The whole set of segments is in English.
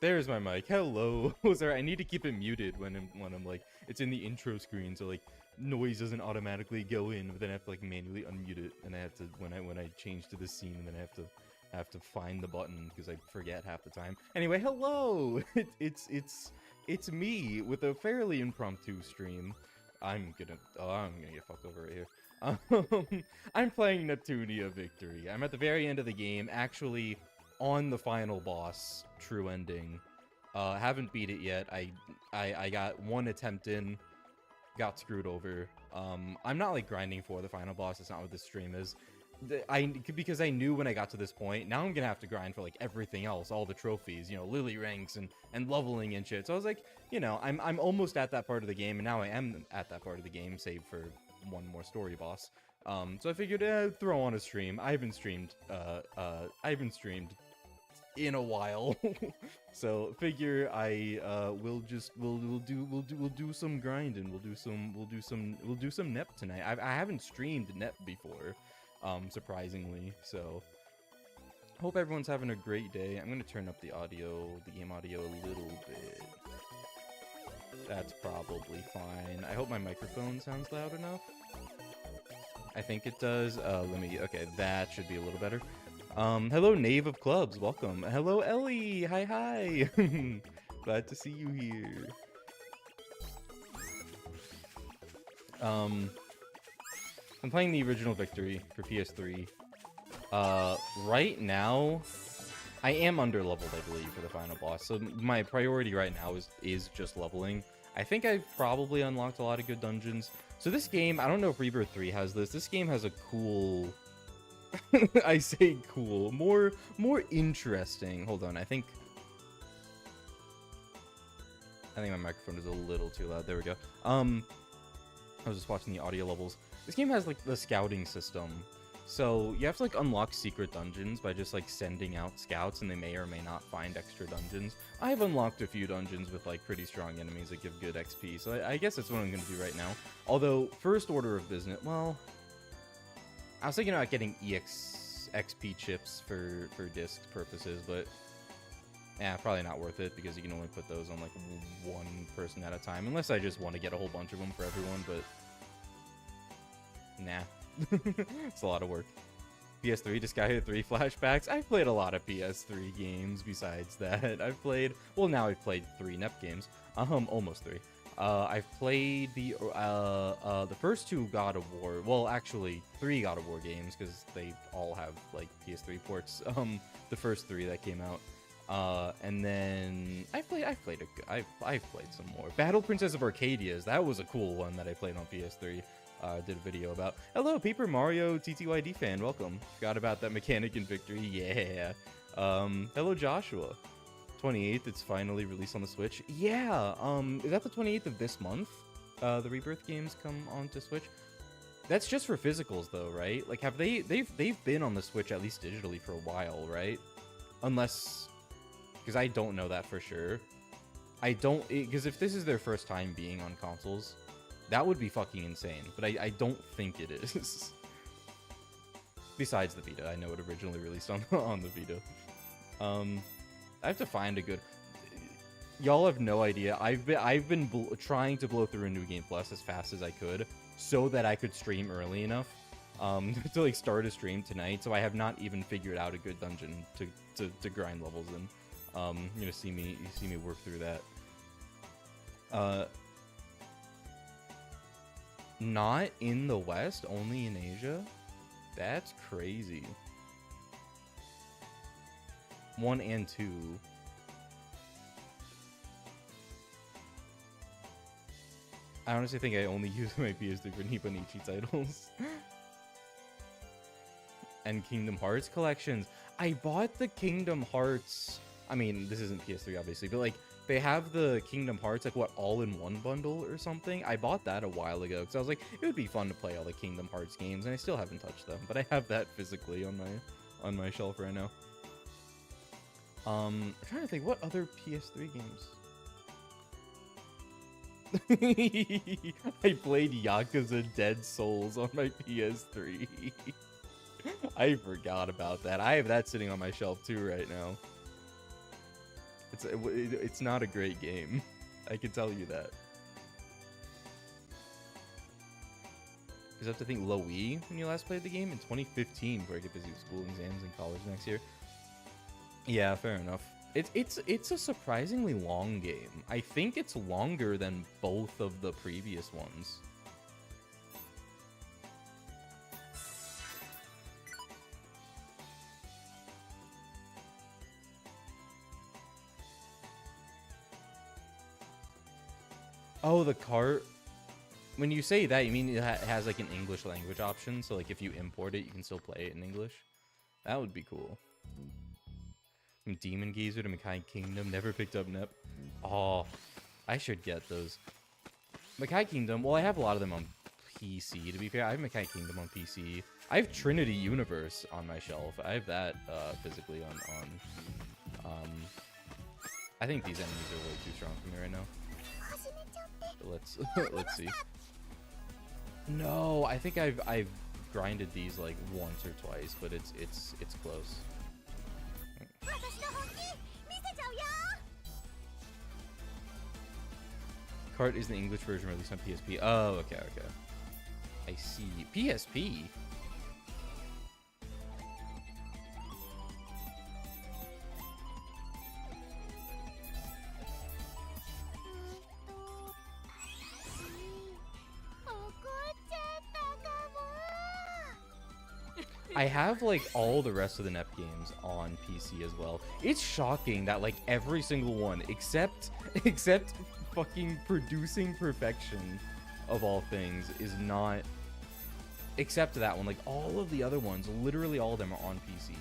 There's my mic. Hello. Sorry, I need to keep it muted when I'm like it's in the intro screen, so like noise doesn't automatically go in. But then I have to like manually unmute it, and I have to when I change to this scene, and then I have to find the button because I forget half the time. Anyway, hello. It's me with a fairly impromptu stream. I'm gonna get fucked over right here. I'm playing Neptunia Victory. I'm at the very end of the game, actually on the final boss, true ending. Haven't beat it yet. I got one attempt in, got screwed over. I'm not like grinding for the final boss. That's not what this stream is. Because I knew when I got to this point, now I'm gonna have to grind for like everything else, all the trophies, you know, lily ranks and leveling and shit. So I was like, you know, I'm almost at that part of the game, and now I am at that part of the game, save for one more story boss. So I figured, throw on a stream. I haven't streamed in a while, so figure we'll do some grinding. We'll do some NEP tonight. I haven't streamed NEP before. Surprisingly, so hope everyone's having a great day. I'm gonna turn up the game audio a little bit. That's probably fine. I hope my microphone sounds loud enough. I think it does. Okay, that should be a little better. Hello, Knave of Clubs, welcome. Hello, Ellie, hi. Glad to see you here. I'm playing the original Victory for PS3. Right now, I am under-leveled, I believe, for the final boss. So my priority right now is just leveling. I think I've probably unlocked a lot of good dungeons. So this game, I don't know if Rebirth 3 has this. This game has a cool... I say cool. More interesting. Hold on, I think my microphone is a little too loud. There we go. I was just watching the audio levels. This game has like the scouting system, so you have to like unlock secret dungeons by just like sending out scouts, and they may or may not find extra dungeons. I've unlocked a few dungeons with like pretty strong enemies that give good XP, so I guess that's what I'm going to do right now. Although first order of business, well, I was thinking about getting XP chips for disc purposes, but yeah, probably not worth it because you can only put those on like one person at a time, unless I just want to get a whole bunch of them for everyone, but nah. It's a lot of work. PS3, Disgaea 3 flashbacks. I've played a lot of PS3 games besides that. I've played 3 NEP games. Almost 3. I've played the first 2 God of War. Well, actually, 3 God of War games because they all have like PS3 ports. The first 3 that came out. And then I've played some more. Battle Princess of Arcadia. That was a cool one that I played on PS3. Did a video about. Hello, Paper Mario TTYD fan. Welcome. Forgot about that mechanic in Victory. Yeah. Hello, Joshua. 28th. It's finally released on the Switch. Yeah. Is that the 28th of this month? The Rebirth games come onto Switch. That's just for physicals, though, right? Like, have they've been on the Switch at least digitally for a while, right? Unless, because I don't know that for sure. Because if this is their first time being on consoles, that would be fucking insane, but I don't think it is. Besides the Vita, I know it originally released on the Vita. I have to find a good... Y'all have no idea. I've been trying to blow through a New Game Plus as fast as I could, so that I could stream early enough to like start a stream tonight. So I have not even figured out a good dungeon to grind levels in. You see me work through that. Not in the West, only in Asia? That's crazy. 1 and 2. I honestly think I only use my PS3 for Nipponichi titles. And Kingdom Hearts collections. I bought the Kingdom Hearts... I mean, this isn't PS3 obviously, but like, they have the Kingdom Hearts, like, what, all-in-one bundle or something? I bought that a while ago, because I was like, it would be fun to play all the Kingdom Hearts games, and I still haven't touched them, but I have that physically on my shelf right now. I'm trying to think, what other PS3 games? I played Yakuza Dead Souls on my PS3. I forgot about that. I have that sitting on my shelf, too, right now. It's not a great game. I can tell you that. Because I have to think Lowy when you last played the game in 2015 before I get busy with school exams and college next year. Yeah, fair enough. It's a surprisingly long game. I think it's longer than both of the previous ones. Oh, the cart. When you say that, you mean it has like an English language option, so like if you import it, you can still play it in English. That would be cool. From Demon Gazer to Makai Kingdom, never picked up NEP. Oh, I should get those. Makai Kingdom, well, I have a lot of them on PC, to be fair. I have Makai Kingdom on PC. I have Trinity Universe on my shelf. I have that physically on I think these enemies are way too strong for me right now. But let's see. No, I think I've grinded these like once or twice, but it's close. Cart is the English version released on PSP. Oh, okay. I see. PSP? I have like all the rest of the NEP games on PC as well. It's shocking that like every single one except fucking Producing Perfection of all things is not, except that one. Like all of the other ones, literally all of them are on PC.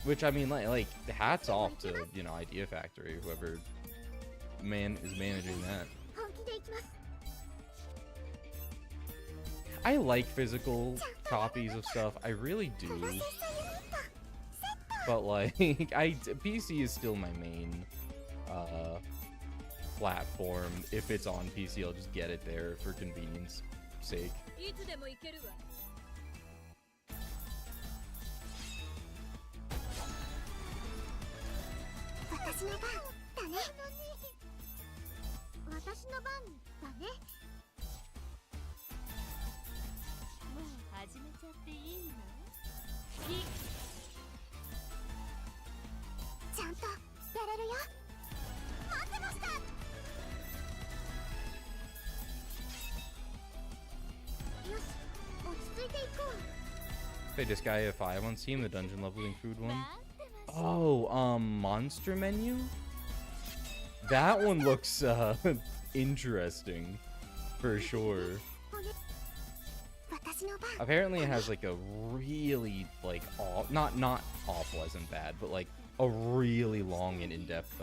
Which I mean, like hats off to, you know, Idea Factory, whoever is managing that. I like physical copies of stuff. I really do. But like, PC is still my main platform. If it's on PC, I'll just get it there for convenience sake. They just got a 5 on Steam, the dungeon leveling food one. Oh, Monster Menu? That one looks interesting for sure. Apparently it has like a really like not awful as in bad, but like a really long and in-depth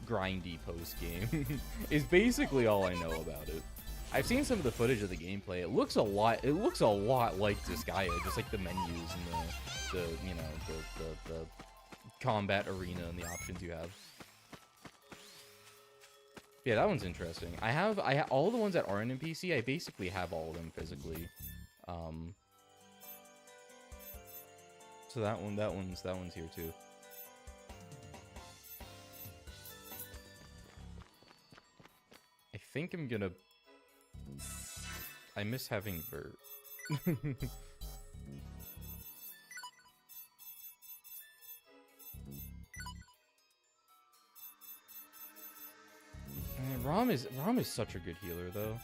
grindy post game is basically all I know about it. I've seen some of the footage of the gameplay. It looks a lot like Disgaea, just like the menus and the you know the combat arena and the options you have. Yeah, that one's interesting. I have all the ones that aren't in PC. I basically have all of them physically. So that one's here too. I think I'm gonna. I miss having Vert. Rom is such a good healer though.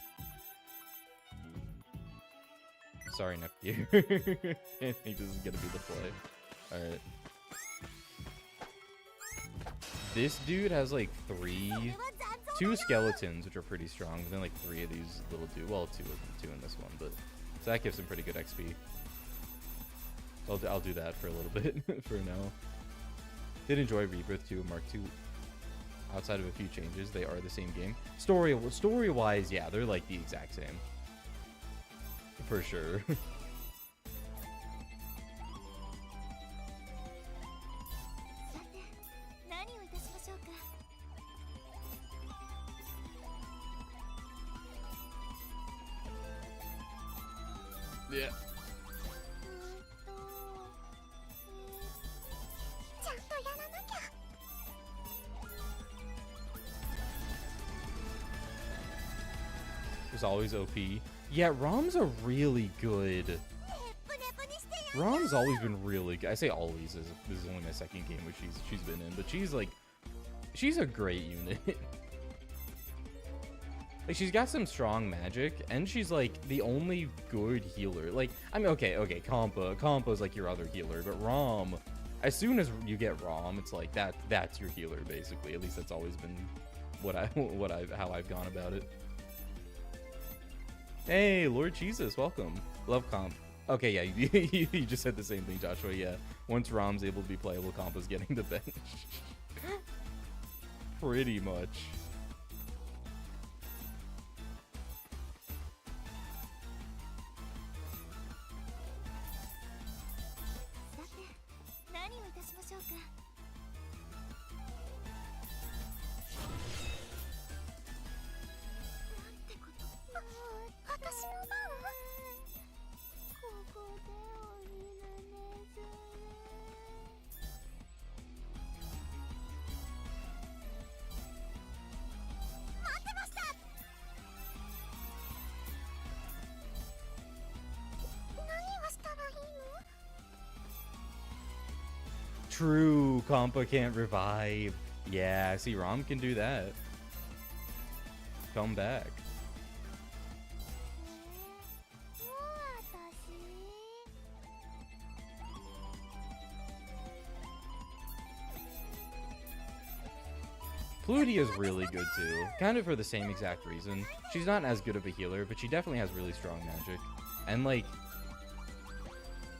Sorry, Nepgear. I think this is gonna be the play. Alright. This dude has like two skeletons, which are pretty strong, but then like 3 of these little dudes. Well, two in this one, but so that gives him pretty good XP. I'll do that for a little bit for now. Did enjoy Rebirth 2 and Mark 2. Outside of a few changes, they are the same game. Story-wise, yeah, they're like the exact same. For sure. Yeah. It's always OP. Yeah, Rom's a really good. Rom's always been really good. I say always, this is only my second game which she's been in, but she's a great unit. Like, she's got some strong magic, and she's like the only good healer. Like, I mean, okay, Compa's like your other healer, but Rom, as soon as you get Rom, it's like that's your healer basically. At least that's always been how I've gone about it. Hey, Lord Jesus, welcome. Love comp. Okay, yeah, you just said the same thing, Joshua. Yeah, once Rom's able to be playable, comp is getting the bench. Pretty much. True, Compa can't revive. Yeah, see, Rom can do that. Come back. Plutie is really good too, kind of for the same exact reason. She's not as good of a healer, but she definitely has really strong magic. And like,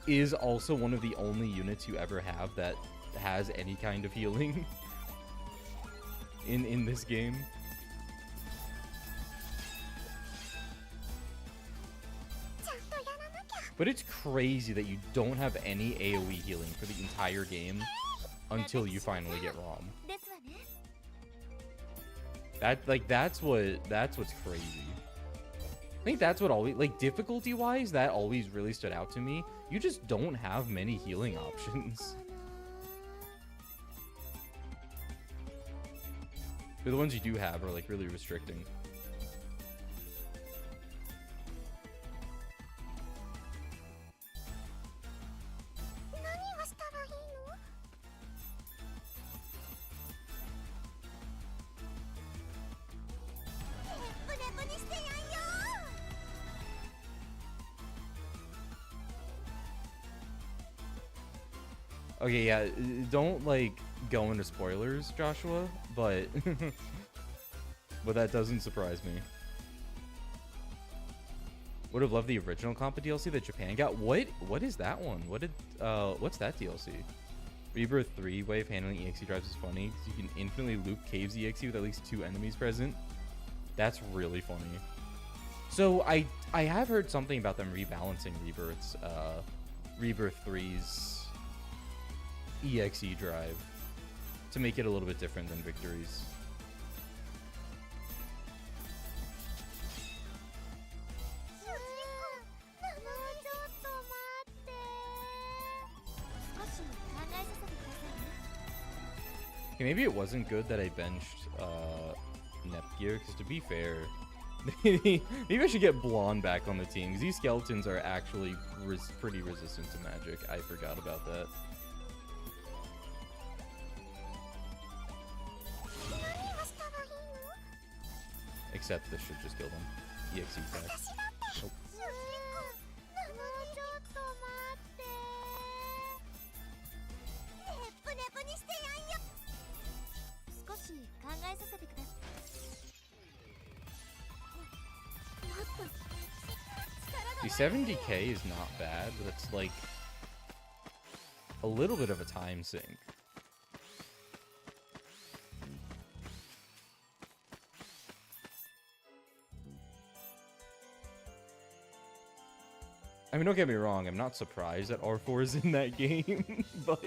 is also one of the only units you ever have that has any kind of healing in this game. But it's crazy that you don't have any AoE healing for the entire game until you finally get Rom. That's what's crazy. I think that's what always, like, difficulty-wise, that always really stood out to me. You just don't have many healing options. The ones you do have are, like, really restricting. Okay, yeah, don't, like, go into spoilers, Joshua, but... but that doesn't surprise me. Would have loved the original Compa DLC that Japan got. What is that one? What's that DLC? Rebirth 3 wave handling EXE drives is funny, because you can infinitely loop Caves EXE with at least 2 enemies present. That's really funny. So, I have heard something about them rebalancing Rebirth 3's EXE drive to make it a little bit different than Victory's. Okay, maybe it wasn't good that I benched Nepgear, because to be fair, maybe I should get Blonde back on the team, because these skeletons are actually pretty resistant to magic. I forgot about that. Except this should just kill them. EXE attack. Oh. The 70k is not bad, but it's like a little bit of a time sink. I mean, don't get me wrong, I'm not surprised that R4 is in that game, but...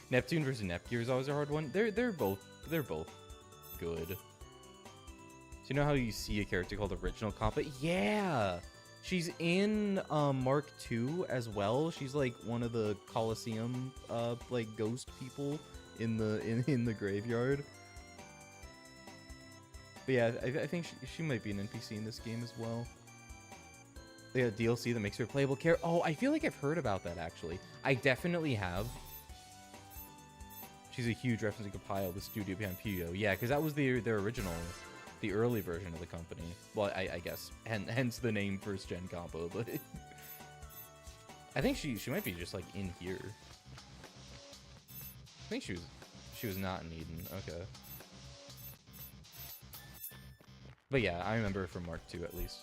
Neptune versus Nepgear is always a hard one. They're both good. So you know how you see a character called Original Compa? Yeah! She's in Mark II as well. She's like one of the Colosseum like ghost people in the graveyard. But yeah, I think she might be an NPC in this game as well. They got DLC that makes her a playable character. Oh, I feel like I've heard about that actually. I definitely have. She's a huge reference to Compile, the studio behind Puyo. Yeah, because that was their original the early version of the company. Well, I guess, hence the name First Gen Compo, but I think she might be just like in here. I think she was not in Eden. Okay. But yeah, I remember her from Mark II at least.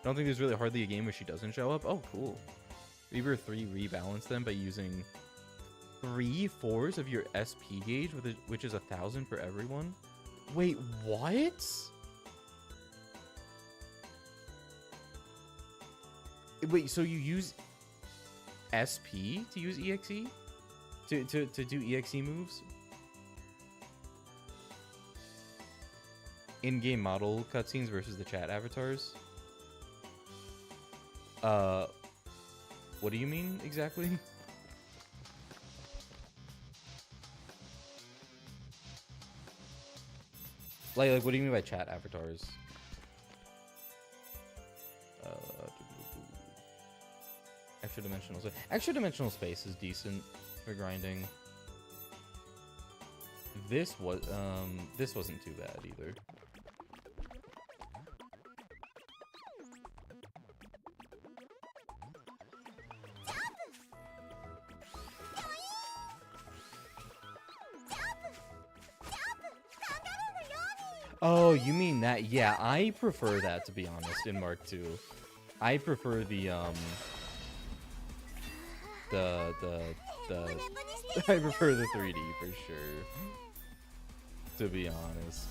I don't think there's really hardly a game where she doesn't show up. Oh, cool. Rebirth 3 rebalanced them by using 3/4 of your SP gauge, which is 1,000 for everyone. Wait, what? Wait, so you use SP to use EXE? To do EXE moves? In-game model cutscenes versus the chat avatars? What do you mean exactly? Like what do you mean by chat avatars? Extra dimensional space is decent for grinding. This wasn't too bad either. Oh, you mean that? Yeah, I prefer that, to be honest, in Mark II. I prefer the I prefer the 3D for sure, to be honest.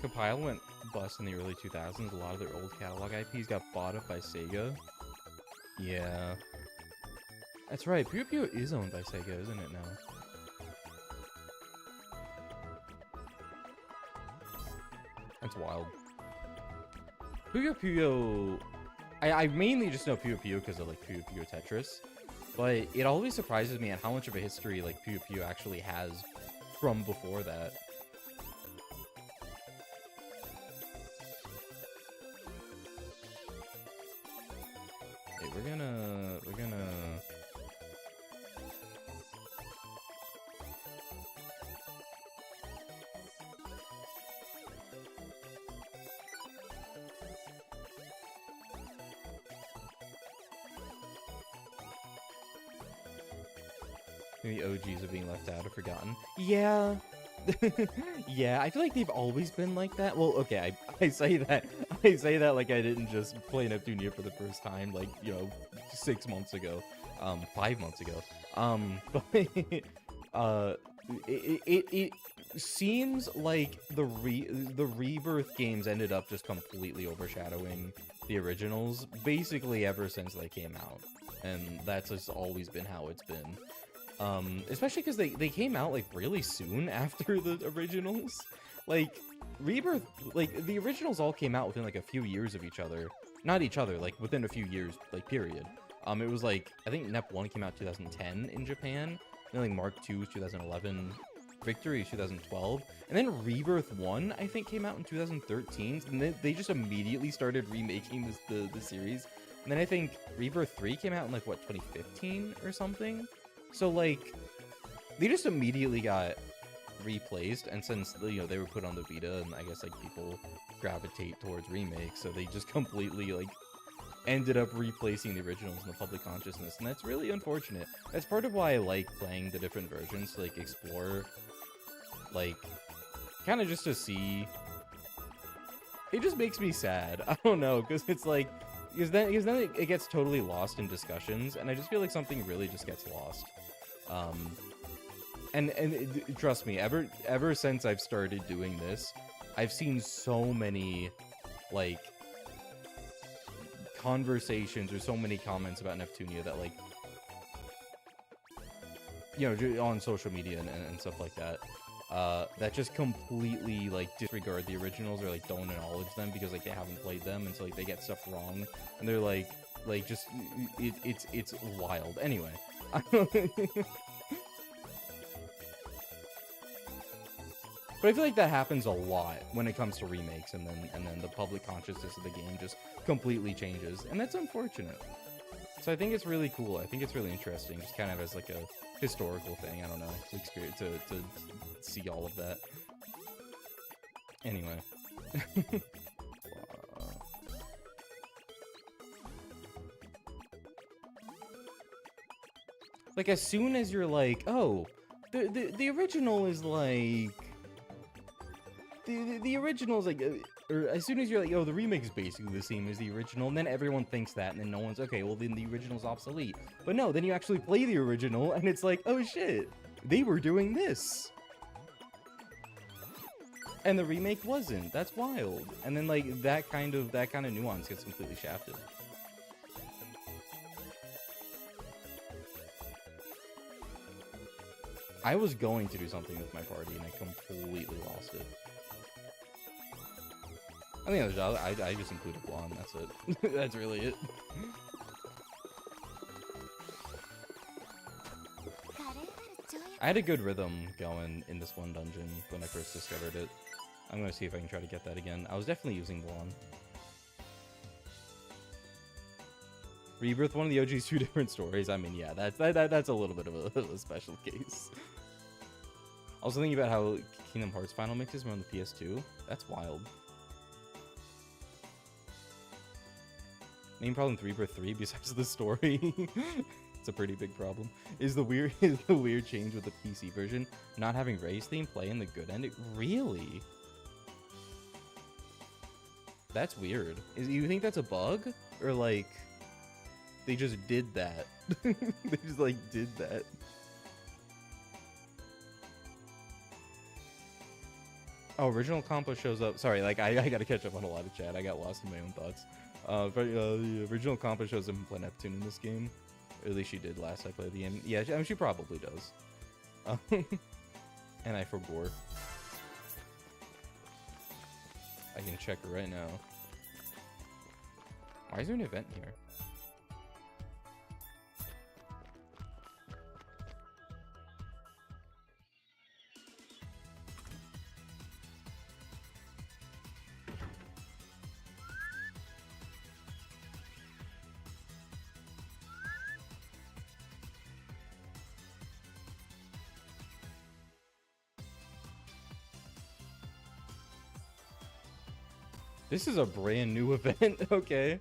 Compile went bust in the early 2000s. A lot of their old catalog IPs got bought up by Sega. Yeah. That's right. Puyo Puyo is owned by Sega, isn't it now? That's wild. Puyo Puyo... I mainly just know Puyo Puyo because of, like, Puyo Puyo Tetris. But it always surprises me at how much of a history, like, Puyo Puyo actually has from before that. We're gonna... The OGs are being left out or forgotten. Yeah. Yeah, I feel like they've always been like that. Well, okay, I say that. I say that like I didn't just play Neptunia for the first time, like, you know, 6 months ago, 5 months ago. But it seems like the Rebirth games ended up just completely overshadowing the originals, basically ever since they came out, and that's just always been how it's been. Especially because they came out like really soon after the originals. Like Rebirth, like the originals all came out within like a few years of each other. Not each other, like within a few years, like period. It was like, I think Nep 1 came out 2010 in Japan, then like Mark 2 was 2011, Victory was 2012, and then Rebirth 1 I think came out in 2013, and then they just immediately started remaking the series. And then I think Rebirth 3 came out in like what, 2015 or something. So, like, they just immediately got replaced, and since, you know, they were put on the Vita, and I guess, like, people gravitate towards remakes, so they just completely, like, ended up replacing the originals in the public consciousness, and that's really unfortunate. That's part of why I like playing the different versions, to, like, explore, like, kind of just to see... It just makes me sad. I don't know, because it's like, because then it gets totally lost in discussions, and I just feel like something really just gets lost. And trust me, ever since I've started doing this, I've seen so many like conversations or so many comments about Neptunia that, like, you know, on social media and stuff like that, that just completely like disregard the originals or like don't acknowledge them because like they haven't played them, and so like they get stuff wrong, and they're like just it's wild. Anyway. But I feel like that happens a lot when it comes to remakes, and then the public consciousness of the game just completely changes, and that's unfortunate. So I think it's really cool. I think it's really interesting, just kind of as like a historical thing. I don't know, to experience, to see all of that. Anyway. Like, as soon as you're like, oh, the original is like. The original's like, or as soon as you're like, oh, the remake is basically the same as the original, and then everyone thinks that, and then no one's, okay, well, then the original's obsolete. But no, then you actually play the original, and it's like, oh shit, they were doing this. And the remake wasn't. That's wild. And then, like, that kind of nuance gets completely shafted. I was going to do something with my party, and I completely lost it. I think I just included blonde, that's it. That's really it. I had a good rhythm going in this one dungeon when I first discovered it. I'm gonna see if I can try to get that again. I was definitely using blonde. Rebirth, one of the OG's 2 different stories. I mean, yeah, that's a little bit of a special case. Also thinking about how Kingdom Hearts final mixes were on the PS2. That's wild. Main problem with Rebirth 3, besides the story, it's a pretty big problem, is the weird change with the PC version, not having Ray's theme play in the good ending. Really? That's weird. You think that's a bug? Or like, they just did that? They just like did that. Oh, original compo shows up. Sorry, like I gotta catch up on a lot of chat. I got lost in my own thoughts. But the original compo shows up in Play Neptune in this game. Or at least she did last I played the game. Yeah, I mean, she probably does. And I forgot. I can check her right now. Why is there an event here? This is a brand new event, okay.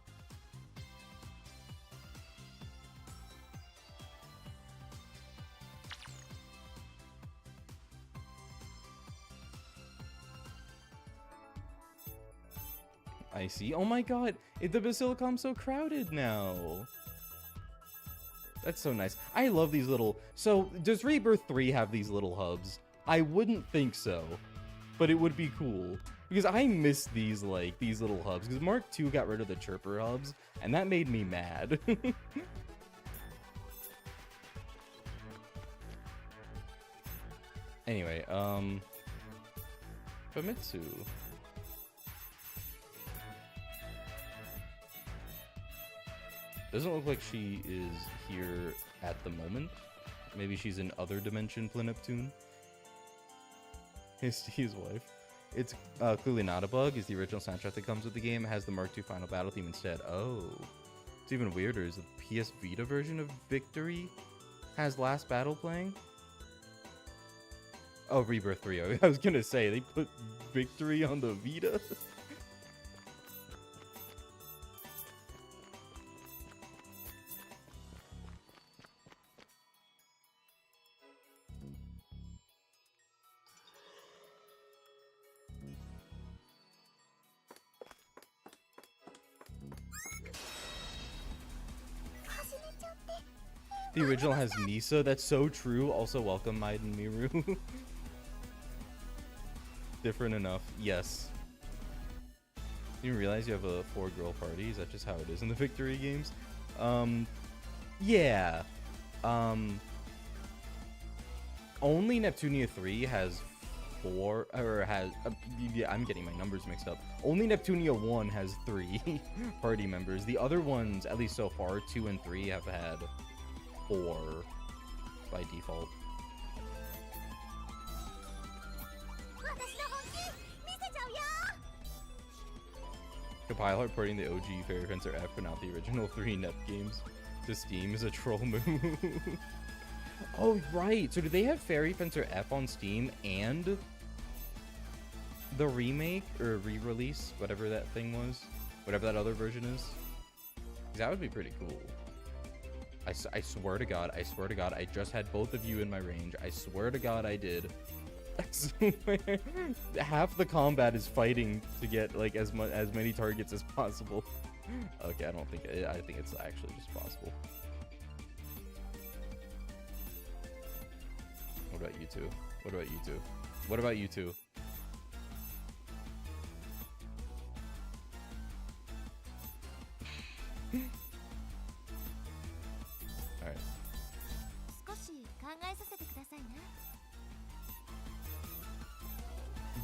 I see. Oh my god, the Basilicom's so crowded now. That's so nice. I love these little... So, does Rebirth 3 have these little hubs? I wouldn't think so, but it would be cool. Because I miss these, like, these little hubs. Because Mark II got rid of the chirper hubs, and that made me mad. Anyway, Famitsu. Doesn't look like she is here at the moment. Maybe she's in other dimension Pleneptune. His wife. It's clearly not a bug. Is the original soundtrack that comes with the game has the Mark II final battle theme instead. Oh. It's even weirder. Is the PS Vita version of Victory has Last Battle playing? Oh, Rebirth 3. I was gonna say, they put Victory on the Vita? The original has Nisa. That's so true. Also, welcome, Maiden Miru. Different enough. Yes. You didn't realize you have a 4-girl party? Is that just how it is in the Victory games? Yeah. Only Neptunia 3 has 4, or has, yeah, I'm getting my numbers mixed up. Only Neptunia 1 has 3 party members. The other ones, at least so far, 2 and 3 have had 4 by default. Compile Heart porting the OG Fairy Fencer F, but not the original 3 Nep games to Steam is a troll move. Oh, right. So do they have Fairy Fencer F on Steam and the remake or re-release, whatever that thing was? Whatever that other version is? 'Cause that would be pretty cool. I swear to God, I just had both of you in my range. I swear to God I did. I swear. Half the combat is fighting to get like as many targets as possible. Okay, I think it's actually just possible. What about you two? What about you two? What about you two? Alright.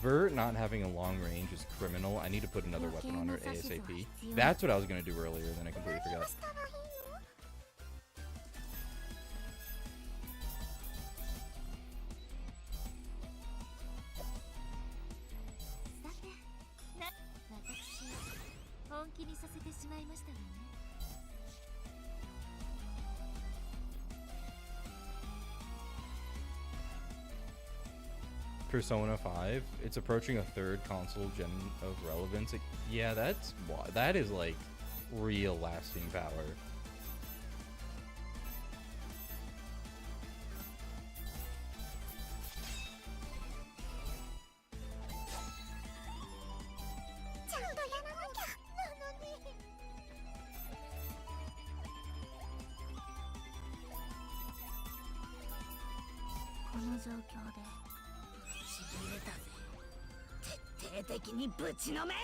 Vert not having a long range is criminal. I need to put another weapon on her ASAP. That's what I was gonna do earlier, then I completely forgot. Persona 5, it's approaching a 3rd console gen of relevance. Yeah, that is like real lasting power.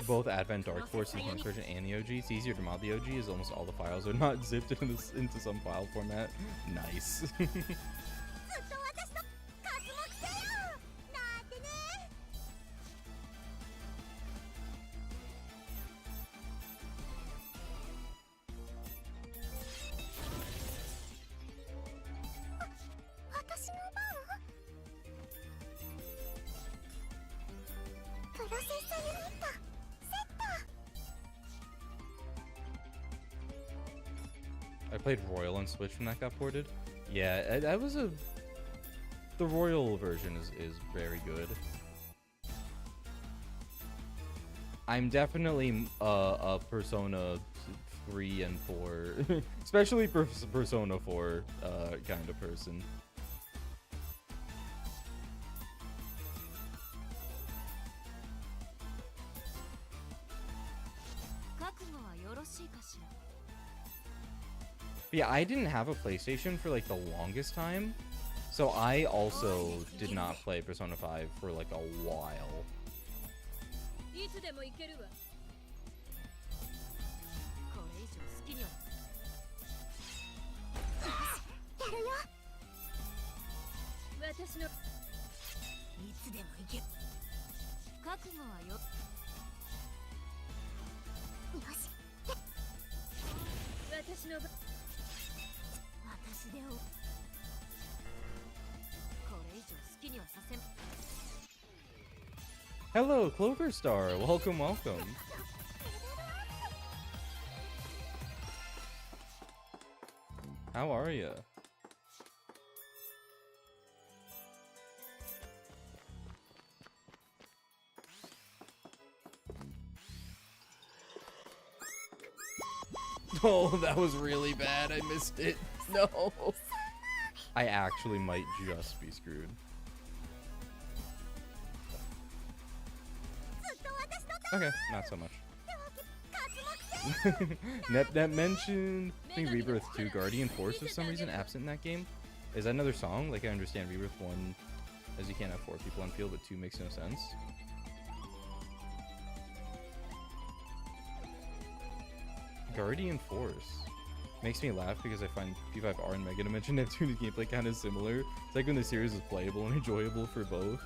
Both Advent Dark Force and Human Version and the OG. It's easier to mod the OG as almost all the files are not zipped into some file format. Nice. I played Royal on Switch when that got ported. Yeah, that was the Royal version is very good. I'm definitely a Persona 3 and 4, especially Persona 4 kind of person. Yeah, I didn't have a PlayStation for like the longest time, so I also did not play Persona 5 for like a while. Hello, Clover Star. Welcome, welcome. How are ya? Oh, that was really bad. I missed it. No. I actually might just be screwed. Okay, not so much. Nep mentioned, I think Rebirth 2 Guardian Force for some reason absent in that game. Is that another song? Like, I understand Rebirth 1, as you can't have 4 people on field, but 2 makes no sense. Guardian Force. Makes me laugh because I find P5R and Mega Dimension Neptune's gameplay kind of similar. It's like when the series is playable and enjoyable for both.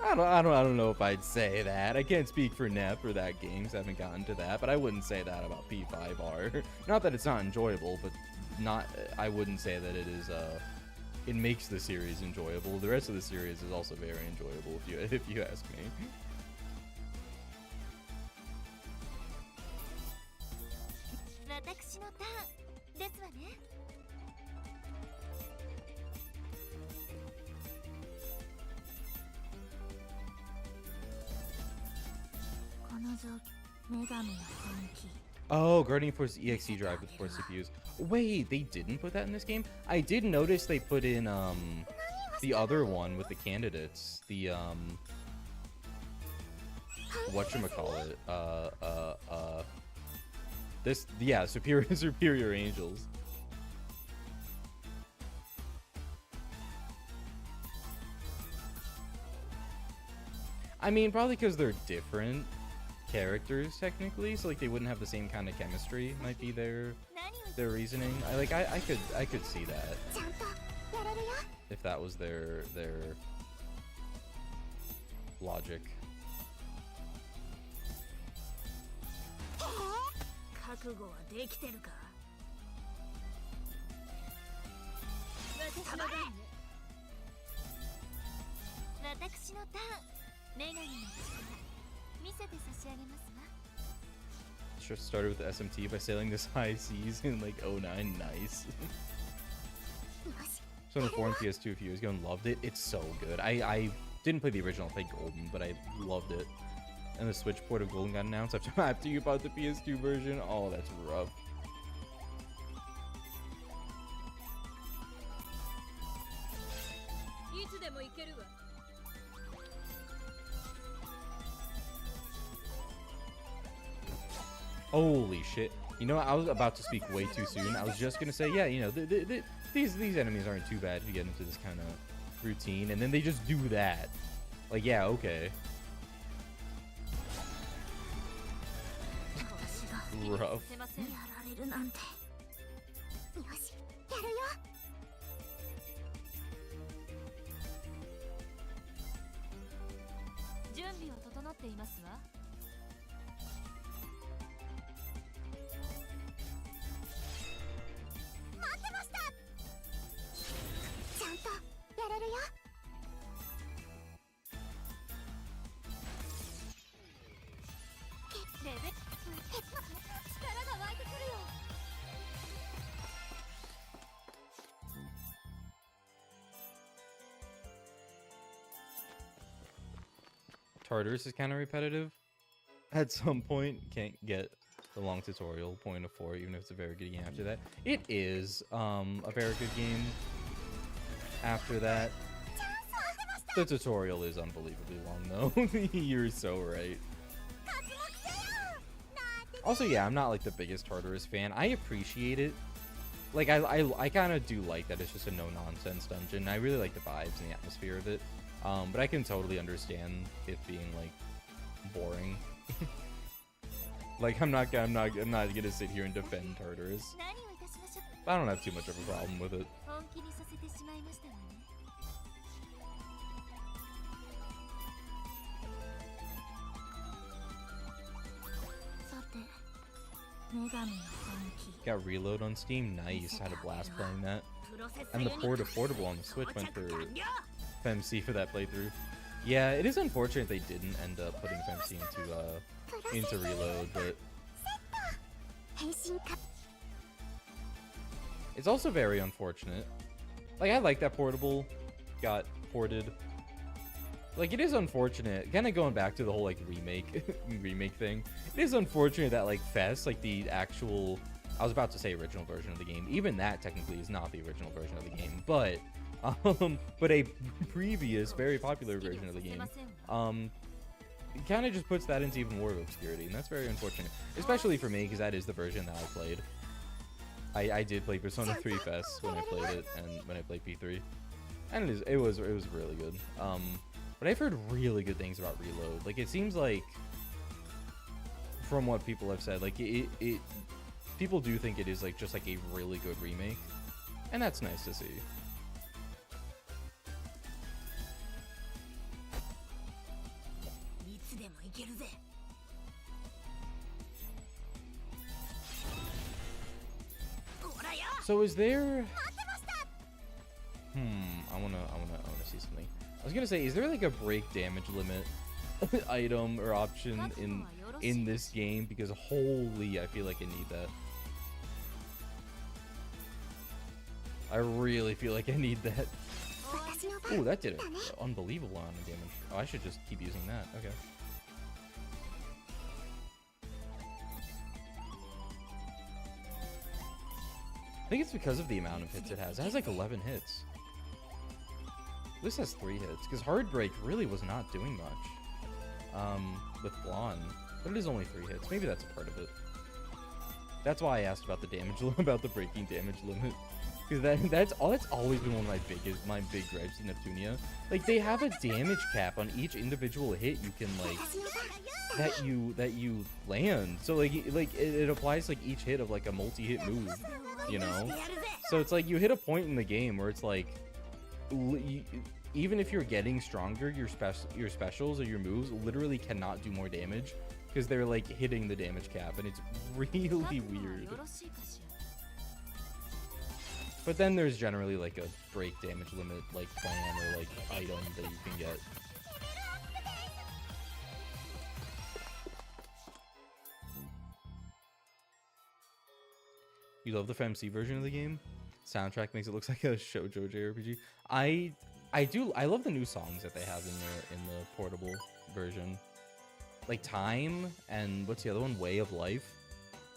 I don't know if I'd say that. I can't speak for Nep or that game because I haven't gotten to that, but I wouldn't say that about P5R. Not that it's not enjoyable, but I wouldn't say that it is it makes the series enjoyable. The rest of the series is also very enjoyable if you ask me. 私のターンですわね。この状女神の本気。 Oh, Guardian Force EXE drive with 4 CPUs. Wait, they didn't put that in this game? I did notice they put in the other one with the candidates. The whatchamacallit? This, yeah, Superior Angels. I mean, probably because they're different characters technically, so like they wouldn't have the same kind of chemistry. Might be their reasoning. I could see that if that was their logic. 覚悟はできてるか。私のターンね。私のターン。女神の力見せて差し上げますわ。 Just started with the SMT by sailing this high seas in like 09. Nice. So on 4 and PS2 a few years ago and loved it. It's so good. I didn't play the original, I played Golden, but I loved it. And the Switch port of Golden got announced after you bought the PS2 version. Oh, that's rough. Holy shit. You know, I was about to speak way too soon. I was just gonna say, yeah, you know, these enemies aren't too bad to get into this kind of routine, and then they just do that. Like, yeah, okay. Rough. 準備は整っていますわ。待ってました。ちゃんとやれるよ。レベル力が湧いてくるよ。 Tartarus is kind of repetitive. At some point, can't get the long tutorial point of 4, even if it's a very good game after that. It is a very good game after that. The tutorial is unbelievably long, though. You're so right. Also, yeah, I'm not like the biggest Tartarus fan. I appreciate it. Like, I kind of do like that it's just a no-nonsense dungeon. I really like the vibes and the atmosphere of it. But I can totally understand it being like boring. Like, I'm not gonna sit here and defend Tartarus. I don't have too much of a problem with it. さて、女神の本気。 Got Reload on Steam. Nice. Had a blast playing that. And the port affordable on the Switch went for FMC for that playthrough. Yeah, it is unfortunate they didn't end up putting FMC into Reload, but it's also very unfortunate. Like, I like that portable got ported. Like, it is unfortunate, kind of going back to the whole like remake thing. It is unfortunate that like Fest, like the actual, I was about to say original version of the game, even that technically is not the original version of the game, but a previous very popular version of the game it kind of just puts that into even more of obscurity, and that's very unfortunate, especially for me, because that is the version that I played. I did play Persona 3 FES when I played it, and when I played P3, and it was really good. But I've heard really good things about Reload. Like, it seems like, from what people have said, like people do think it is like just like a really good remake, and that's nice to see. So is there? I wanna see something. I was gonna say, is there like a break damage limit item or option in this game? Because holy, I feel like I need that. I really feel like I need that. Oh, that did an unbelievable amount of damage. Oh, I should just keep using that. Okay. I think it's because of the amount of hits it has. It has like 11 hits. This has 3 hits, because Hard Break really was not doing much with Blonde, but it is only 3 hits. Maybe that's a part of it. That's why I asked about the damage about the breaking damage limit, because that's always been one of my big gripes in Neptunia. Like, they have a damage cap on each individual hit you can like that you land. So like it applies like each hit of like a multi-hit move, you know. So it's like you hit a point in the game where it's like, even if you're getting stronger, your specials or your moves literally cannot do more damage because they're like hitting the damage cap, and it's really weird. But then there's generally like a break damage limit like plan or like item that you can get. You love the FMC version of the game? Soundtrack makes it look like a shoujo JRPG. I love the new songs that they have in the portable version. Like Time and what's the other one? Way of Life.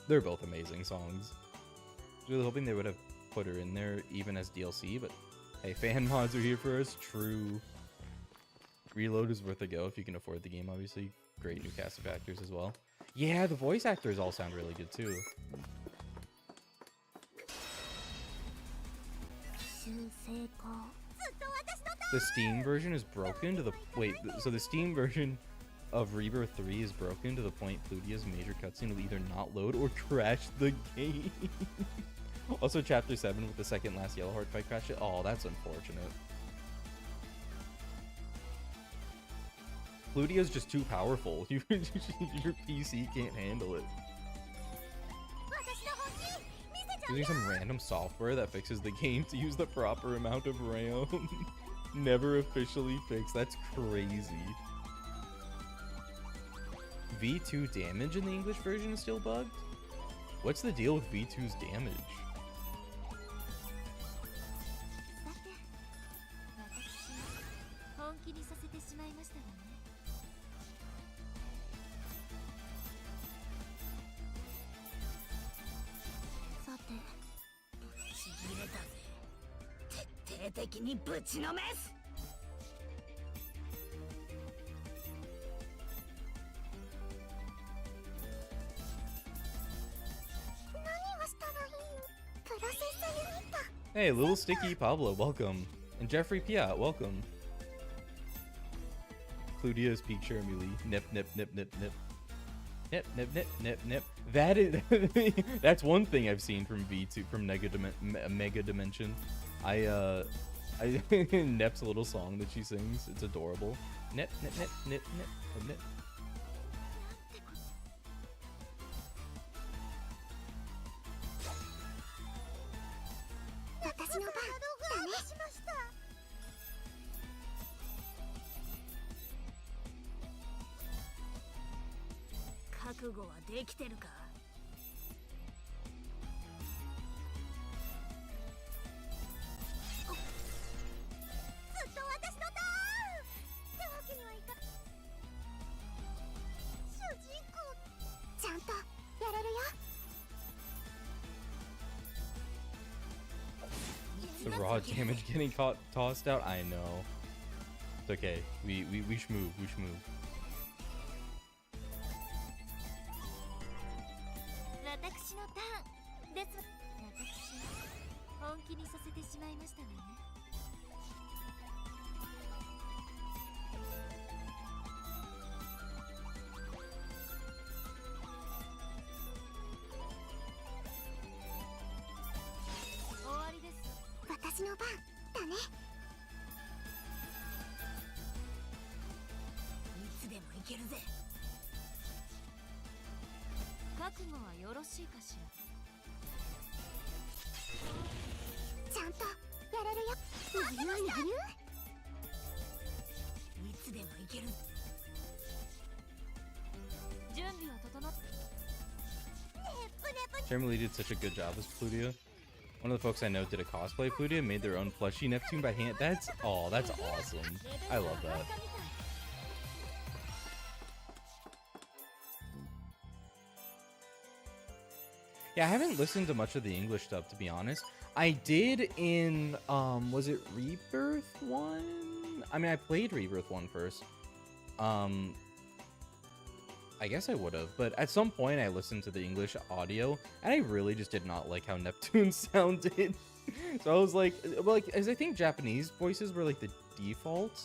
They're both amazing songs. I was really hoping they would have put her in there even as DLC, but hey, fan mods are here for us. True. Reload is worth a go if you can afford the game, obviously. Great new cast of actors as well. Yeah, the voice actors all sound really good too. The Steam version is broken to the so the Steam version of Rebirth 3 is broken to the point Pludia's major cutscene will either not load or crash the game. Also, Chapter 7 with the second last Yellow Heart fight crash it. Oh, that's unfortunate. Pludia's just too powerful. Your PC can't handle it. Using some random software that fixes the game to use the proper amount of RAM. Never officially fixed. That's crazy. V2 damage in the English version is still bugged? What's the deal with V2's damage? Hey, Little Sticky Pablo, welcome. And Jeffrey Piat, welcome. Pludia's Peak Shermuli. Nip, nip, nip, nip, nip. Nip, nip, nip, nip, nip. That is... that's one thing I've seen from V2, from Mega Dimension. Nep's little song that she sings, it's adorable. Nip, nip, nip, nip, nip, nip. The raw damage getting tossed out. I know. It's okay. We shmove. We shmove. せてしまいましたわね。終わりです。私の番だね。いつでもいけるぜ。覚悟はよろしいかしら。ちゃんとやれるよ。余裕余裕。いつでもいける。準備は整っ。 Jeremy Lee did such a good job as Plutia. One of the folks I know did a cosplay Plutia, made their own plushie Neptune by hand. That's awesome. I love that. Yeah, I haven't listened to much of the English stuff, to be honest. I did in, was it Rebirth 1? I mean, I played Rebirth 1 first. I guess I would have, but at some point I listened to the English audio, and I really just did not like how Neptune sounded. So I was like, as I think Japanese voices were like the default,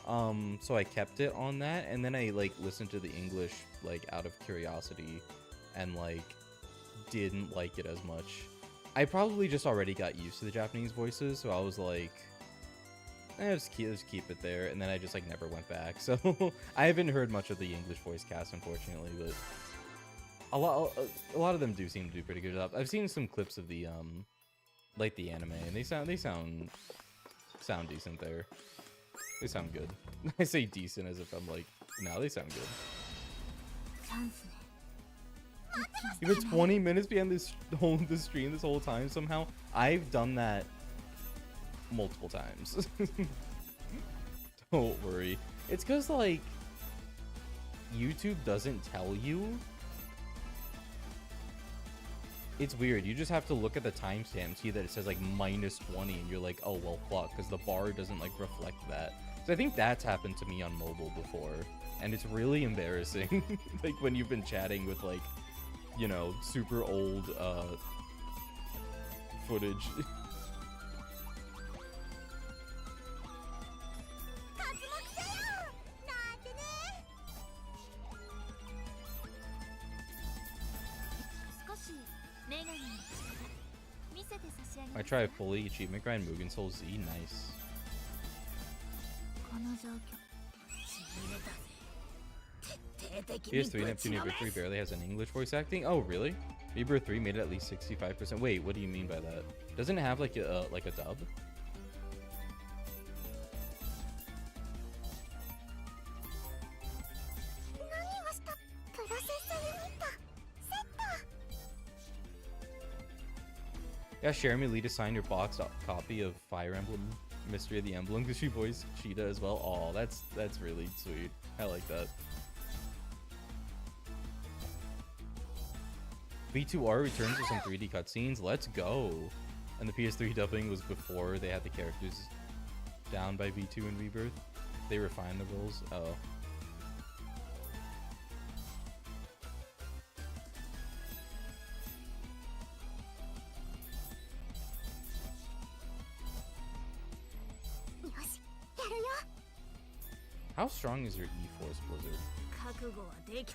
so I kept it on that, and then I like listened to the English like out of curiosity, and like didn't like it as much. I probably just already got used to the Japanese voices, so I was like, let's keep it there, and then I just like never went back. So I haven't heard much of the English voice cast, unfortunately, but a lot of them do seem to do a pretty good job. I've seen some clips of the like the anime, and they sound decent there. They sound good. I say decent as if I'm like, no, they sound good. You've been 20 minutes behind this stream this whole time somehow. I've done that multiple times. Don't worry. It's because like YouTube doesn't tell you. It's weird. You just have to look at the timestamp, see that it says like -20, and you're like, oh well, fuck, because the bar doesn't like reflect that. So I think that's happened to me on mobile before, and it's really embarrassing. Like when you've been chatting with like, you know, super old footage. I try a fully achievement grind Mugen Soul Z, nice. PS3 Neptune Rebirth 3 barely has an English voice acting. Oh really? Rebirth 3 made it at least 65%. Wait, what do you mean by that? Doesn't it have like a dub? Yeah, Jeremy Lee to sign your boxed copy of Fire Emblem Mystery of the Emblem because she voiced Cheetah as well. Oh, that's really sweet. I like that. V2R returns with some 3D cutscenes. Let's go. And the PS3 dubbing was before they had the characters down by V2 and Rebirth. They refined the rules. Oh. How strong is your E-Force Blizzard?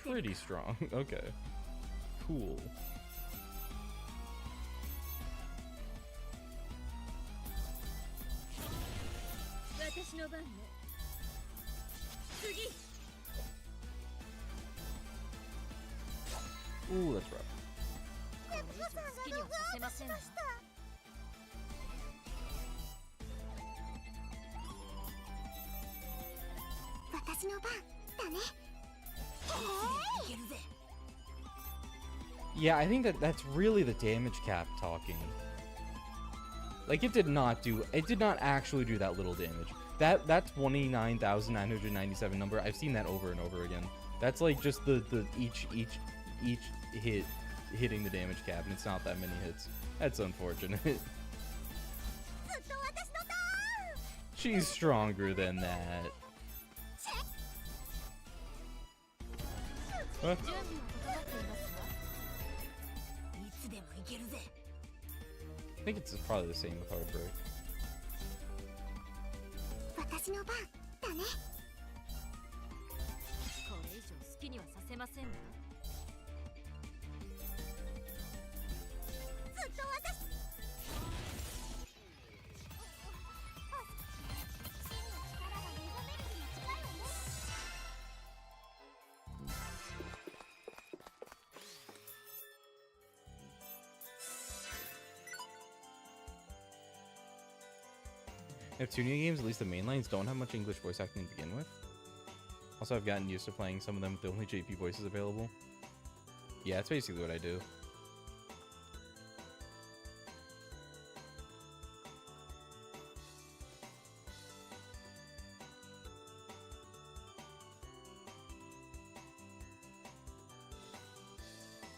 Pretty strong. Okay. Cool. Ooh, that's rough. Yeah, I think that's really the damage cap talking. Like it did not actually do that little damage. That 29,997 number, I've seen that over and over again. That's like just the each hit hitting the damage cap, and it's not that many hits. That's unfortunate. She's stronger than that. Huh? think it's probably the same with Heartbreak. 私の番だね。これ以上好きにはさせませんわ。ずっと私。真の力が目覚める日に近いわね。Neptunia games, at least the main lines, don't have much English voice acting to begin with. Also, I've gotten used to playing some of them with the only JP voices available. Yeah, that's basically what I do.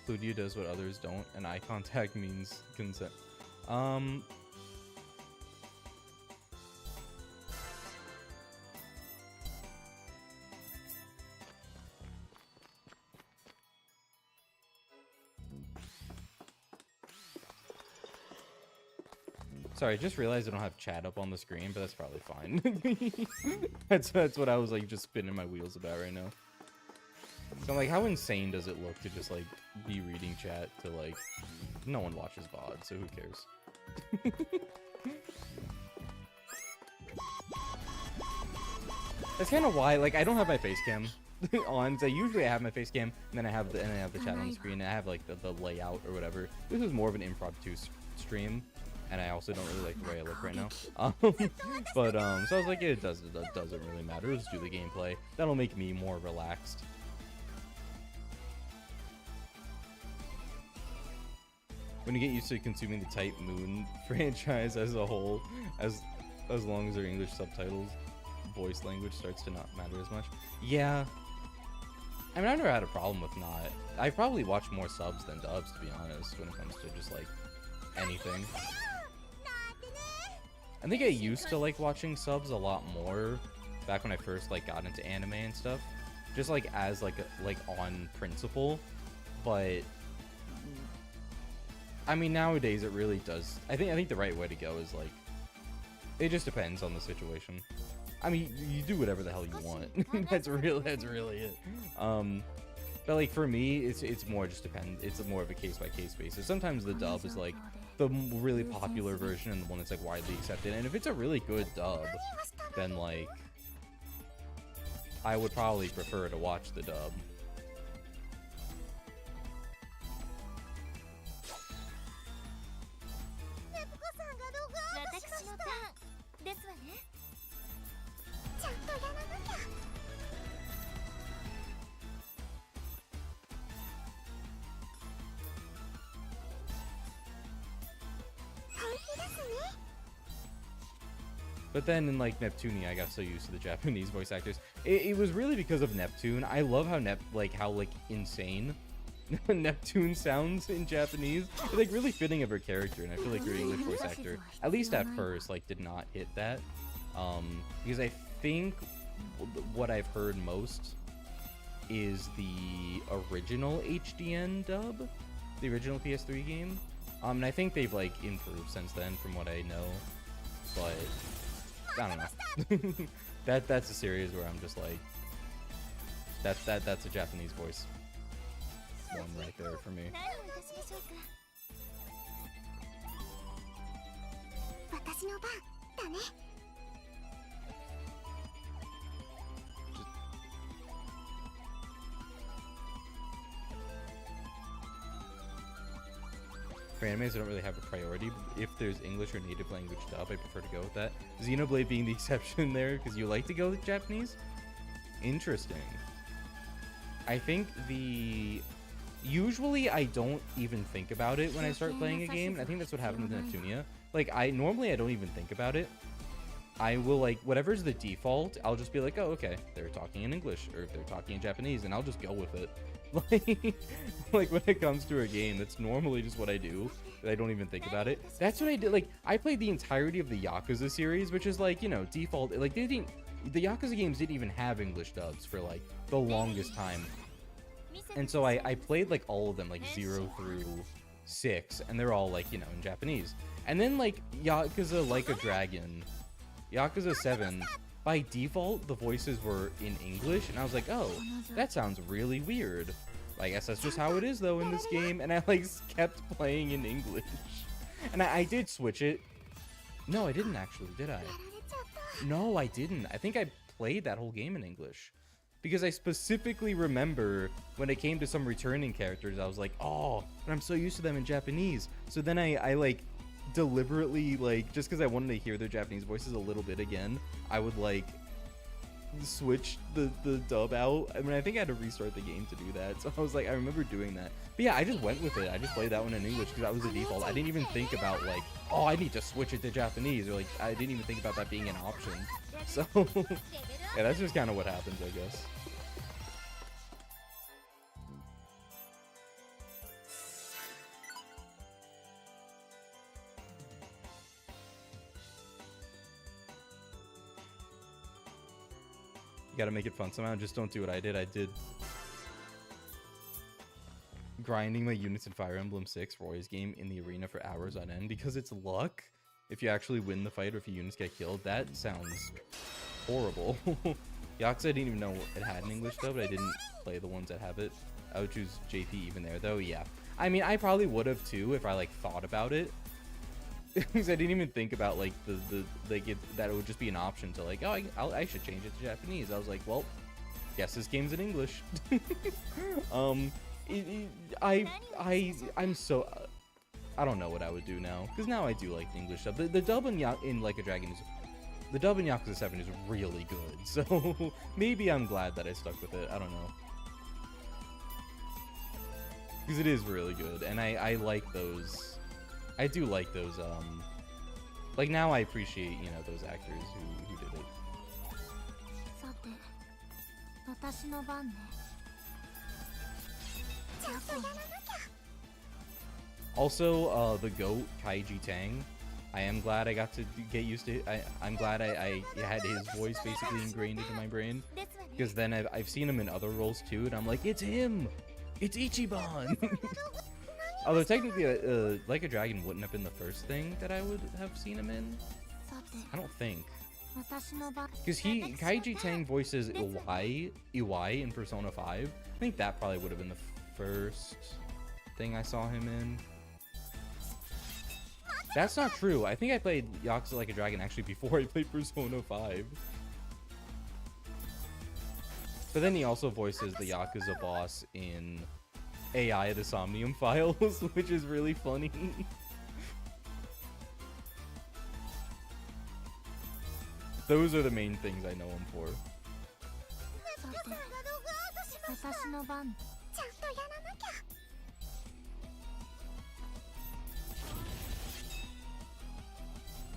Cluedio does what others don't, and eye contact means consent. Sorry, I just realized I don't have chat up on the screen, but that's probably fine. that's what I was like just spinning my wheels about right now. So I'm like, how insane does it look to just like be reading chat to like no one watches VOD, so who cares? That's kind of why like I don't have my face cam on. So usually I have my face cam and then I have the chat on the screen and I have like the layout or whatever. This is more of an impromptu stream. And I also don't really like the way I look right now. So I was like, it doesn't really matter. Let's do the gameplay. That'll make me more relaxed. When you get used to consuming the Type Moon franchise as a whole, as long as their English subtitles, voice language starts to not matter as much. Yeah. I mean, I've never had a problem with not. I probably watch more subs than dubs, to be honest, when it comes to just like anything. I think I used to like watching subs a lot more back when I first like got into anime and stuff, just like as like on principle. But I mean, nowadays it really does. I think the right way to go is like it just depends on the situation. I mean, you do whatever the hell you want. That's really it. But like for me, it's more just depend. It's more of a case by case basis. Sometimes the dub is like the really popular version and the one that's like widely accepted. And if it's a really good dub, then like I would probably prefer to watch the dub. 私のターンですわね。ちゃんとやらなきゃ。本気ですね。 But then in like Neptunia, I got so used to the Japanese voice actors. It was really because of Neptune. I love how how insane Neptune sounds in Japanese. It's like really fitting of her character, and I feel like her English voice actor, at least at first, like did not hit that. Because I think what I've heard most is the original HDN dub, the original PS3 game. And I think they've like improved since then, from what I know. But I don't know. That's a series where I'm just like, that's a Japanese voice one right there for me. 私の番だね。 For animes, I don't really have a priority. But if there's English or native language dub, I prefer to go with that. Xenoblade being the exception there, because you like to go with Japanese? Interesting. I think usually I don't even think about it when I start playing a game, and I think that's what happened with Neptunia. Like, normally I don't even think about it. I will, like, whatever's the default, I'll just be like, oh, okay, they're talking in English, or they're talking in Japanese, and I'll just go with it. Like when it comes to a game, that's normally just what I do. I don't even think about it. That's what I did. Like, I played the entirety of the Yakuza series, which is like, you know, default. Like, the Yakuza games didn't even have English dubs for like the longest time. And so I played like all of them, like 0 through 6, and they're all like, you know, in Japanese. And then like Yakuza Like a Dragon, Yakuza 7, by default the voices were in English, and I was like, oh, that sounds really weird. I guess that's just how it is though in this game, and I like kept playing in English. And I did switch it. No, I didn't actually, did I? No, I didn't. I think I played that whole game in English. Because I specifically remember when it came to some returning characters, I was like, oh, but I'm so used to them in Japanese. So then I like deliberately, like, just because I wanted to hear their Japanese voices a little bit again, I would like switch the dub out. I mean, I think I had to restart the game to do that. So I was like, I remember doing that. But yeah, I just went with it. I just played that one in English because that was the default. I didn't even think about like, oh, I need to switch it to Japanese, or like, I didn't even think about that being an option. So yeah, that's just kind of what happens, I guess. You gotta make it fun somehow. Just don't do what I did. I did grinding my units in Fire Emblem 6 Roy's game in the arena for hours on end because it's luck. If you actually win the fight or if your units get killed, that sounds horrible. Yakuza, I didn't even know it had an English dub, but I didn't play the ones that have it. I would choose JP even there, though. Yeah, I mean, I probably would have too if I like thought about it. Because I didn't even think about like that it would just be an option to like, oh, I should change it to Japanese. I was like, well, guess this game's in English. I'm so I don't know what I would do now, because now I do like the English dub. The dub in Like a Dragon is, the dub in Yakuza 7 is really good. So maybe I'm glad that I stuck with it. I don't know, because it is really good, and I like those. I do like those, like now I appreciate, you know, those actors who did it. さて、私の番ね。ちゃんとやらなきゃ。 Also, the GOAT, Kaiji Tang, I am glad I got to get used to it. I'm glad I had his voice basically ingrained into my brain, because then I've seen him in other roles too, and I'm like, it's him! It's Ichiban! Although technically, Like a Dragon wouldn't have been the first thing that I would have seen him in. I don't think. Because Kaiji Tang voices Iwai in Persona 5. I think that probably would have been the first thing I saw him in. That's not true. I think I played Yakuza Like a Dragon actually before I played Persona 5. But then he also voices the Yakuza boss in AI the Somnium Files, which is really funny. Those are the main things I know him for. 私の番。ちゃんとやらなきゃ。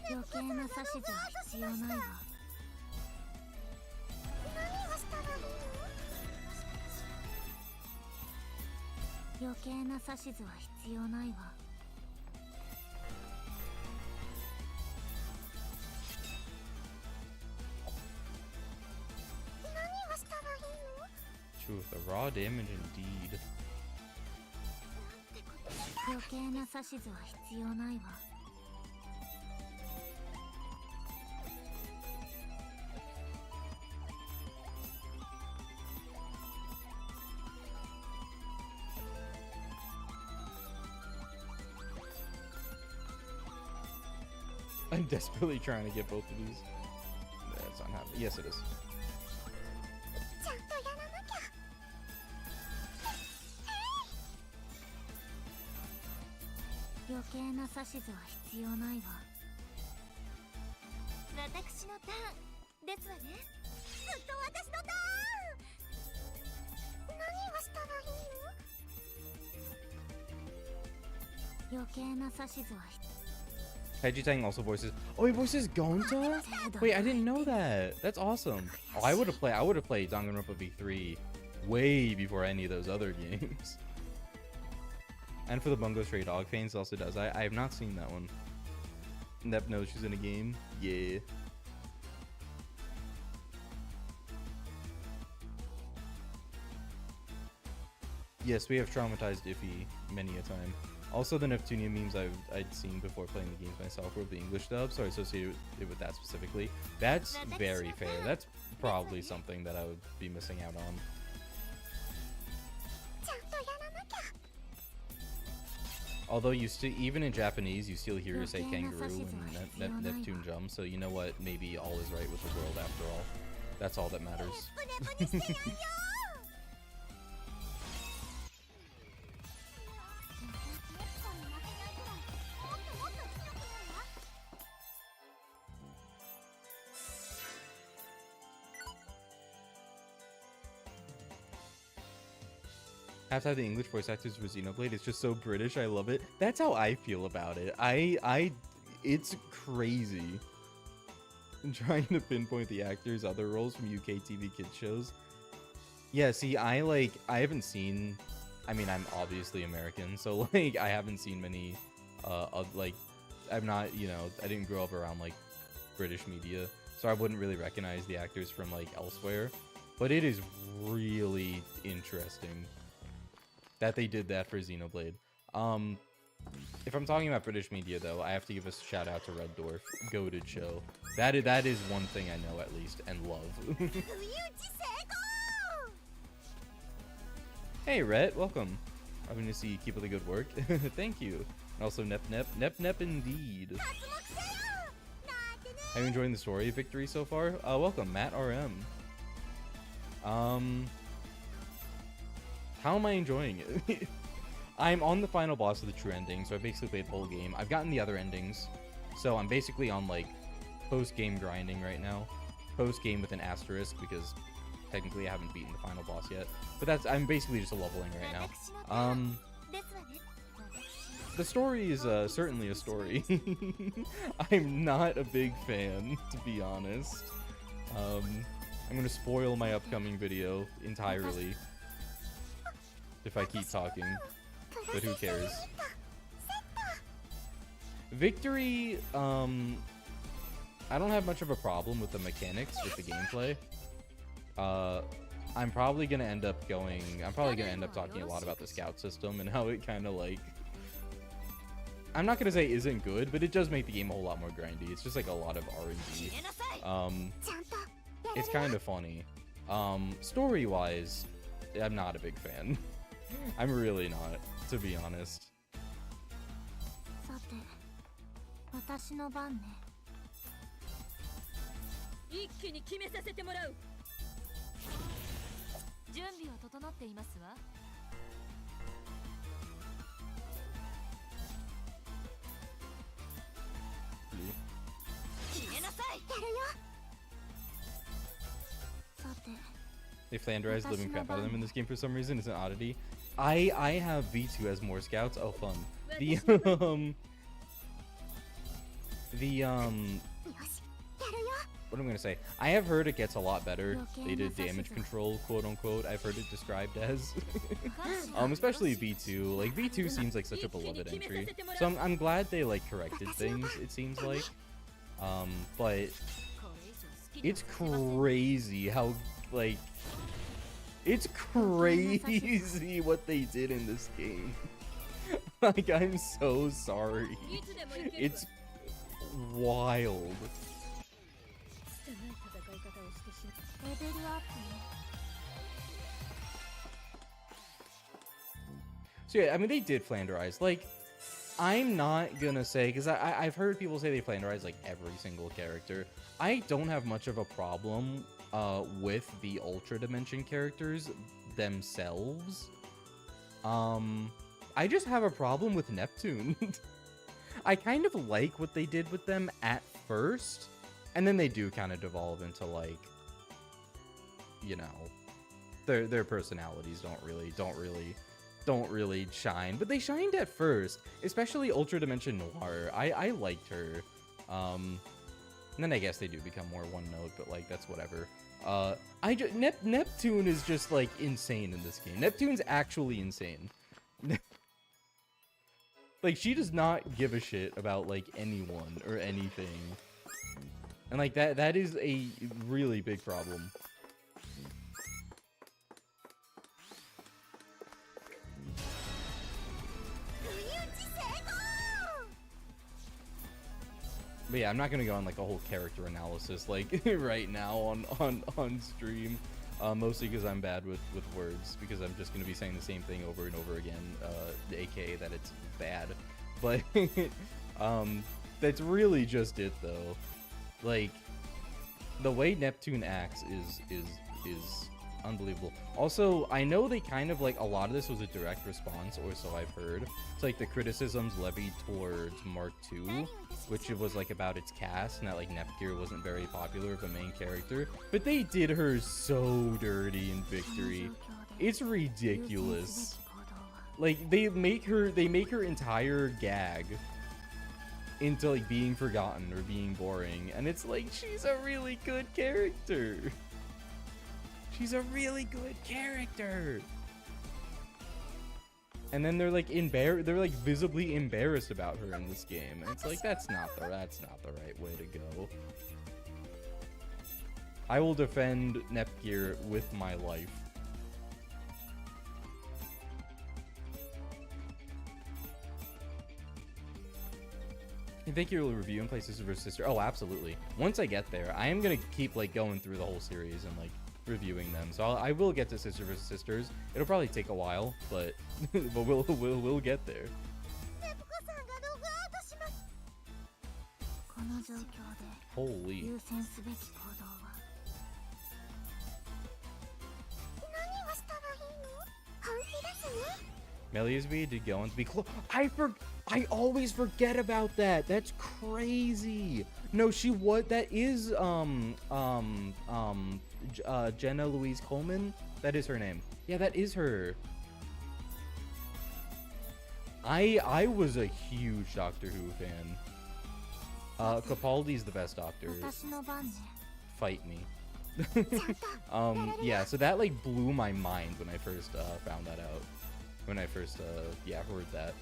余計な指図は必要ないわ。何をしたらいいの？余計な指図は必要ないわ。何をしたらいいの？ True, with the raw damage indeed. 余計な指図は必要ないわ。I'm desperately trying to get both of these. That's not happening. Yes, it is. ちゃんとやらなきゃ。余計な指図は必要ないわ。私のターンですわね。ずっと私のターン。何をしたらいいの？余計な指図は必要。 Kaiji Tang also voices. Oh, he voices Gonta? Wait, I didn't know that. That's awesome. Oh, I would have played Danganronpa V3 way before any of those other games. And for the Bungo Stray Dog fans, also does. I have not seen that one. Nep knows she's in a game. Yeah. Yes, we have traumatized Iffy many a time. Also, the Neptunia memes I'd seen before playing the games myself were the English dub, so I associated it with that specifically. That's very fair. That's probably something that I would be missing out on. ちゃんとやらなきゃ。 Although you still, even in Japanese, you still hear her say kangaroo and Neptune jump, so you know what? Maybe all is right with the world after all. That's all that matters. ネプネプにしてやるよ。ネプコに負けないくらい、もっともっと強くなるわ。 Have to have the English voice actors for Xenoblade. It's just so British. I love it. That's how I feel about it. It's crazy. I'm trying to pinpoint the actors' other roles from UK TV kids shows. Yeah, see, I haven't seen. I mean, I'm obviously American, so like, I haven't seen many. Like, I'm not, you know, I didn't grow up around like British media, so I wouldn't really recognize the actors from like elsewhere. But it is really interesting that they did that for Xenoblade. If I'm talking about British media, though, I have to give a shout out to Red Dwarf. Goated show. That is one thing I know at least and love. 不意打ち成功。 Hey, Rhett, welcome. I'm going to see you keep up the good work. Thank you. And also Nep indeed. 刮目せよ。なんてね。 Are you enjoying the story of Victory so far? Welcome, Matt RM. How am I enjoying it? I'm on the final boss of the true ending, so I basically played the whole game. I've gotten the other endings, so I'm basically on like post-game grinding right now. Post-game with an asterisk because technically I haven't beaten the final boss yet. But I'm basically just leveling right now. ですわね。 The story is certainly a story. I'm not a big fan, to be honest. I'm gonna spoil my upcoming video entirely if I keep talking, but who cares? Victory, I don't have much of a problem with the mechanics, with the gameplay. I'm probably gonna end up talking a lot about the scout system and how it kind of like, I'm not gonna say isn't good, but it does make the game a whole lot more grindy. It's just like a lot of RNG. ちゃんとやる It's kind of funny. Story-wise, I'm not a big fan. I'm really not, to be honest. さて、私の番ね。一気に決めさせてもらう。準備は整っていますわ。決めなさい。やるよ。さて。 They flanderized the living crap out of them in this game for some reason. It's an oddity. I have V2 as more scouts. Oh, fun. The よし、やるよ。 what am I gonna say? I have heard it gets a lot better. They did damage control, quote unquote. I've heard it described as. Especially V2. Like V2 seems like such a beloved entry, so I'm glad they like corrected things. It seems like, but it's crazy how like it's crazy what they did in this game. Like I'm so sorry. It's wild. レベルアップね。 So yeah, I mean they did flanderize. Like, I'm not gonna say, because I've heard people say they flanderize like every single character. I don't have much of a problem with the Ultra Dimension characters themselves. I just have a problem with Neptune. I kind of like what they did with them at first, and then they do kind of devolve into like, you know, their personalities don't really shine, but they shined at first, especially Ultra Dimension Noir. I liked her. And then I guess they do become more one note, but like that's whatever. Neptune is just like insane in this game. Neptune's actually insane. Like she does not give a shit about like anyone or anything. And like that is a really big problem. But yeah, I'm not gonna go on like a whole character analysis like right now on stream, mostly because I'm bad with words, because I'm just gonna be saying the same thing over and over again, aka that it's bad. But that's really just it though. Like, the way Neptune acts is unbelievable. Also, I know they kind of like, a lot of this was a direct response, or so I've heard. It's like the criticisms levied towards Mark II, which was like about its cast, and that like Nepgear wasn't very popular of a main character. But they did her so dirty in Victory. It's ridiculous. Like, they make her entire gag into like being forgotten or being boring, and it's like, she's a really good character. She's a really good character. And then they're like they're like visibly embarrassed about her in this game. And it's like, that's not the right way to go. I will defend Nepgear with my life. And thank you for the review and play Sister vs. Sister. Oh, absolutely. Once I get there, I am gonna keep like going through the whole series and like reviewing them. So I will get to Sister vs. Sisters. It'll probably take a while, but but we'll get there. Holy. Meliusby did go on to be close. I always forget about that. That's crazy. No, that is Jenna Louise Coleman. That is her name. Yeah, that is her. I was a huge Doctor Who fan. Capaldi's the best Doctor. Fight me. Yeah, so that like blew my mind when I first found that out. When I first yeah, heard that.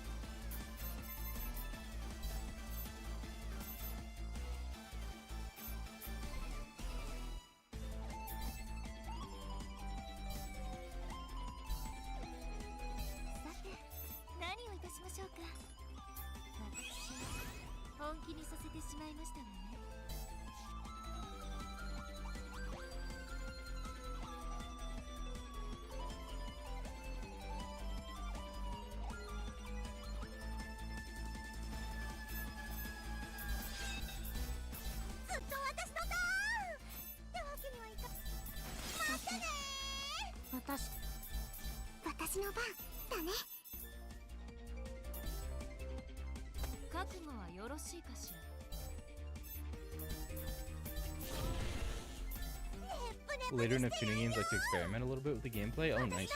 Later Neptune games like to experiment a little bit with the gameplay. Oh, nice.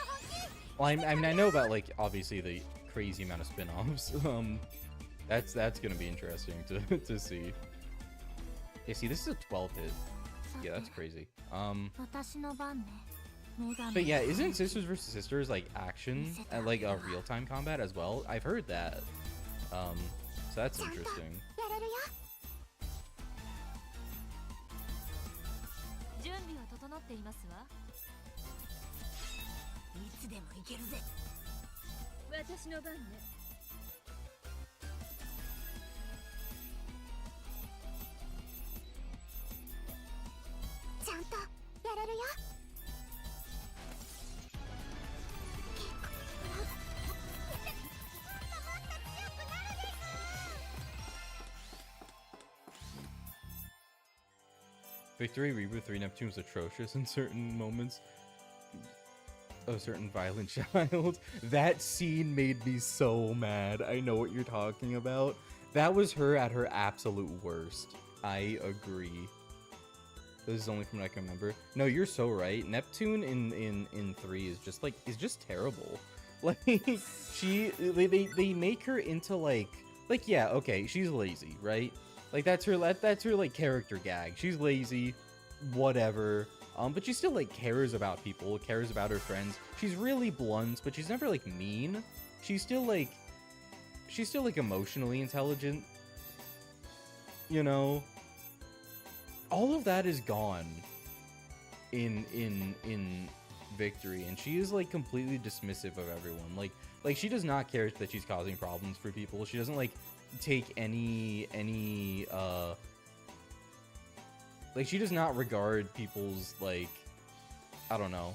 Well, I mean, I know about like obviously the crazy amount of spin-offs. That's gonna be interesting to see. Yeah, see, this is a 12 hit. Yeah, that's crazy. But yeah, isn't Sisters vs. Sisters like action and like a real-time combat as well? I've heard that. So that's interesting. Victory Reboot 3 Neptune was atrocious in certain moments. A certain violent child. That scene made me so mad. I know what you're talking about. That was her at her absolute worst. I agree. This is only from what I can remember. No, you're so right. Neptune in 3 is just terrible. Like, they make her into like yeah, okay, she's lazy, right? Like that's her like character gag. She's lazy, whatever. But she still like cares about people, cares about her friends. She's really blunt, but she's never like mean. She's still like emotionally intelligent. You know? All of that is gone in Victory, and she is like completely dismissive of everyone. Like she does not care that she's causing problems for people. She doesn't like take any like, she does not regard people's, like, I don't know,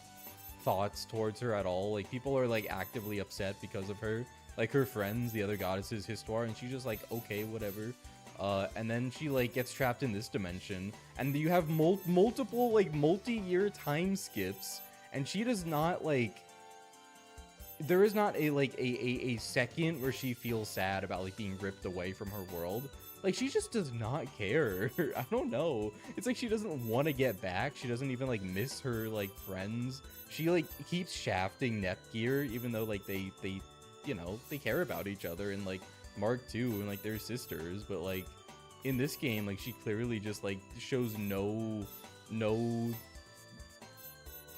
thoughts towards her at all. Like, people are, like, actively upset because of her. Like, her friends, the other goddesses, Histoire, and she's just like, okay, whatever. And then she, like, gets trapped in this dimension, and you have multiple, like, multi-year time skips, and she does not, like, there is not a, like, a second where she feels sad about, like, being ripped away from her world. Like, she just does not care. I don't know. It's like she doesn't want to get back. She doesn't even, like, miss her, like, friends. She, like, keeps shafting Nepgear, even though, like, they you know, they care about each other, and, like, Mark too, and, like, they're sisters. But, like, in this game, like, she clearly just, like, shows no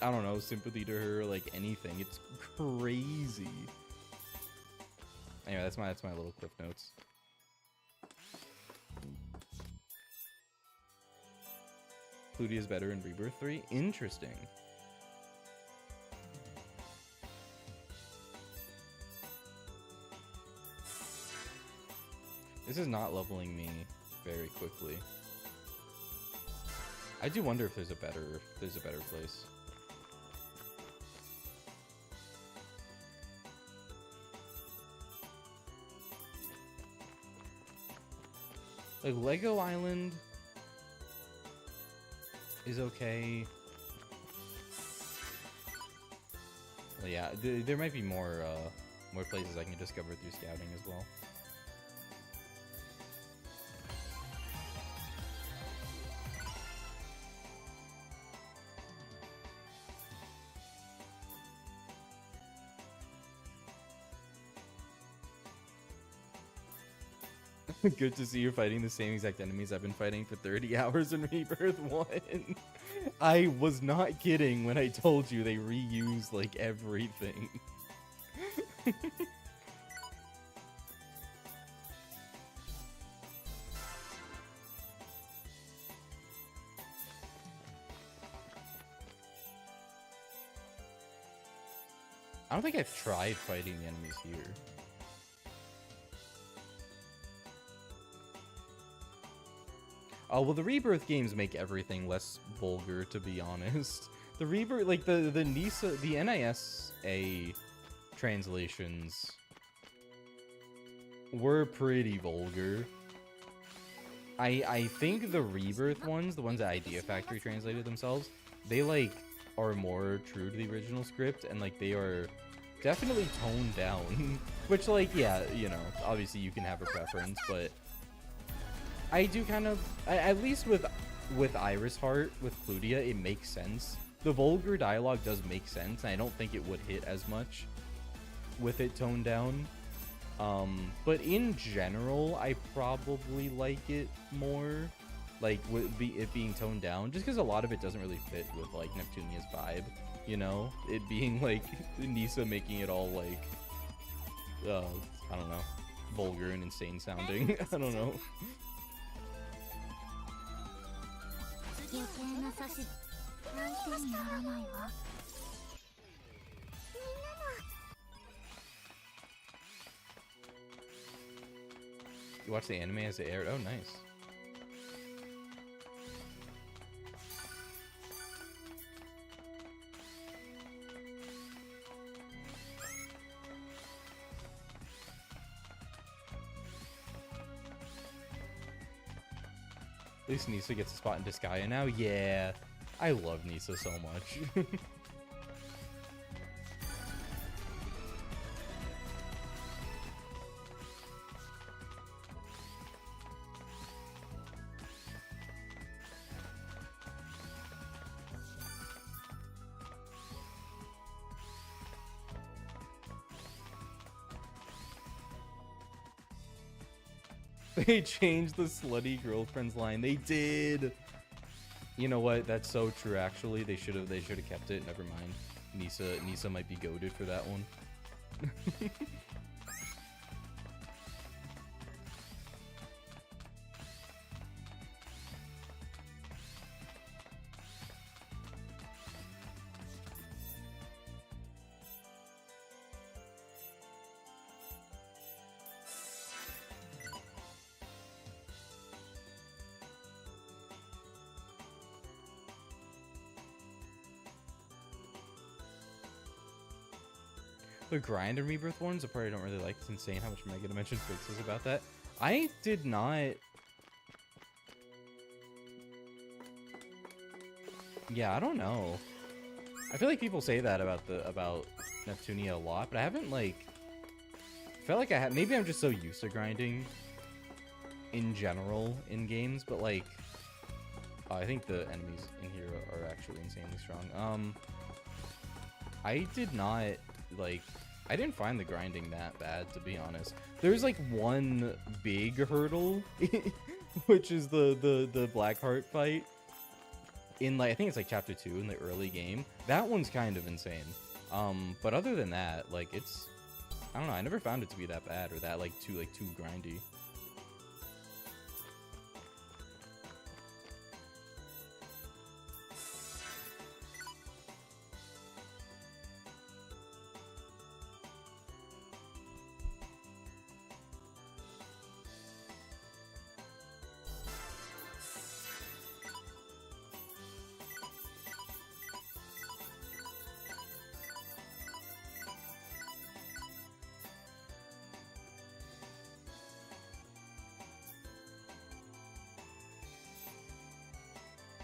I don't know, sympathy to her, like, anything. It's crazy. Anyway, that's my little cliff notes. Plutia is better in Rebirth 3? Interesting. This is not leveling me very quickly. I do wonder if there's a better place. Like, Lego Island is okay. Well, yeah, there might be more places I can discover through scouting as well. Good to see you're fighting the same exact enemies I've been fighting for 30 hours in Rebirth 1. I was not kidding when I told you they reuse, like, everything. I don't think I've tried fighting the enemies here. Oh, well, the Rebirth games make everything less vulgar, to be honest. The Rebirth, like, the NISA, the NISA translations were pretty vulgar. I think the Rebirth ones, the ones that Idea Factory translated themselves, they, like, are more true to the original script, and, like, they are definitely toned down. Which, like, yeah, you know, obviously you can have a preference, but I do kind of, at least with Iris Heart, with Plutia, it makes sense. The vulgar dialogue does make sense, and I don't think it would hit as much with it toned down. But in general, I probably like it more, like, with it being toned down, just because a lot of it doesn't really fit with, like, Neptunia's vibe, you know? It being, like, Nisa making it all, like, I don't know, vulgar and insane sounding. I don't know. You watched the anime as it aired? Oh, nice. At least Nisa gets a spot in Disgaea now. Yeah, I love Nisa so much. They changed the slutty girlfriends line. They did. You know what? That's so true. Actually, they should have kept it. Never mind. Nisa might be goated for that one. The grind in Rebirth ones, the part I don't really like. It's insane how much Mega Dimension fixes about that. I did not. Yeah, I don't know. I feel like people say that about Neptunia a lot, but I haven't like felt like I had. Maybe I'm just so used to grinding in general in games, but like I think the enemies in here are actually insanely strong. I did not like. I didn't find the grinding that bad, to be honest. There's like one big hurdle, which is the Blackheart fight. In like, I think it's like chapter 2 in the early game. That one's kind of insane. But other than that, like it's, I don't know. I never found it to be that bad or that like too grindy.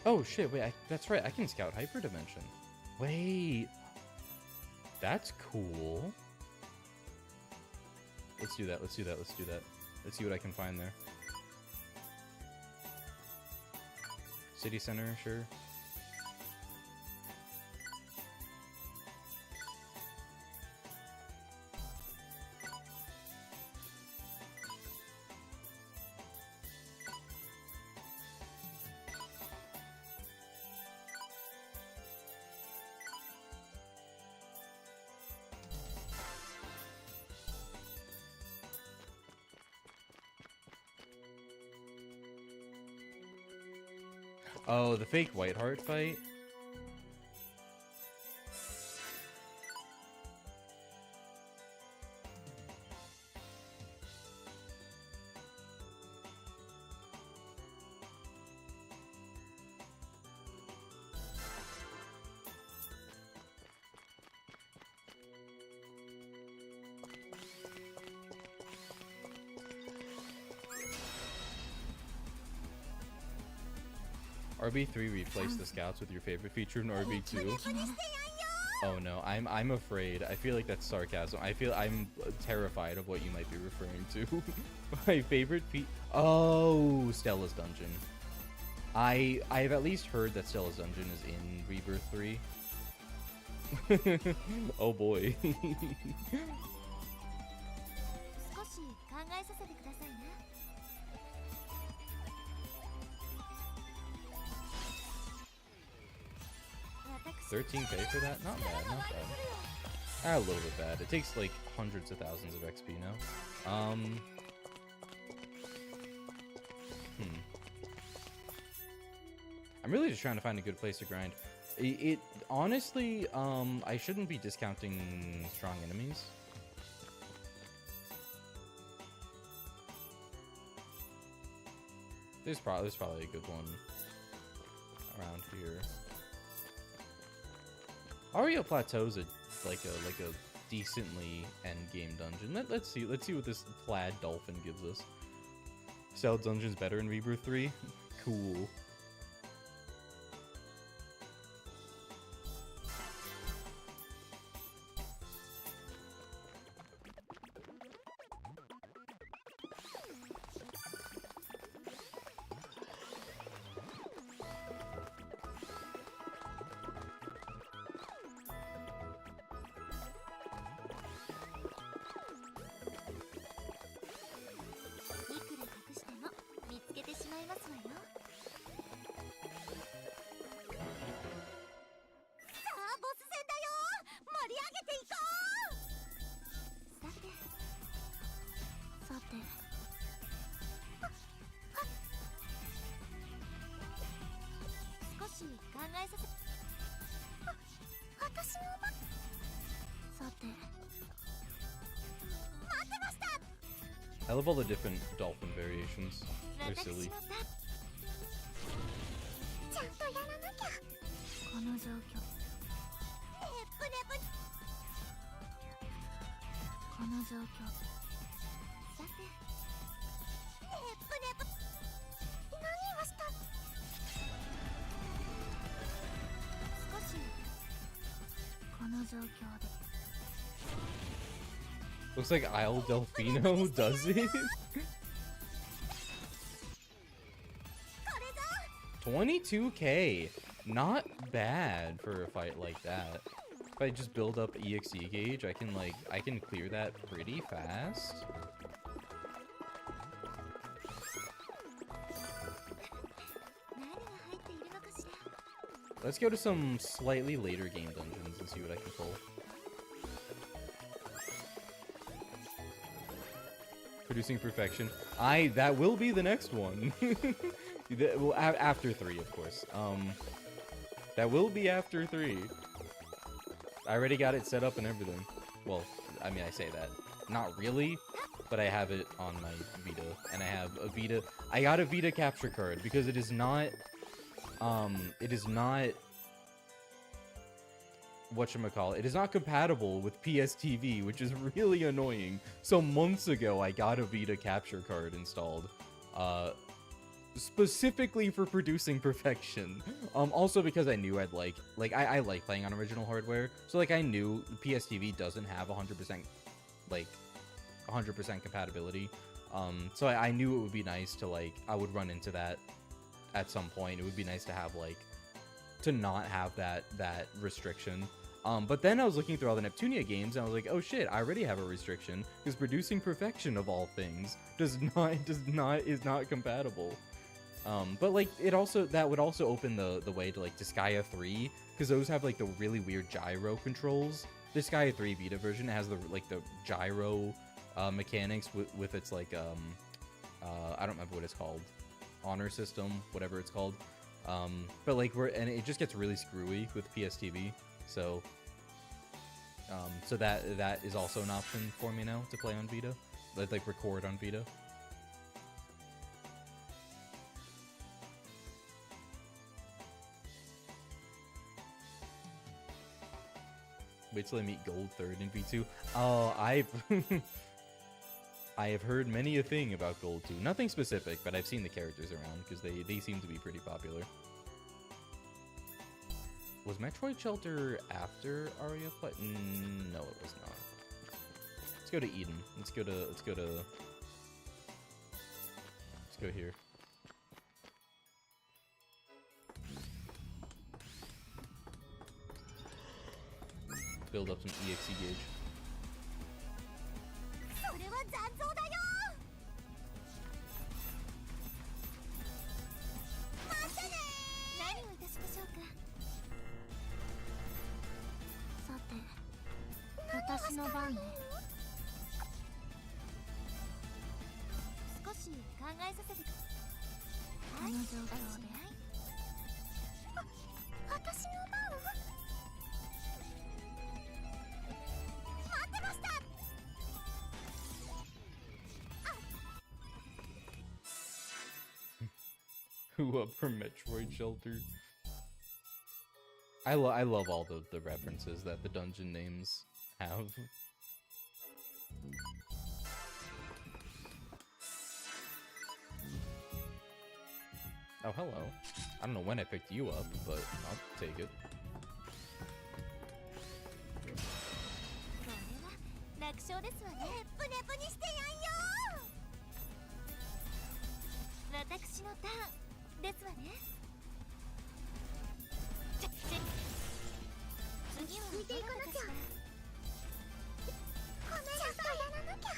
Oh shit, wait, that's right, I can scout Hyperdimension. Wait, that's cool. Let's do that. Let's see what I can find there. City Center, sure. Oh, the fake Whiteheart fight? RB3 replace the scouts with your favorite feature in RB2. Oh no, I'm afraid. I feel like that's sarcasm. I'm terrified of what you might be referring to. My favorite Oh, Stella's Dungeon. I've at least heard that Stella's Dungeon is in Rebirth 3. Oh boy. 少し考えさせてくださいね。 13k for that? Not bad, not bad. A little bit bad. It takes like hundreds of thousands of XP now. I'm really just trying to find a good place to grind. It honestly, I shouldn't be discounting strong enemies. There's probably a good one around here. Ario Plateau's like a decently end game dungeon. Let's see what this plaid dolphin gives us. Cell Dungeon's better in Rebirth 3. Cool. I love all the different dolphin variations. They're silly. の状況。さて、ねぶねぶ、何をした？少しこの状況で。 Looks like Isle Delfino does it. 22k, not bad for a fight like that. If I just build up EXE gauge, I can clear that pretty fast. Let's go to some slightly later game dungeons and see what I can pull. Producing perfection. That will be the next one. Well, after 3, of course. That will be after 3. I already got it set up and everything. Well, I mean, I say that. Not really, but I have it on my Vita, and I have a Vita. I got a Vita capture card because it is not whatchamacallit, it is not compatible with PSTV, which is really annoying. So months ago, I got a Vita capture card installed, specifically for producing perfection. Also because I knew I'd I like playing on original hardware, so like I knew the PSTV doesn't have 100% 100% compatibility. So I knew it would be nice to I would run into that at some point. It would be nice to have to not have that restriction. But then I was looking through all the Neptunia games and I was like, oh shit, I already have a restriction because producing perfection of all things is not compatible. But that would also open the way to Disgaea 3, because those have the really weird gyro controls. Disgaea 3 Vita version has the gyro mechanics with its I don't remember what it's called, honor system, whatever it's called. But and it just gets really screwy with PSTV, so that is also an option for me now to play on Vita, record on Vita. Wait till I meet Gold 3rd in V2. Oh, I have heard many a thing about Gold 2. Nothing specific, but I've seen the characters around because they seem to be pretty popular. Was Metroid Shelter after Aria Play? No, it was not. Let's go to Eden. Let's go here. Build up some EXE gauge. それは残像だよ。またね。何をいたしましょうか。さて、私の番ね。少し考えさせて。この状況で。私の番。 Who up for Metroid Shelter? I love all the references that the dungeon names have. Oh, hello. I don't know when I picked you up, but I'll take it. 楽勝ですわね。ブネブにしてやんよ。私のターンですわね。次はどうかしら。ごめんなさい。やらなきゃ。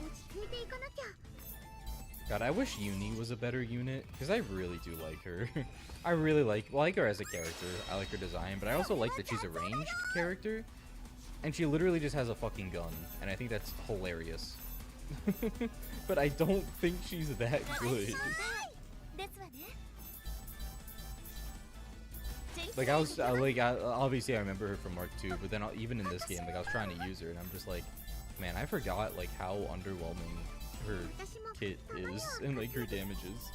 落ち着いていかなきゃ。 God, I wish Uni was a better unit, because I really do like her. I really like her as a character. I like her design, but I also like that she's a ranged character, and she literally just has a fucking gun, and I think that's hilarious. But I don't think she's that good. Like obviously I remember her from Mark II, but then even in this game, I was trying to use her, and I'm just like, man, I forgot how underwhelming her kit is and her damages.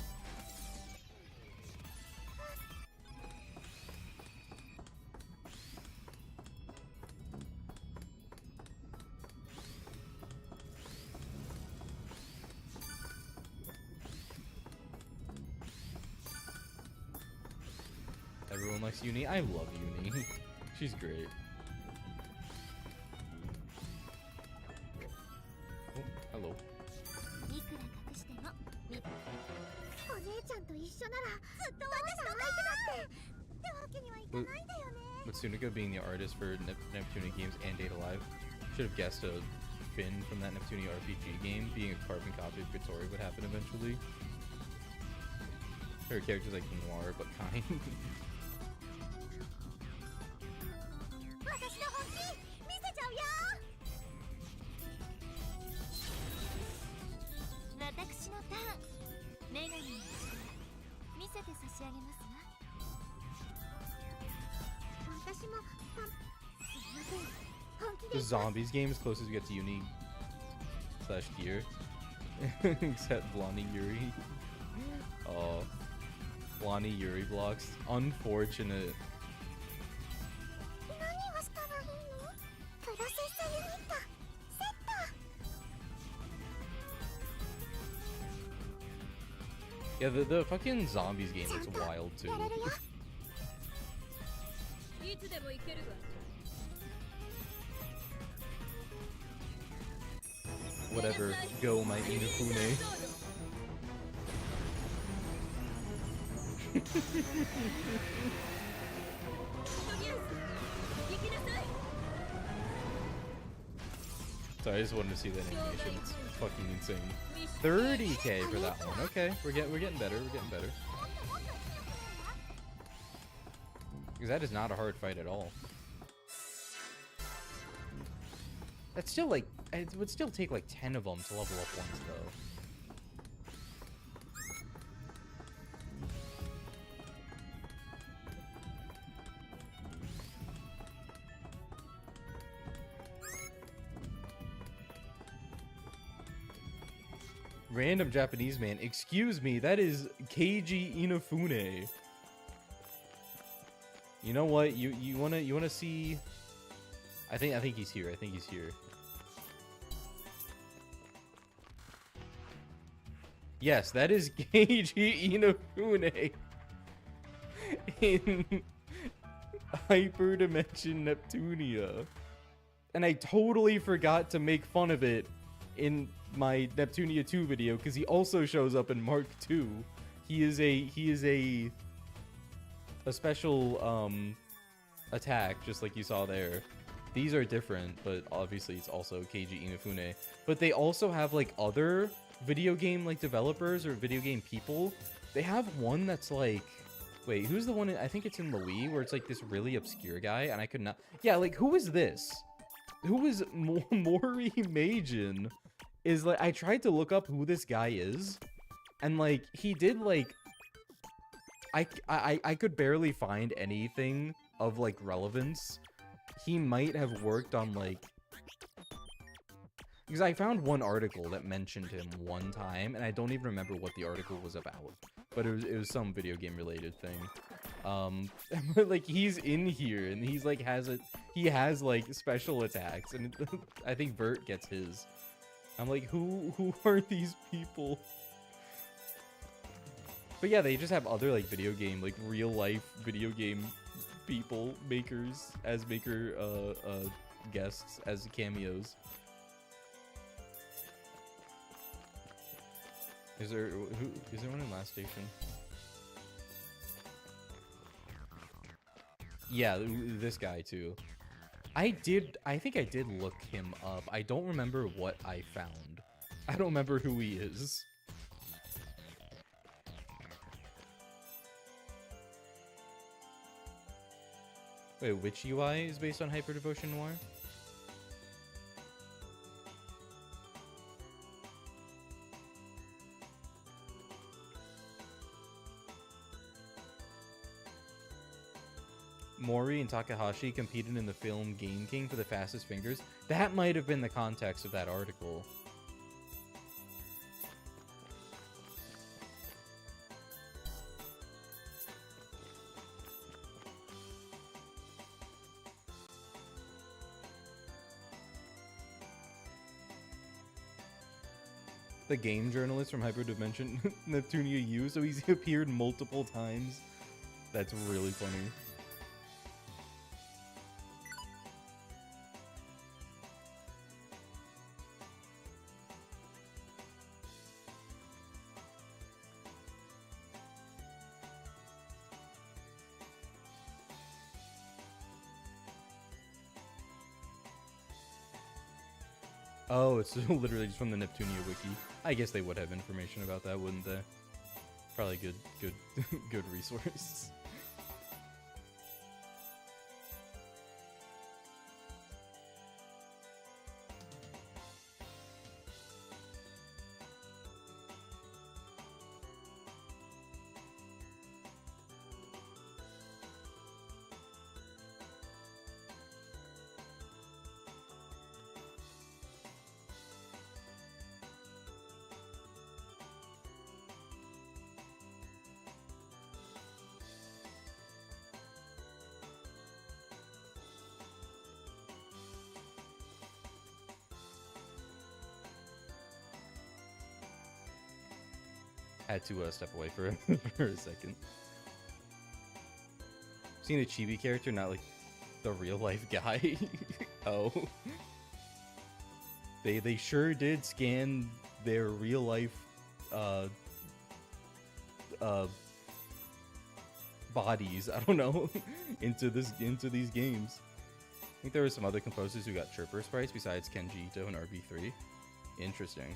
everyone likes Uni. I love Uni. She's great. Oh, hello. いくら隠してもお姉ちゃんと一緒ならずっと私の相手だってってわけにはいかないんだよね With Sunika being the artist for Neptunia games and Data Live, should have guessed a Finn from that Neptunia RPG game being a carbon copy of Kotori would happen eventually. Her character's like noir but kind. 私の本気見せちゃうよ私のターン女神の力見せて差し上げますわ私もすいません本気 The です Zombies game is closest we get to Uni slash Gear. Except Blondie Yuri. Oh. Blondie Yuri blocks. Unfortunate. 何をしたらいいのプロセスユニットセット Yeah, the fucking Zombies game looks wild too. やれるよいつでも行けるわ Whatever. Go, my Inafune. とりあえず行きなさい So I just wanted to see that animation. It's fucking insane. 30k for that one. Okay, we're getting better. We're getting better. Because that is not a hard fight at all. That's still like it would still take like 10 of them to level up once though. Random Japanese man. Excuse me, that is Keiji Inafune. You know what? You wanna see? I think he's here. I think he's here. Yes, that is Keiji Inafune in Hyperdimension Neptunia. And I totally forgot to make fun of it in my Neptunia 2 video because he also shows up in Mark 2. He is a special attack, just like you saw there. These are different, but obviously it's also Keiji Inafune. But they also have like other video game like developers or video game people. They have one that's like, wait, who's the one? I think it's in Louis where it's like this really obscure guy, and I could not. Yeah, like who is this? Who is Mori Majin? Is like I tried to look up who this guy is, and like he did like I could barely find anything of like relevance. He might have worked on like because I found one article that mentioned him one time, and I don't even remember what the article was about, but it was some video game related thing. But like he's in here, and he's like he has like special attacks, and I think Vert gets his. I'm like, who are these people? But yeah, they just have other like video game, like real life video game people, makers as maker guests as cameos. Is there one in Last Station? Yeah, this guy too. I think I did look him up. I don't remember what I found. I don't remember who he is. Wait, which UI is based on Hyper Devotion Noir? Mori and Takahashi competed in the film Game King for the fastest fingers. That might have been the context of that article. The game journalist from Hyperdimension Neptunia U, so he's appeared multiple times That's really funny. Oh, it's literally just from the Neptunia wiki. I guess they would have information about that, wouldn't they? Probably good, good resource. Had to step away for for a second. Seeing a chibi character, not like the real life guy. Oh, they sure did scan their real life bodies. I don't know into these games. I think there were some other composers who got chirper sprites besides Kenji Ito and RB3. Interesting.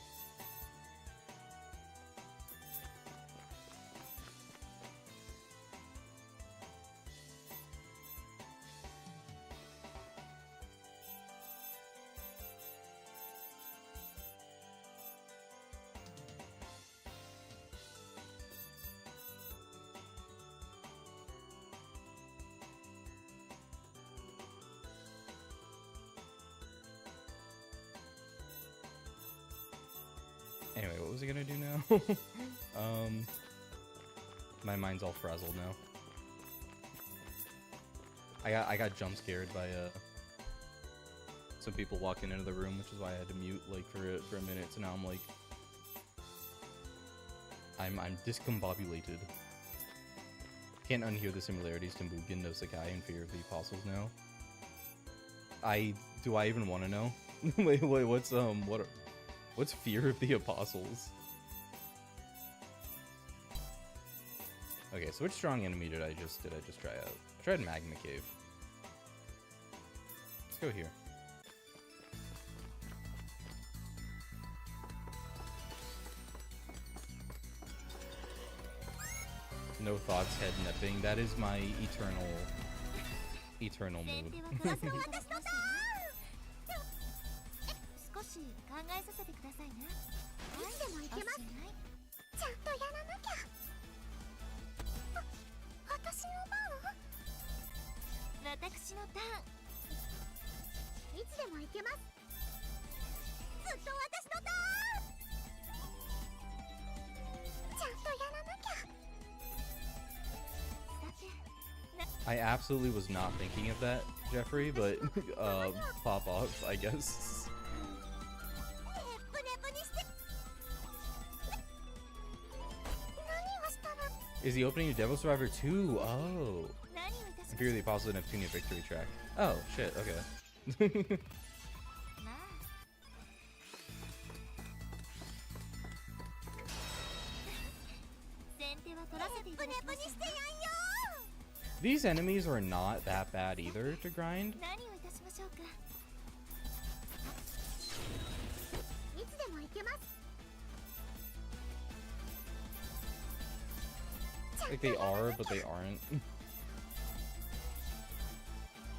Anyway, what was I gonna do now? My mind's all frazzled now. I got jump scared by some people walking into the room, which is why I had to mute like for a minute. So now I'm like, I'm discombobulated. Can't unhear the similarities to Mugen no Sakai and Fear of the Apostles now. Do I even want to know? wait, what's Fear of the Apostles? Okay, so which strong enemy did I just try out? I tried Magma Cave. Let's go here. No thoughts, head nipping. That is my eternal mood. 少し考えさせてくださいね。いつでも行けます。ちゃんとやらなきゃ。私の番？私のターン。いつでも行けます。ずっと私のターン。ちゃんとやらなきゃ。さて。I absolutely was not thinking of that, Jeffrey, but pop off, I guess. Is the opening of Devil Survivor 2? Oh. Fear of the Apostles and Neptunia victory track. Oh, shit, okay. These enemies are not that bad either to grind. Like they are, but they aren't.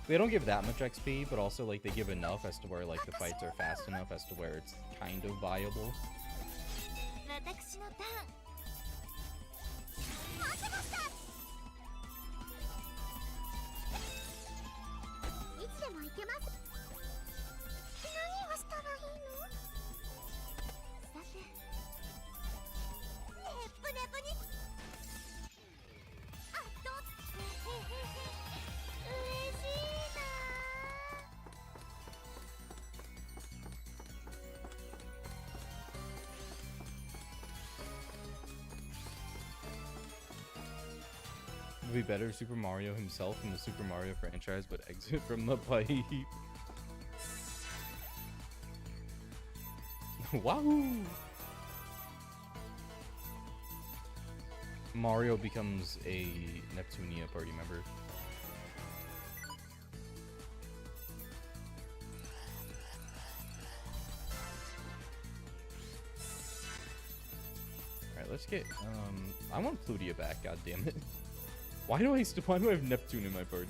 They don't give that much XP, but also like they give enough as to where like the fights are fast enough as to where it's kind of viable. It would be better if Super Mario himself in the Super Mario franchise would exit from the pipe. Wahoo! Mario becomes a Neptunia party member. Alright, let's get, I want Plutia back, god damn it. Why do I have Neptune in my party?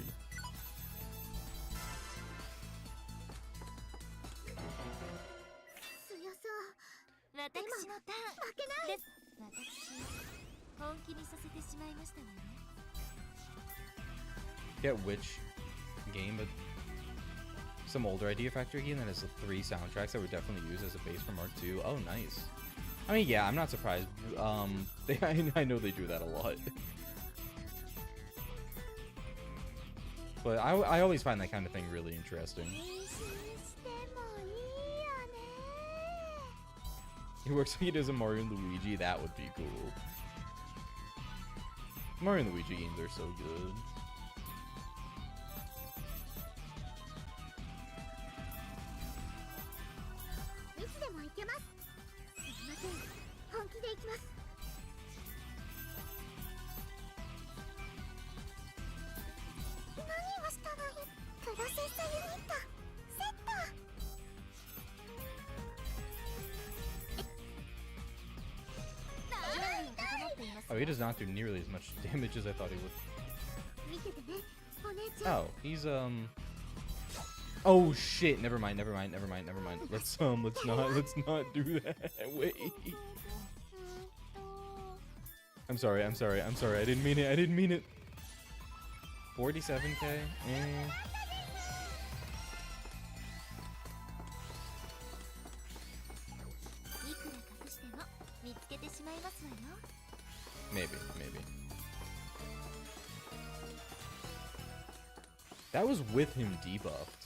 強そう。私のターン負けない。です。私本気にさせてしまいましたわね。 Get which game, but some older Idea Factory game that has 3 soundtracks that were definitely used as a base for Mark II. Oh, nice. I mean, yeah, I'm not surprised. I know they do that a lot. But I always find that kind of thing really interesting. 妊娠してもいいよね。 He works like he does a Mario and Luigi. That would be cool. Mario and Luigi games are so good. Oh, he does not do nearly as much damage as I thought he would. Oh, he's oh shit, never mind. Let's not do that. Wait. I'm sorry. I didn't mean it. 47k? Eh. Maybe. That was with him debuffed.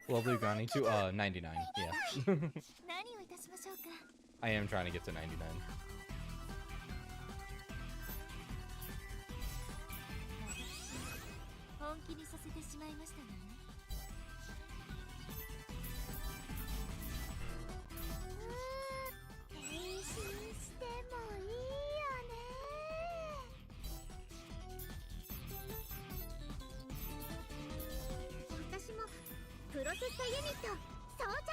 Lovely Granny to 99, yeah. 何をいたしましょうか。 I am trying to get to 99. 本気にさせてしまいましたわね。変身してもいいよね。私もプロセッサユニット装着。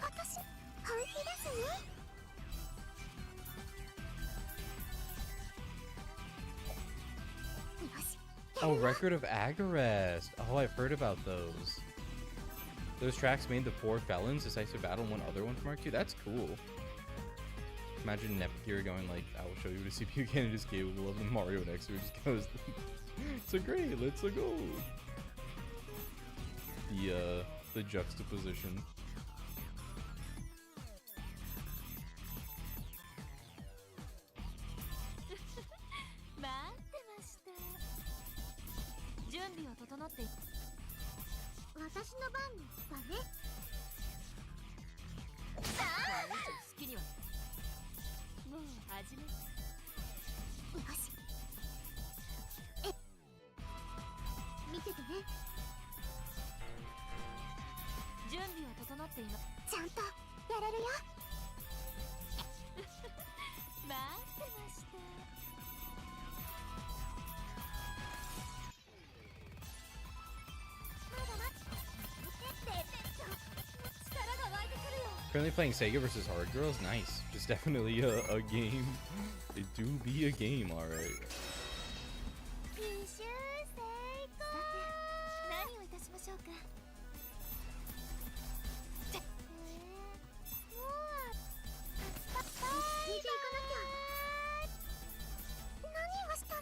私本気ですね。 Oh, Record of Agarest. Oh, I've heard about those. Those tracks made the 4 felons, decisive battle, and one other one from Mark II. That's cool. Imagine Nepgear going like, I will show you what a CPU cannon is capable of, and Mario next to it just goes, it's a great, let's go. The juxtaposition. 待ってました。準備は整っている。私の番だね。さあ、好きには。もう始め。よし。見ててね。準備は整っています。ちゃんとやれるよ。待ってました。まだ待ってって力が湧いてくるよ。 Currently playing Sega versus Hard Girls. Nice. Just definitely a game. It do be a game, alright. 奇襲成功。さて何をいたしましょうか。もう聞いていかなきゃ。何をしたら。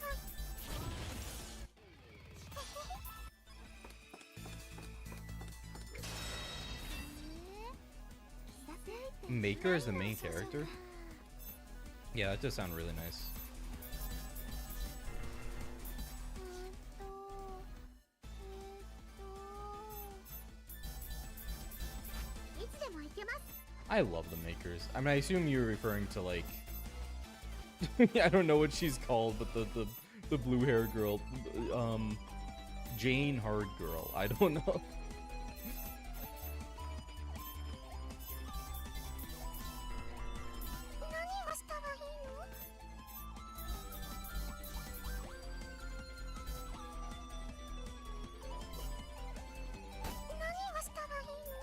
Maker is the main character? Yeah, that does sound really nice. いつでも行けます。 I love the Makers. I mean, I assume you're referring to like I don't know what she's called, but the blue hair girl, Jane Hard Girl. I don't know. 何をしたらいいの。何をしたらいいの。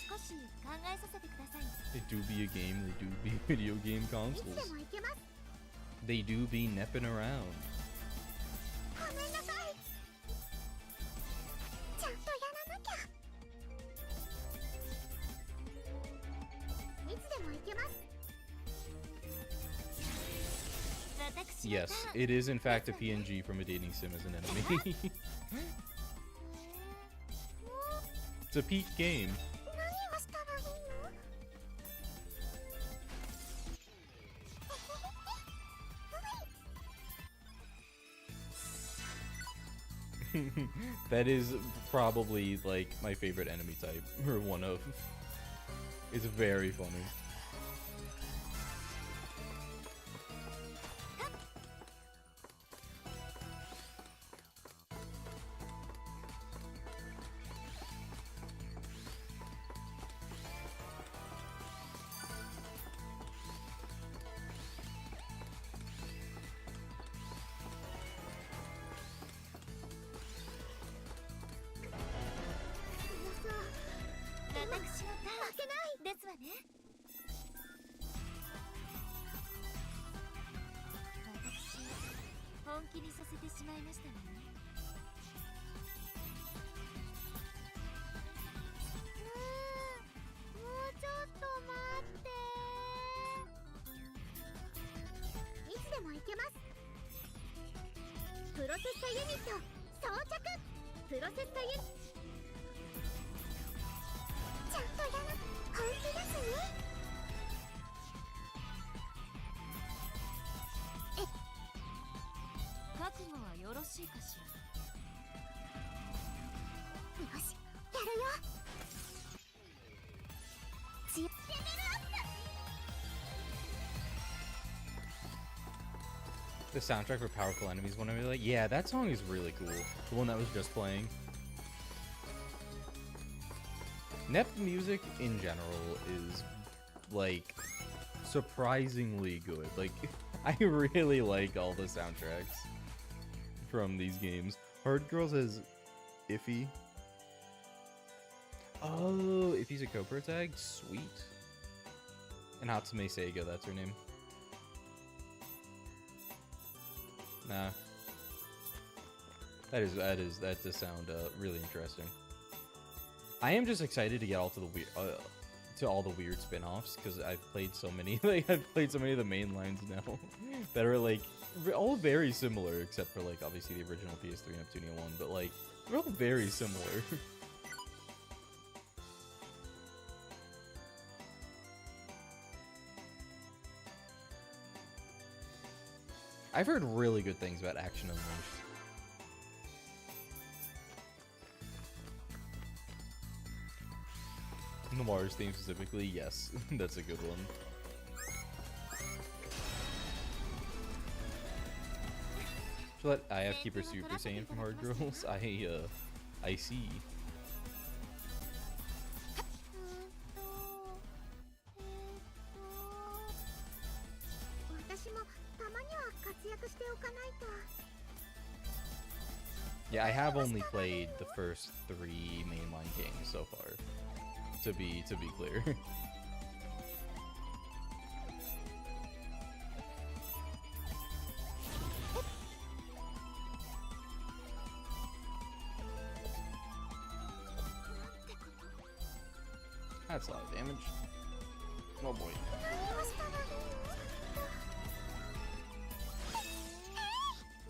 少し考えさせてください。 They do be a game. They do be video game いつで consoles. も行けます。 They do be nepping around. ごめんなさい。ちゃんとやらなきゃ。いつでも行けます。 私の Yes, ターン。 it is in fact a PNG from a dating sim as an enemy. It's a peak game. 何をしたらいいの。 That is probably like my favorite enemy type, or one of. It's very funny.ですわね。私本気にさせてしまいましたね。もうちょっと待って。いつでも行けます。プロセッサユニット装着。プロセッサユニットちゃんとやら本気ですね。覚悟はよろしいかしら。よし、やるよ。レベルアップ。 The soundtrack for Powerful Enemies one I really like. Yeah, that song is really cool. The one that was just playing. NEP music in general is like surprisingly good. Like I really like all the soundtracks from these games. Hard Girls has Iffy. Oh, Iffy's a co-pro tag? Sweet. And Hatsume Seiga, that's her name. Nah. That does sound really interesting. I am just excited to get all to the weird, to all the weird spin-offs because I've played so many. Like I've played so many of the main lines now that are like all very similar, except for like obviously the original PS3 Neptunia one. But like they're all very similar. I've heard really good things about Action Unleashed. Noir's theme specifically, yes, that's a good one. Should let IF Keeper Super Saiyan from Hard Girls? I see. Yeah, I have only played the first 3 mainline games so far. To be clear. That's a lot of damage. Oh boy. 何をしたの？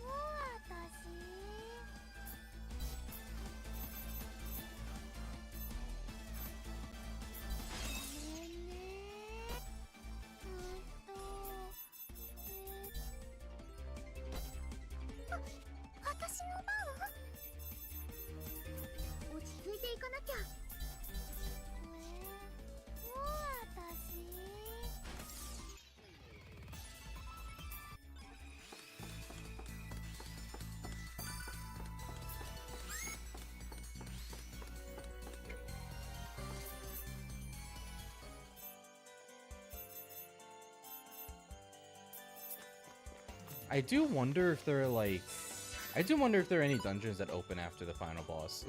もう私。ごめんね。私の番？落ち着いていかなきゃ。もう私。I do wonder if there are like, I do wonder if there are any dungeons that open after the final boss.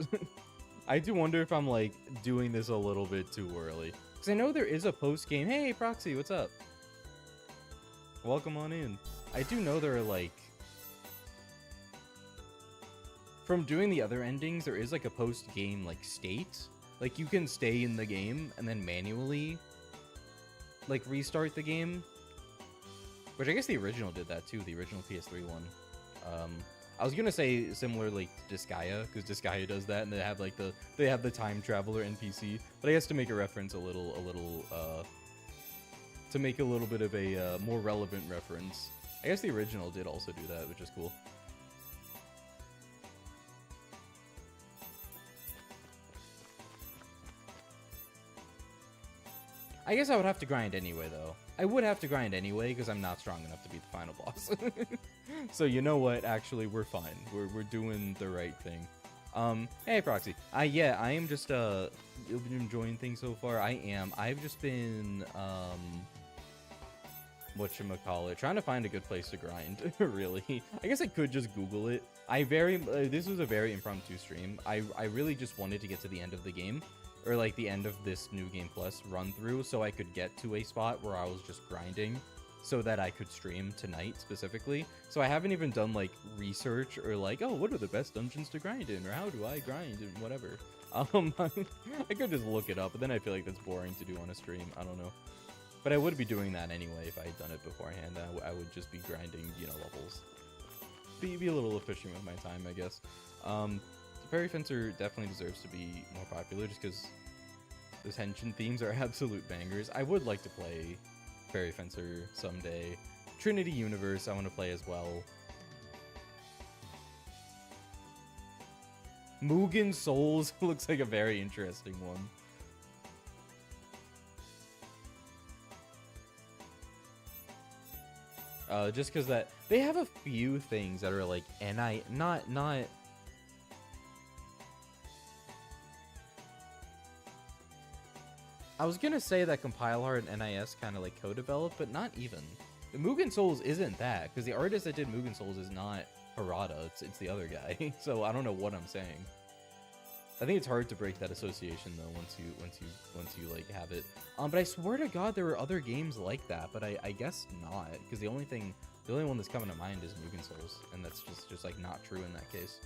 I do wonder if I'm like doing this a little bit too early. Because I know there is a post game. Hey, Proxy, what's up? Welcome on in. I do know there are like, from doing the other endings, there is like a post game like state. Like you can stay in the game and then manually like restart the game. Which I guess the original did that too, the original PS3 one. I was gonna say similarly to Disgaea, because Disgaea does that, and they have the time traveler NPC. But I guess to make a reference to make a little bit of a more relevant reference. I guess the original did also do that, which is cool. I guess I would have to grind anyway, though. I would have to grind anyway, because I'm not strong enough to beat the final boss. So you know what? Actually, we're fine. We're doing the right thing. Hey, Proxy. Yeah, I am just, enjoying things so far. I am. I've just been, whatchamacallit, trying to find a good place to grind, really. I guess I could just Google it. This was a very impromptu stream. I really just wanted to get to the end of the game. Or like the end of this New Game Plus run through, so I could get to a spot where I was just grinding so that I could stream tonight specifically. So I haven't even done like research or like, oh, what are the best dungeons to grind in, or how do I grind and whatever. I could just look it up, but then I feel like that's boring to do on a stream. I don't know. But I would be doing that anyway if I had done it beforehand. I would just be grinding, you know, levels. Be a little efficient with my time, I guess. Fairy Fencer definitely deserves to be more popular just because those Henshin themes are absolute bangers. I would like to play Fairy Fencer someday. Trinity Universe I want to play as well. Mugen Souls looks like a very interesting one. Just because that they have a few things that are like not I was gonna say that Compile Heart and NIS kind of like co-developed, but not even. The Mugen Souls isn't that, because the artist that did Mugen Souls is not Harada. It's the other guy. So I don't know what I'm saying. I think it's hard to break that association though once you like have it. But I swear to God there were other games like that, but I guess not, because the only one that's coming to mind is Mugen Souls, and that's just like not true in that case.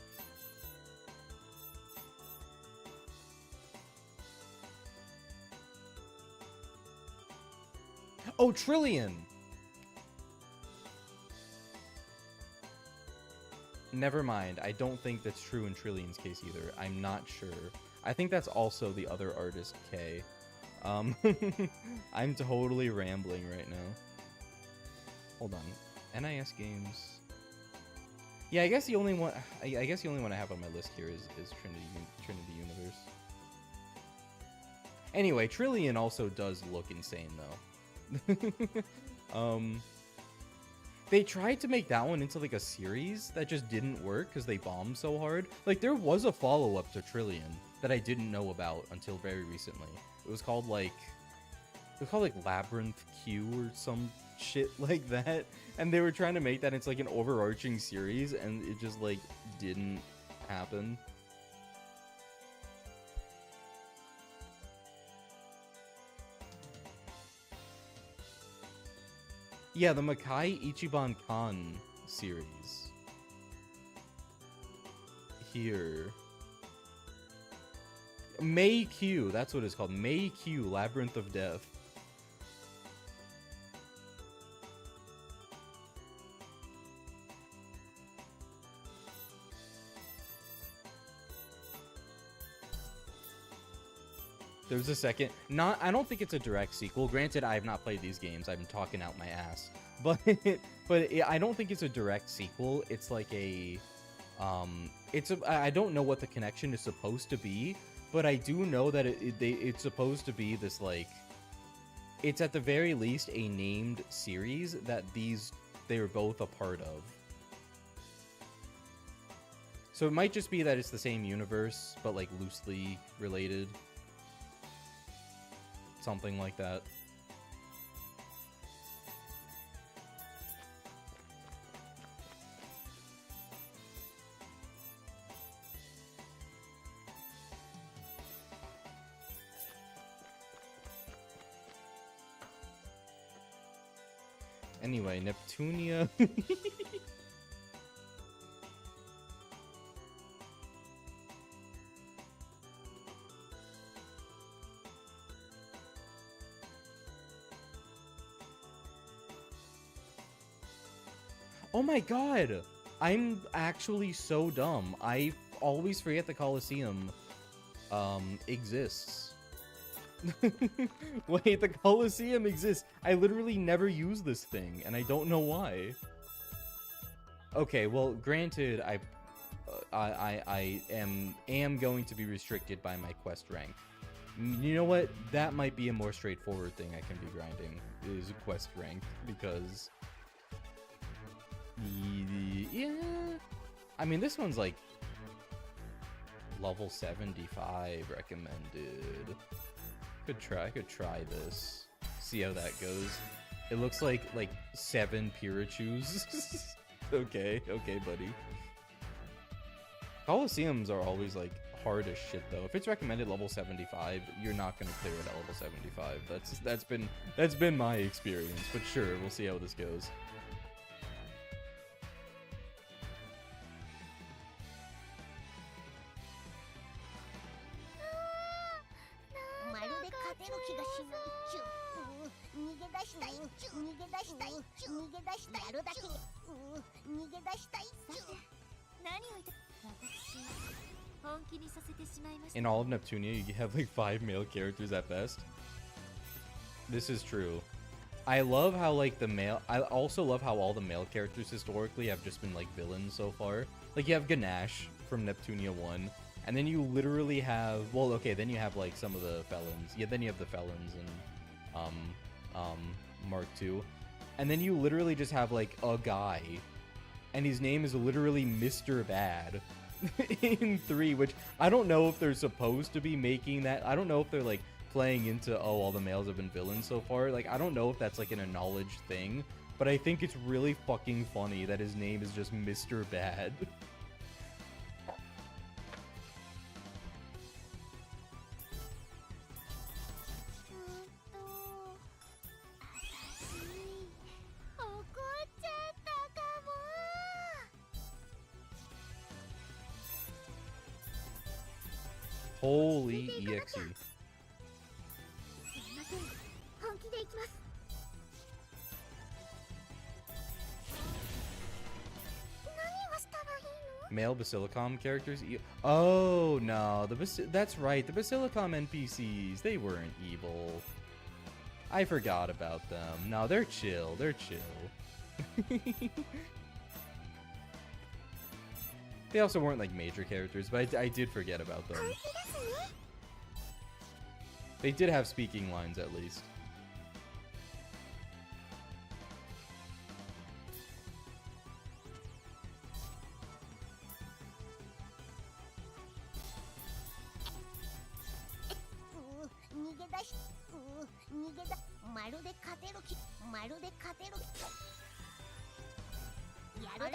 Oh, Trillion! Never mind. I don't think that's true in Trillion's case either. I'm not sure. I think that's also the other artist, K. I'm totally rambling right now. Hold on. NIS games. Yeah, I guess the only one I have on my list here is Trinity Universe. Anyway, Trillion also does look insane though. They tried to make that one into like a series that just didn't work because they bombed so hard. Like there was a follow-up to Trillion that I didn't know about until very recently. It was called like Labyrinth Q or some shit like that, and they were trying to make that into like an overarching series, and it just like didn't happen. Yeah, the Makai Ichiban Kan series. Here. May Q, that's what it's called. May Q, Labyrinth of Death. There's a second. I don't think it's a direct sequel. Granted, I have not played these games. I've been talking out my ass. But I don't think it's a direct sequel. It's like a I don't know what the connection is supposed to be, but I do know that it's supposed to be this, like, it's at the very least a named series that they're both a part of. So it might just be that it's the same universe, but like loosely related. Something like that. Anyway, Neptunia. Oh my god! I'm actually so dumb. I always forget the Colosseum exists. Wait, the Colosseum exists. I literally never use this thing, and I don't know why. Okay, well, granted, I am going to be restricted by my quest rank. You know what? That might be a more straightforward thing I can be grinding, is quest rank, because... yeah... I mean, this one's like... level 75 recommended. I could try this. See how that goes. It looks like 7 Pirachus. Okay, buddy. Colosseums are always like hard as shit though. If it's recommended level 75, you're not gonna clear it at level 75. That's been my experience. But sure, we'll see how this goes. In all of Neptunia, you have like 5 male characters at best. This is true. I love how like I also love how all the male characters historically have just been like villains so far. Like you have Ganesh from Neptunia 1, and then you literally have, well, okay, then you have like some of the felons. Yeah, then you have the felons in Mark 2. And then you literally just have like a guy, and his name is literally Mr. Bad. In 3, which I don't know if they're supposed to be making that. I don't know if they're like playing into, oh, all the males have been villains so far. Like, I don't know if that's like an acknowledged thing, but I think it's really fucking funny that his name is just Mr. Bad. Holy EXE. Male Basilicom characters? Oh, no. That's right. The Basilicom NPCs, they weren't evil. I forgot about them. No, they're chill. They're chill. They also weren't like major characters, but I did forget about them. They did have speaking lines at least.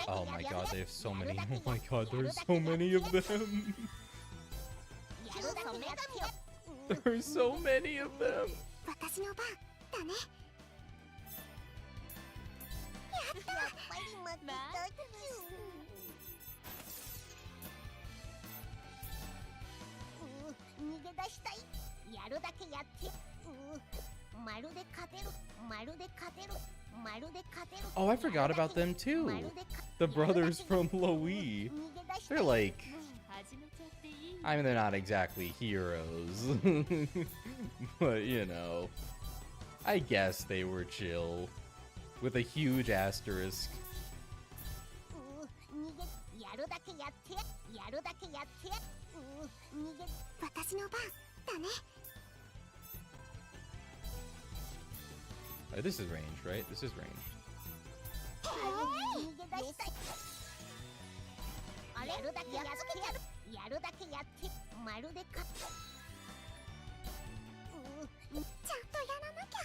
Oh my god, they have so many. Oh my god, there's so many of them. There are so many of them. 私の番だね。やった。やっぱり負けたっちゅ逃げ出したい。やるだけやって。まるで勝てる。まるで勝てる。まるで勝てる。 Oh, I forgot about them too. The brothers from Loe. They're like, 始めちゃっていい？ I mean, they're not exactly heroes. But, you know, I guess they were chill. With a huge asterisk. やるだけやって。やるだけやって。逃げ。私の番だね。 This is ranged, right? This is ranged. 逃げ出したい。やるだけやって。やるだけやって。まるでか。ちゃんとやらなきゃ。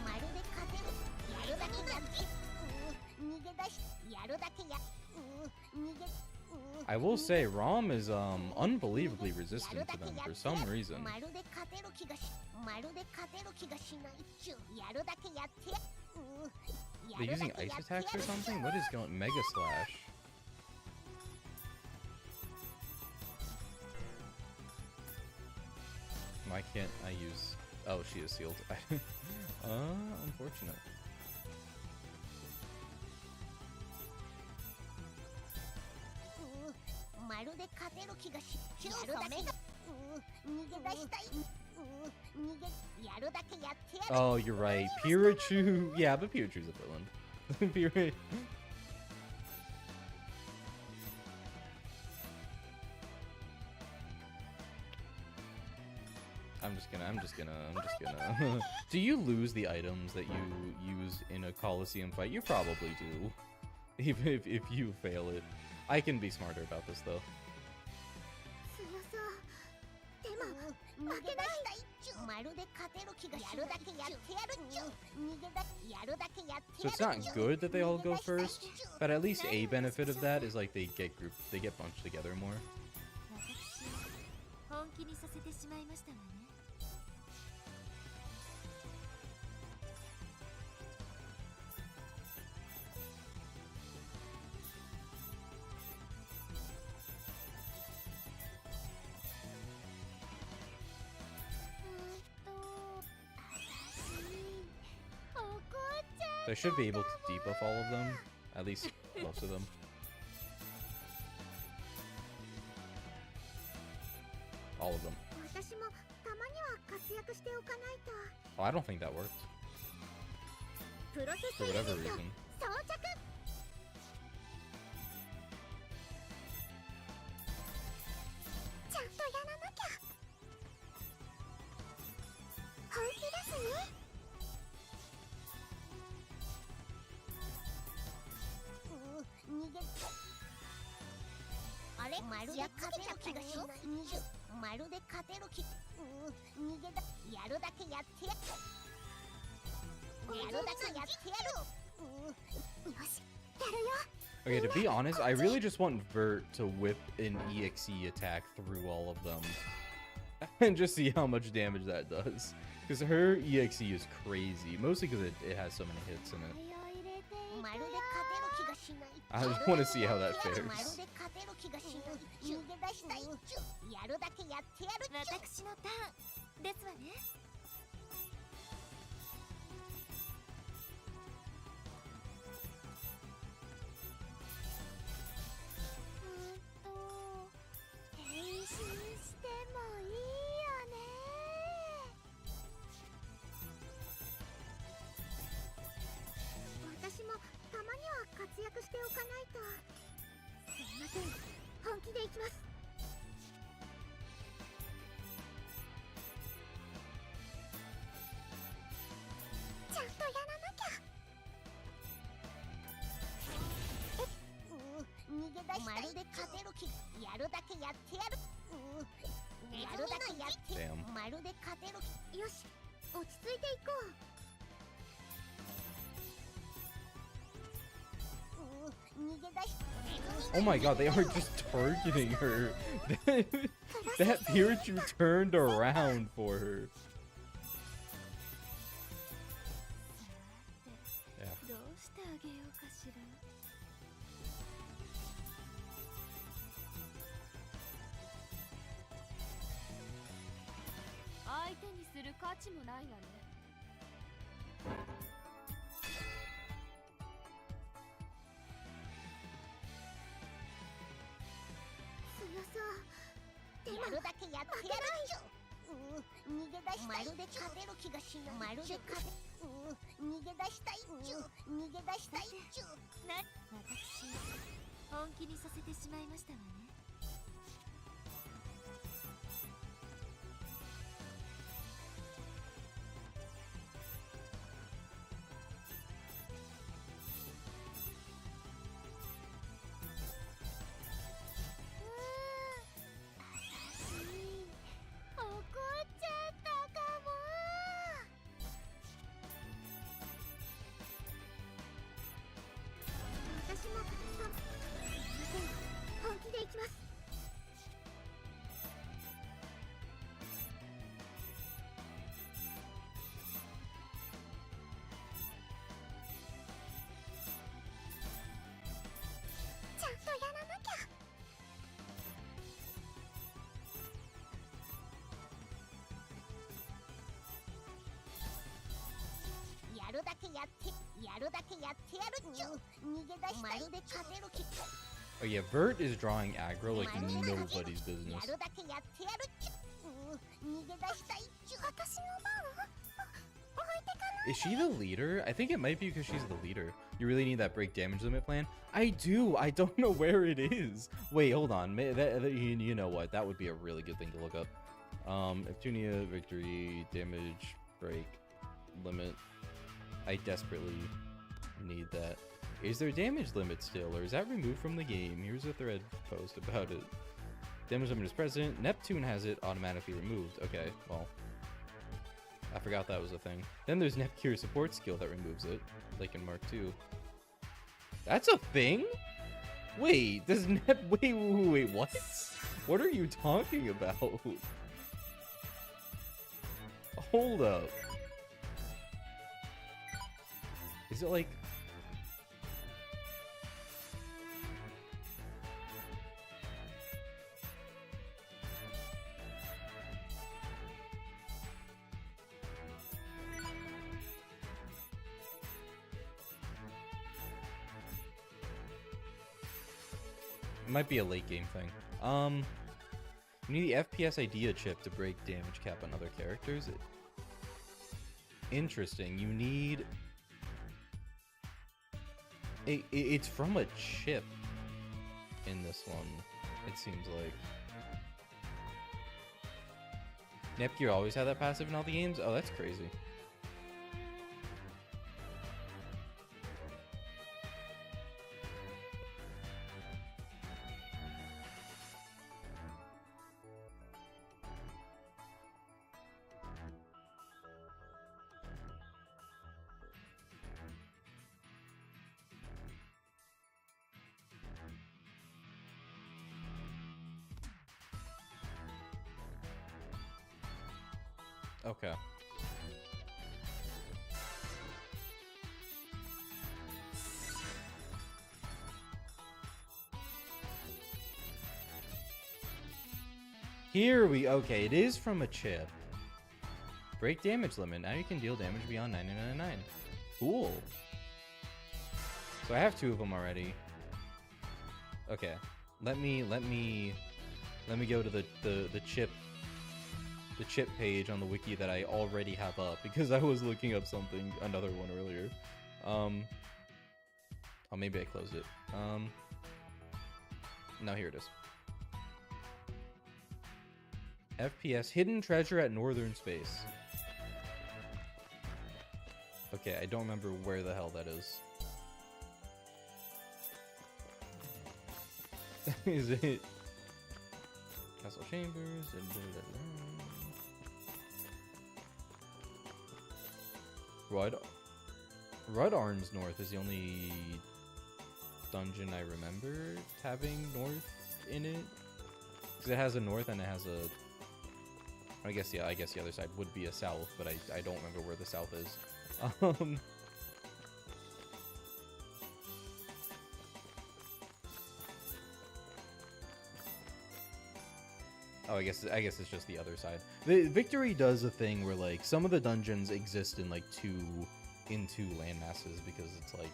まるで勝てる。やるだけやって。逃げ出し。やるだけや。逃げ。 I will say, Rom is unbelievably resistant to them for some reason. They're using ice attacks or something? What is going? Mega Slash. Why can't I use? Oh, she is sealed. Unfortunate. Oh, you're right. Pirachu. Yeah, but Pirachu's a villain. Pirachu. I'm just gonna. Do you lose the items that you use in a Coliseum fight? You probably do. Even if you fail it. I can be smarter about this though. So it's not good that they all go first, but at least a benefit of that is like they get bunched together more. 私本気にさせてしまいましたわね。 So I should be able to debuff all of them, at least most of them. All of them. Oh, I don't think that worked. For whatever reason. Okay, to be honest, I really just want Vert to whip an EXE attack through all of them. And just see how much damage that does. Because her EXE is crazy, mostly because it has so many hits in it. I just want to see how that fares. 私のターンですわね。変身してもいいよね。私もたまには活躍しておかないと。すいません、本気でいきます。ちゃんとやらなきゃ。逃げ出したい。まるで勝てる気。やるだけやってやる。やるだけやって。まるで勝てる気。よし、落ち着いていこう。逃げ出し Oh my god, they are just targeting her. That Pikachu turned around for her. さて Yeah. どうしてあげようかしら。相手にする価値もないわね。強そう。やるだけやってやるっちゅう。逃げ出したい。まるで勝てる気がしない。まるで勝て。逃げ出したいっちゅう。逃げ出したいっちゅう。私本気にさせてしまいましたわね。怒っちゃったかも。私も本気で行きます。ちゃんとやらなきゃ。やるだけやってやるだけやってやるっちゅう。逃げ出したい。まるで勝てる気。 Oh yeah, Vert is drawing aggro like nobody's business. やるだけやってやるっちゅう。逃げ出したいっちゅう。私の番？置いてかない。 Is she the leader? I think it might be because she's the leader. You really need that break damage limit plan? I do. I don't know where it is. Wait, hold on. You know what? That would be a really good thing to look up. Neptunia, victory, damage, break, limit. I desperately need that. Is there damage limit still, or is that removed from the game? Here's a thread post about it. Damage limit is present. Neptune has it automatically removed. Okay, well, I forgot that was a thing. Then there's Nepcure support skill that removes it, like in Mark II. That's a thing? Wait, does wait, what? What are you talking about? Hold up. Is it like... It might be a late game thing. You need the FPS idea chip to break damage cap on other characters. Interesting. You need... It's from a chip in this one, it seems like. Nepgear always had that passive in all the games? Oh, that's crazy. Okay. Here we... Okay, it is from a chip. Break damage limit. Now you can deal damage beyond 999. Cool. So I have 2 of them already. Okay. Let me go to the chip page on the wiki that I already have up, because I was looking up another one earlier. Oh, maybe I closed it. No, here it is. FPS hidden treasure at Northern Space. Okay, I don't remember where the hell that is. Is it Castle Chambers? Rud Arns North is the only dungeon I remember having north in it. Because it has a north and it has a... I guess the other side would be a south, but I don't remember where the south is. Oh, I guess it's just the other side. The Victory does a thing where like some of the dungeons exist in like two landmasses because it's like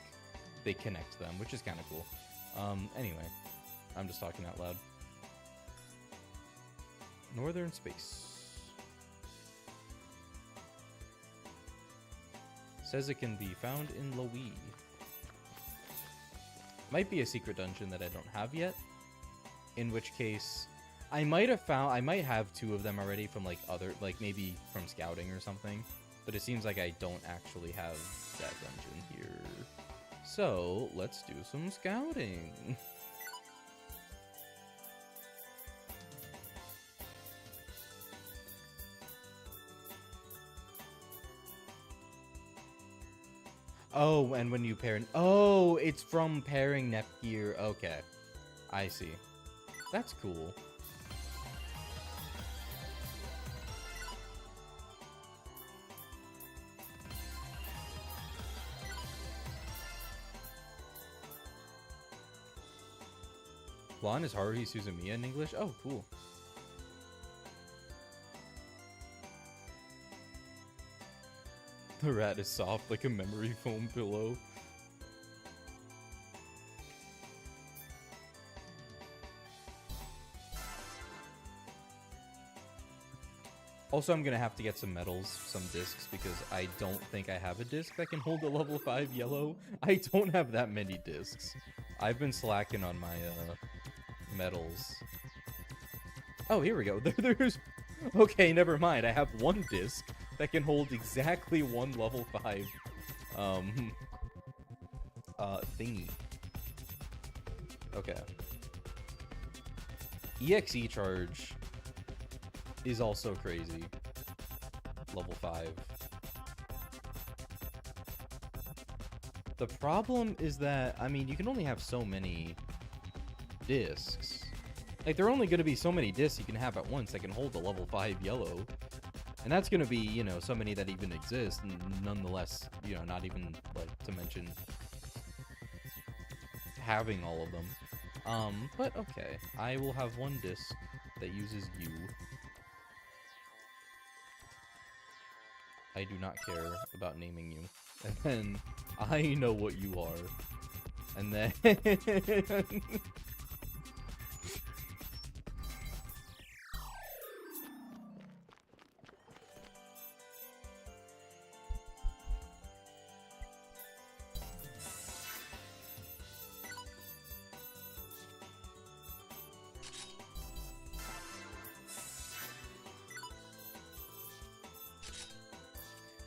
they connect them, which is kind of cool. Anyway, I'm just talking out loud. Northern Space says it can be found in Lowee. Might be a secret dungeon that I don't have yet. In which case, I might have two of them already from like maybe from scouting or something, but it seems like I don't actually have that dungeon here. So let's do some scouting. Oh, and when you pair... Oh, it's from pairing Nepgear. Okay. I see. That's cool. Blonde is Haruhi Suzumiya in English? Oh, cool. The rat is soft like a memory foam pillow. Also, I'm gonna have to get some medals, some discs, because I don't think I have a disc that can hold a level 5 yellow. I don't have that many discs. I've been slacking on my medals. Oh, here we go. There's... Okay, never mind. I have one disc that can hold exactly one level 5 thingy. Okay. EXE charge is also crazy. Level 5. The problem is that, I mean, you can only have so many discs. Like, there are only going to be so many discs you can have at once that can hold the level 5 yellow. And that's going to be, you know, so many that even exist, and nonetheless, you know, not even, like, to mention having all of them. But okay. I will have one disc that uses you. I do not care about naming you. And then, I know what you are. And then...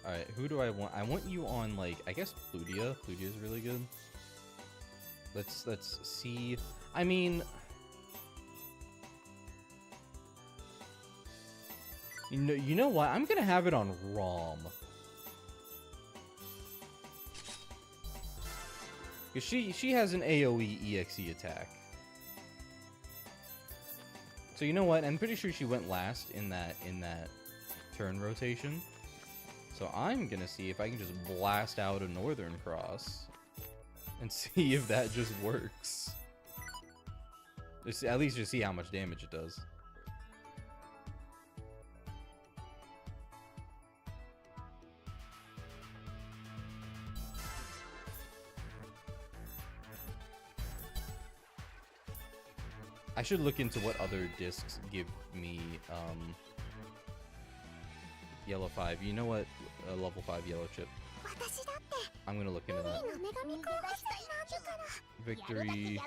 Alright, who do I want? I want you on, like, I guess Plutia. Plutia's really good. Let's see. I mean... You know what? I'm gonna have it on Rom. Because she has an AoE EXE attack. So you know what? I'm pretty sure she went last in that turn rotation. So I'm gonna see if I can just blast out a Northern Cross and see if that just works. Just, at least just see how much damage it does. I should look into what other discs give me yellow 5. You know what? A level 5 yellow chip. I'm gonna look into that. Victory.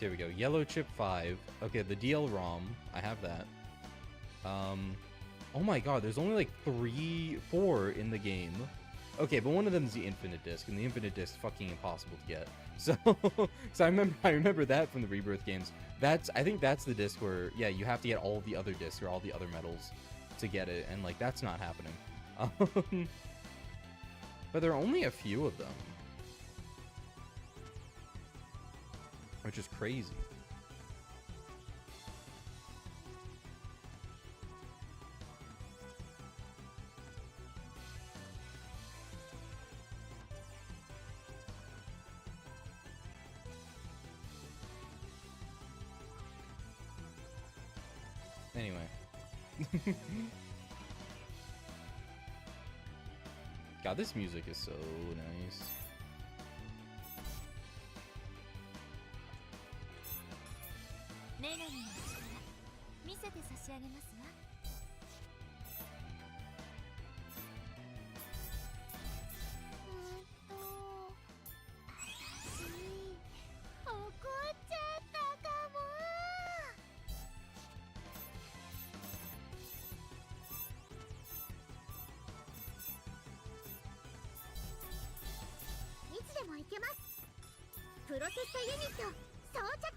There we go. Yellow Chip 5. Okay, the DL-ROM. I have that. Oh my god, there's only like 4 in the game. Okay, but one of them is the Infinite Disc, and the Infinite Disc is fucking impossible to get. So, I remember that from the Rebirth games. I think that's the disc where, yeah, you have to get all the other discs or all the other medals to get it, and like that's not happening. But there are only a few of them, which is crazy. Anyway. God, this music is so nice. ネナミの力見せて差し上げますわ。私怒っちゃったかも。いつでも行けます。プロセッサユニット装着。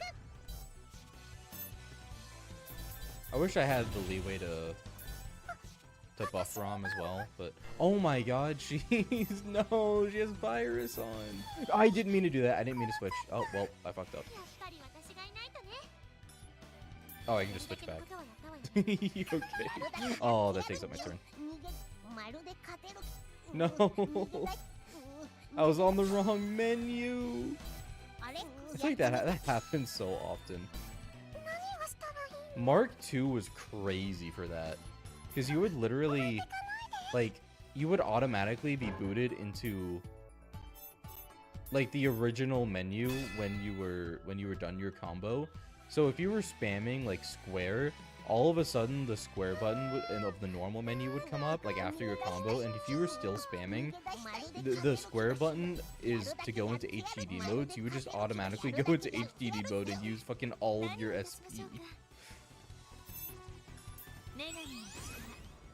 I wish I had the leeway to buff ROM as well, but oh my god, she has virus on. I didn't mean to do that. I didn't mean to switch. Oh well, I fucked up. やっぱり私がいないとね。 Oh, I can just switch back. Okay. Oh, that takes up my turn. まるで勝てる。 No, I was on the wrong menu. あれ？ I feel like that happens so often. 何をしたらいい？ Mark II was crazy for that, because you would literally, like, you would automatically be booted into, like, the original menu when you were done your combo. So if you were spamming like square, all of a sudden the square button of the normal menu would come up like after your combo, and if you were still spamming, the square button is to go into HDD mode, so you would just automatically go into HDD mode and use fucking all of your SP.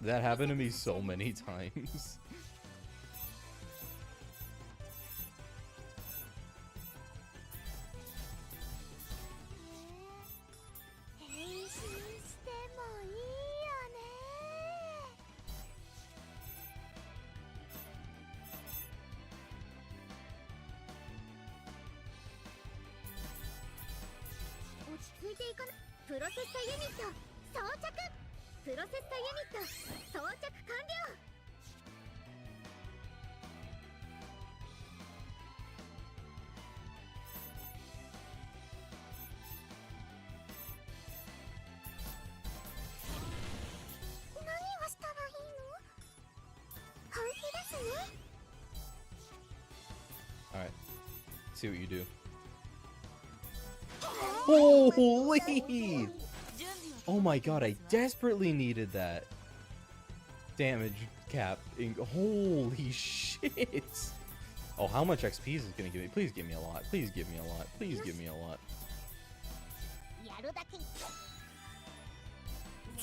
That happened to me so many times. 変身してもいいよね。落ち着いていかな。プロセッサユニット装着。プロセッサユニット装着完了。 何をしたらいいの？本気ですね。 All right, see what you do. Holy! Oh my god, I desperately needed that damage cap. Holy shit! Oh, how much XP is this gonna give me? Please give me a lot. Please give me a lot. Please give me a lot. やるだけ。ち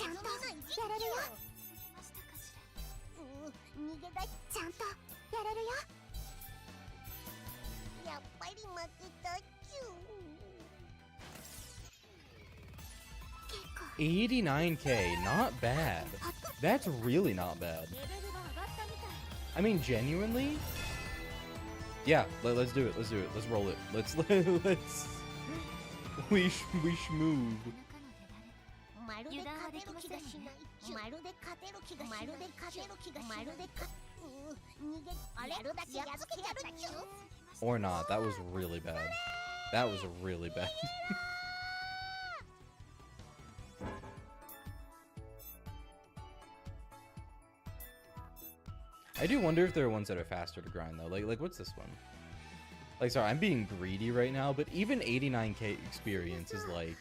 ゃんとやれるよ。逃げ出し。ちゃんとやれるよ。やっぱり負けたっちゅう。 89k, not bad. That's really not bad. I mean, genuinely? Yeah, let's do it. Let's do it. Let's roll it. Let's we schmove. まるで勝てる気がしない。まるで勝てる気がしない。まるで勝てる気がしない。まるで勝逃げあれやるだけやっつけちゃったっちゅう。 Or not. That was really bad. That was really bad. I do wonder if there are ones that are faster to grind though. Like what's this one? Like, sorry, I'm being greedy right now, but even 89k experience is like,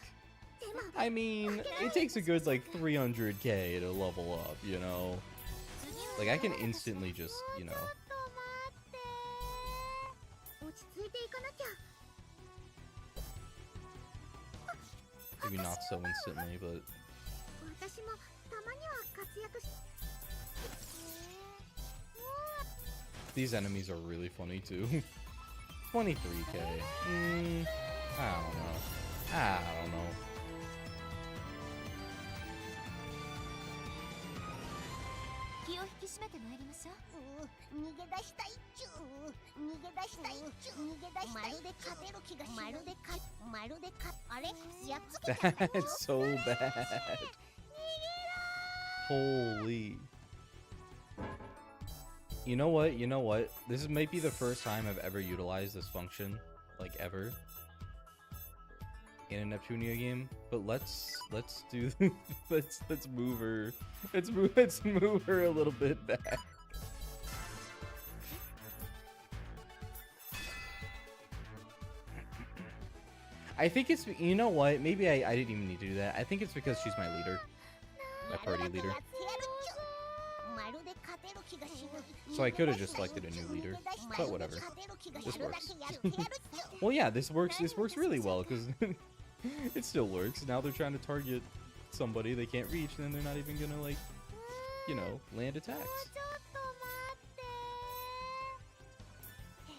I mean, it takes a good like 300k to level up, you know? Like I can instantly just, you know. 落ち着いていかなきゃ。Maybe not so instantly, but 私もたまには活躍し these enemies are really funny too. 23k. I don't know. I don't know. 気を引き締めてまいりましょう。逃げ出したいっちゅ逃げ出したいっちゅ逃げ出したいまるで勝てる気がしまるであれやっつけちゃったよ That's so bad. Holy. You know what? You know what? This might be the first time I've ever utilized this function, like ever, in a Neptunia game. But let's do let's move her. Let's move her a little bit back. I think it's, you know what? Maybe I didn't even need to do that. I think it's because she's my leader, my party leader. So I could have just selected a new leader, but whatever. This works. Well, yeah, this works really well because it still works. Now they're trying to target somebody they can't reach, and then they're not even gonna, like, you know, land attacks.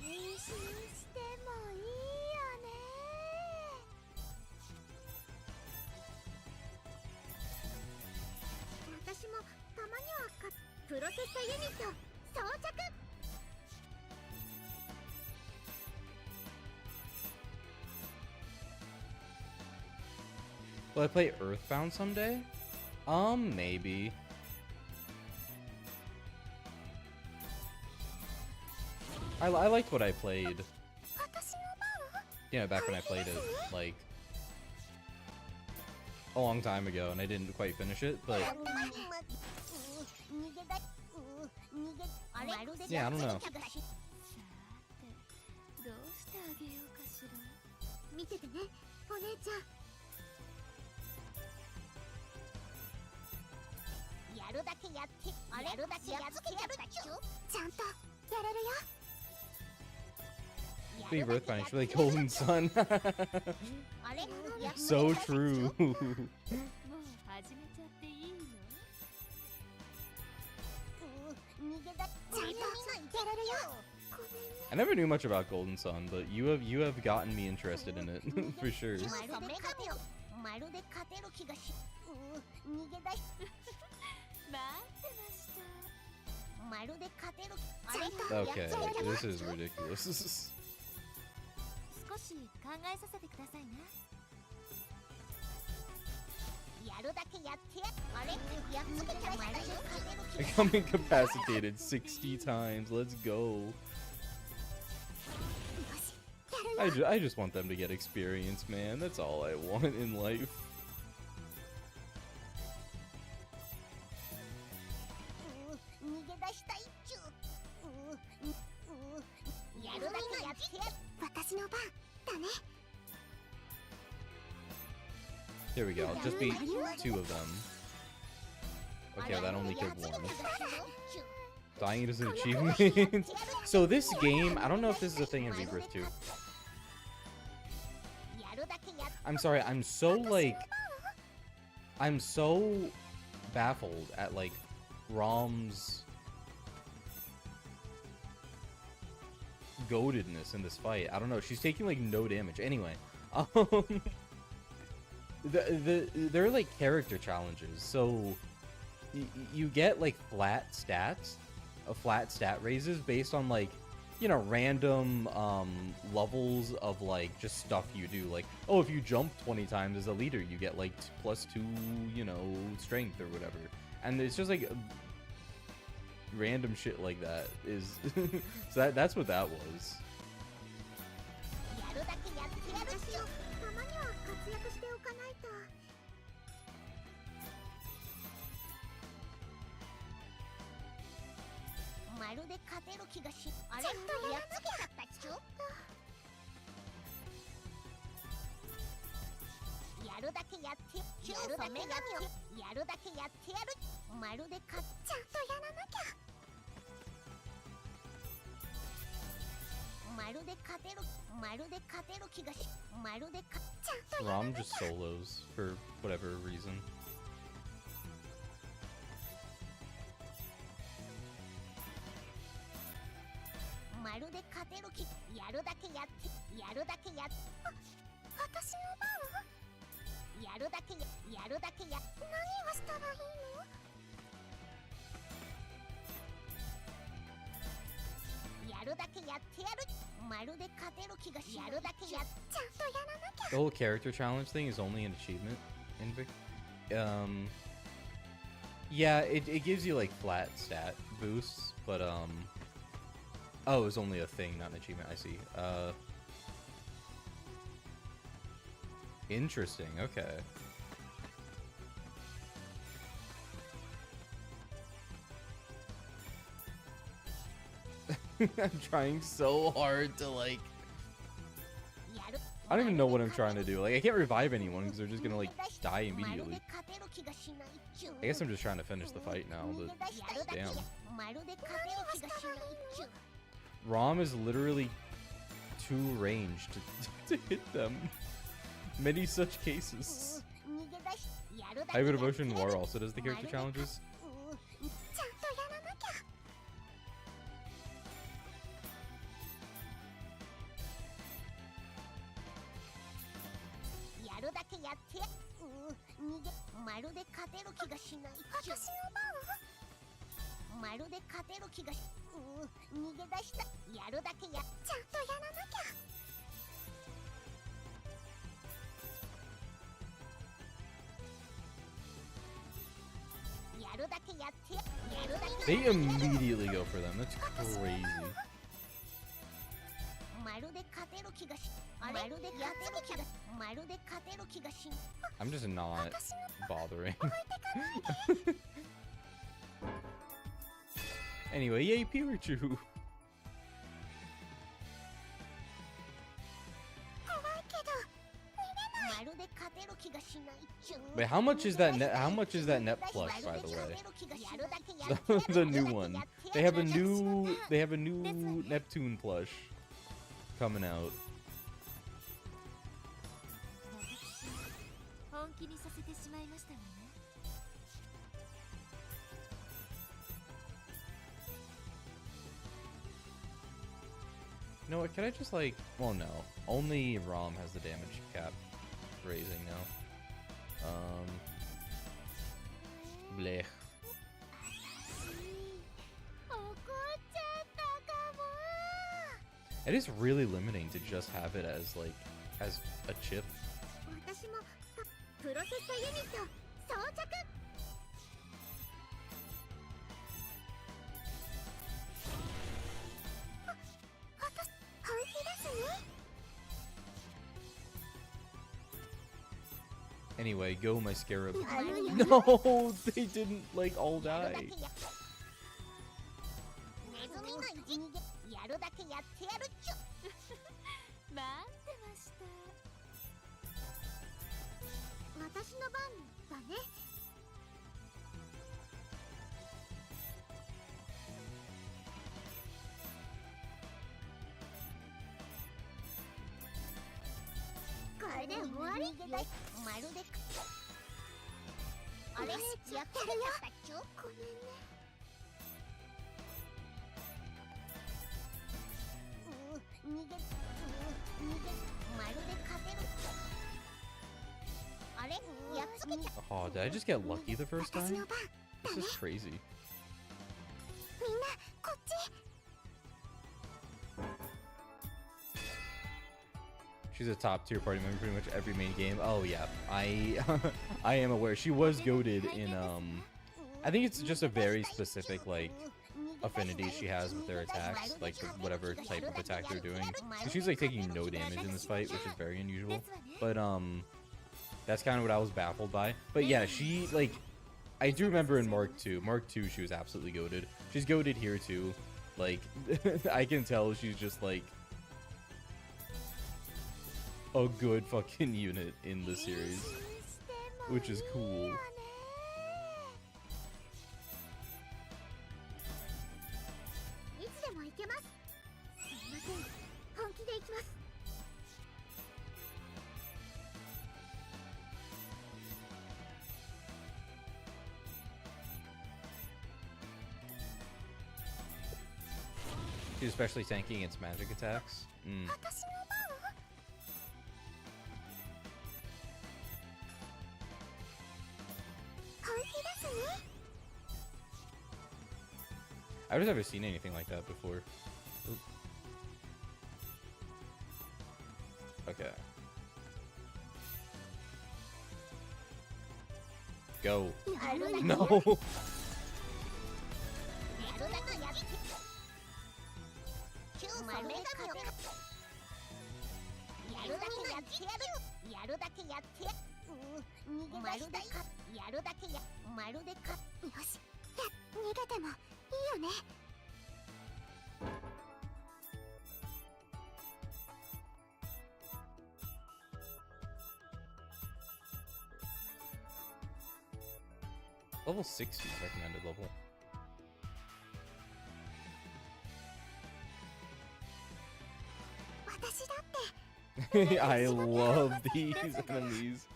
変身してもいいよね私もたまにはプロセットユニット装着 Will I play Earthbound someday? Maybe. I liked what I played. Yeah, back when I played it, like, a long time ago, and I didn't quite finish it, but yeah, I don't know. さて、どうしてあげようかしら。見ててねお姉ちゃんやるだけやってやるだけやっつけちゃったっちゅちゃんとやれるよ Being Earthbound is really Golden Sun. あれ So true. もう始めちゃっていいの？逃げだちゃんとやれるよ I never knew much about Golden Sun, but you have gotten me interested in it for sure. まるで勝てる気がし逃げ出し待ってました。まるで勝てるあれ Okay, this is ridiculous. 少し考えさせてくださいね。やるだけやってあれやっつけちゃまるで勝てる気 I come incapacitated 60 times. Let's go. I just want them to get experience, man. That's all I want in life. 逃げ出したいっちゅやるだけやって私の番だね Here we go. I'll just beat 2 of them. Okay, well, that only killed 1. Dying is an achievement. So this game, I don't know if this is a thing in Rebirth 2. I'm sorry, I'm so baffled at, like, Rom's goatedness in this fight. I don't know, she's taking, like, no damage. Anyway, they're, like, character challenges, so you get, like, flat stats, flat stat raises based on, like, you know, random levels of, like, just stuff you do. Like, oh, if you jump 20 times as a leader, you get, like, +2, you know, strength or whatever. And it's just, like, random shit like that is... so that's what that was. まるで勝てる気がしあれやっつけちゃったっちゅやるだけやってやるだけやってやるだけやってやるまるでちゃんとやらなきゃまるで勝てる気がしまるでち Rom just solos for whatever reason. まるで勝てる気やるだけやってやるだけやっ私の番やるだけやるだけや何をしたらいいのやるだけやってやるまるで勝てる気がしやるだけやちゃんとやらなきゃ The whole character challenge thing is only an achievement in yeah, it gives you like flat stat boosts, but oh, it was only a thing, not an achievement. I see. Interesting. Okay. I'm trying so hard to like. I don't even know what I'm trying to do. Like, I can't revive anyone because they're just gonna like die immediately. I guess I'm just trying to finish the fight now, but damn. Rom is literally too ranged to hit them. Many such cases. Hybrid Emotion War also does the character challenges. They immediately go for them. That's crazy. I'm just not bothering. Anyway, yay, Pikachu! Wait, how much is that net? How much is that net plush, by the way? The new one. They have a new Neptune plush coming out. You know what? Can I just like? Well, no. Only Rom has the damage cap raising now. Blech. It is really limiting to just have it as like as a chip. Anyway, go my scarab. No, they didn't like all die. Oh, did I just get lucky the first time? This is crazy. She's a top tier party member pretty much every main game. Oh yeah, I I am aware. She was goated in I think it's just a very specific like affinity she has with their attacks, like whatever type of attack they're doing. So she's like taking no damage in this fight, which is very unusual. But that's kind of what I was baffled by. But yeah, she like I do remember in Mark 2 she was absolutely goated. She's goated here too. Like I can tell she's just like a good fucking unit in the series, which is cool. She's especially tanky against magic attacks. 私の番？本気ですね。 I've just never seen anything like that before. Oop. Okay. Go. No. やるだけやって。キューマ女神を。やるだけやってやる。やるだけやってや。逃げ出したい。やるだけや。まるでか。よし。逃げてもいいよね。 Level 60 is recommended level. 私だって。 I love these enemies.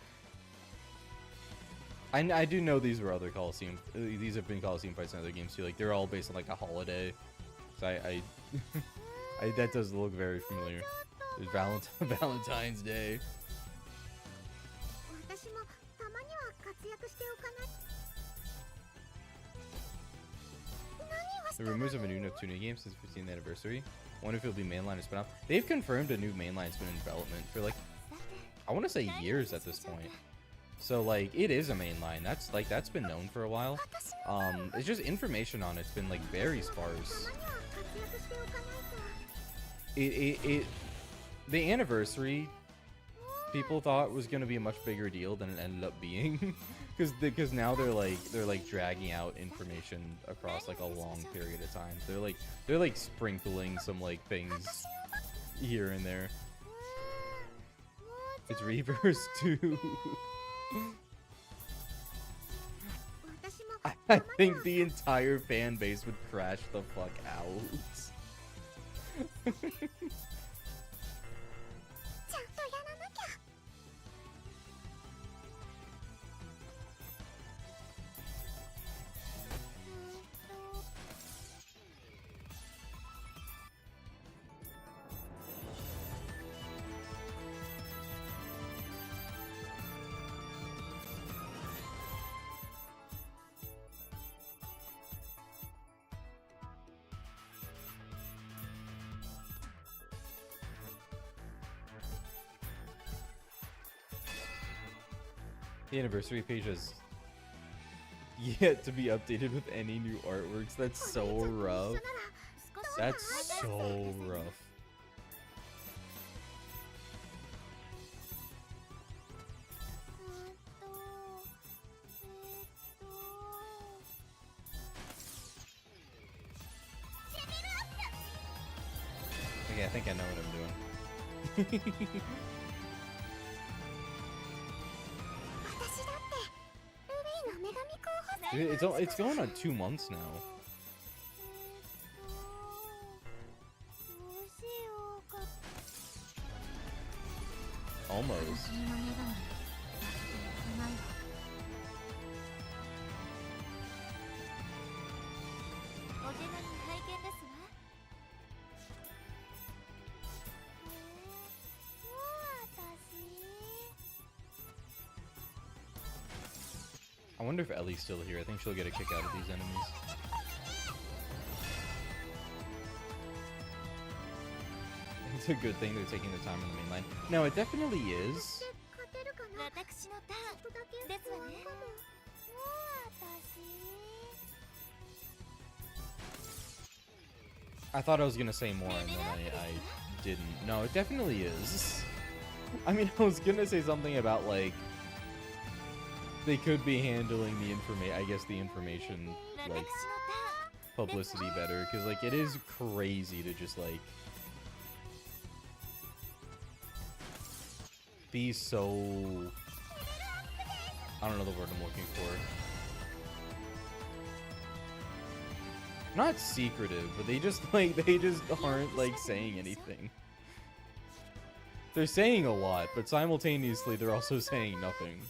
I do know these were other Coliseum. These have been Coliseum fights in other games too. Like they're all based on like a holiday. So that does look very familiar. There's Valentine's Day. 私もたまには活躍しておかない。 The rumors of a new Neptunia game since 15th anniversary. Wonder if it'll be mainline or spin-off. They've confirmed a new mainline's been in development for like, I want to say years at this point. So like, it is a mainline. That's been known for a while. It's just information on it's been like very sparse. The anniversary people thought was gonna be a much bigger deal than it ended up being. Because now they're like dragging out information across like a long period of time. They're like sprinkling some like things here and there. It's Reverse 2. I think the entire fan base would crash the fuck out. ちゃんとやらなきゃ。 The anniversary page has yet to be updated with any new artworks. That's so rough. That's so rough. Okay, I think I know what I'm doing. It's going on 2 months now. Almost. I wonder if Ellie's still here. I think she'll get a kick out of these enemies. It's a good thing they're taking the time on the main line. No, it definitely is. I thought I was gonna say more and then I didn't. No, it definitely is. I mean, I was gonna say something about like they could be handling the information like publicity better, because like it is crazy to just like be so, I don't know the word I'm looking for. Not secretive, but they just aren't like saying anything. They're saying a lot, but simultaneously they're also saying nothing.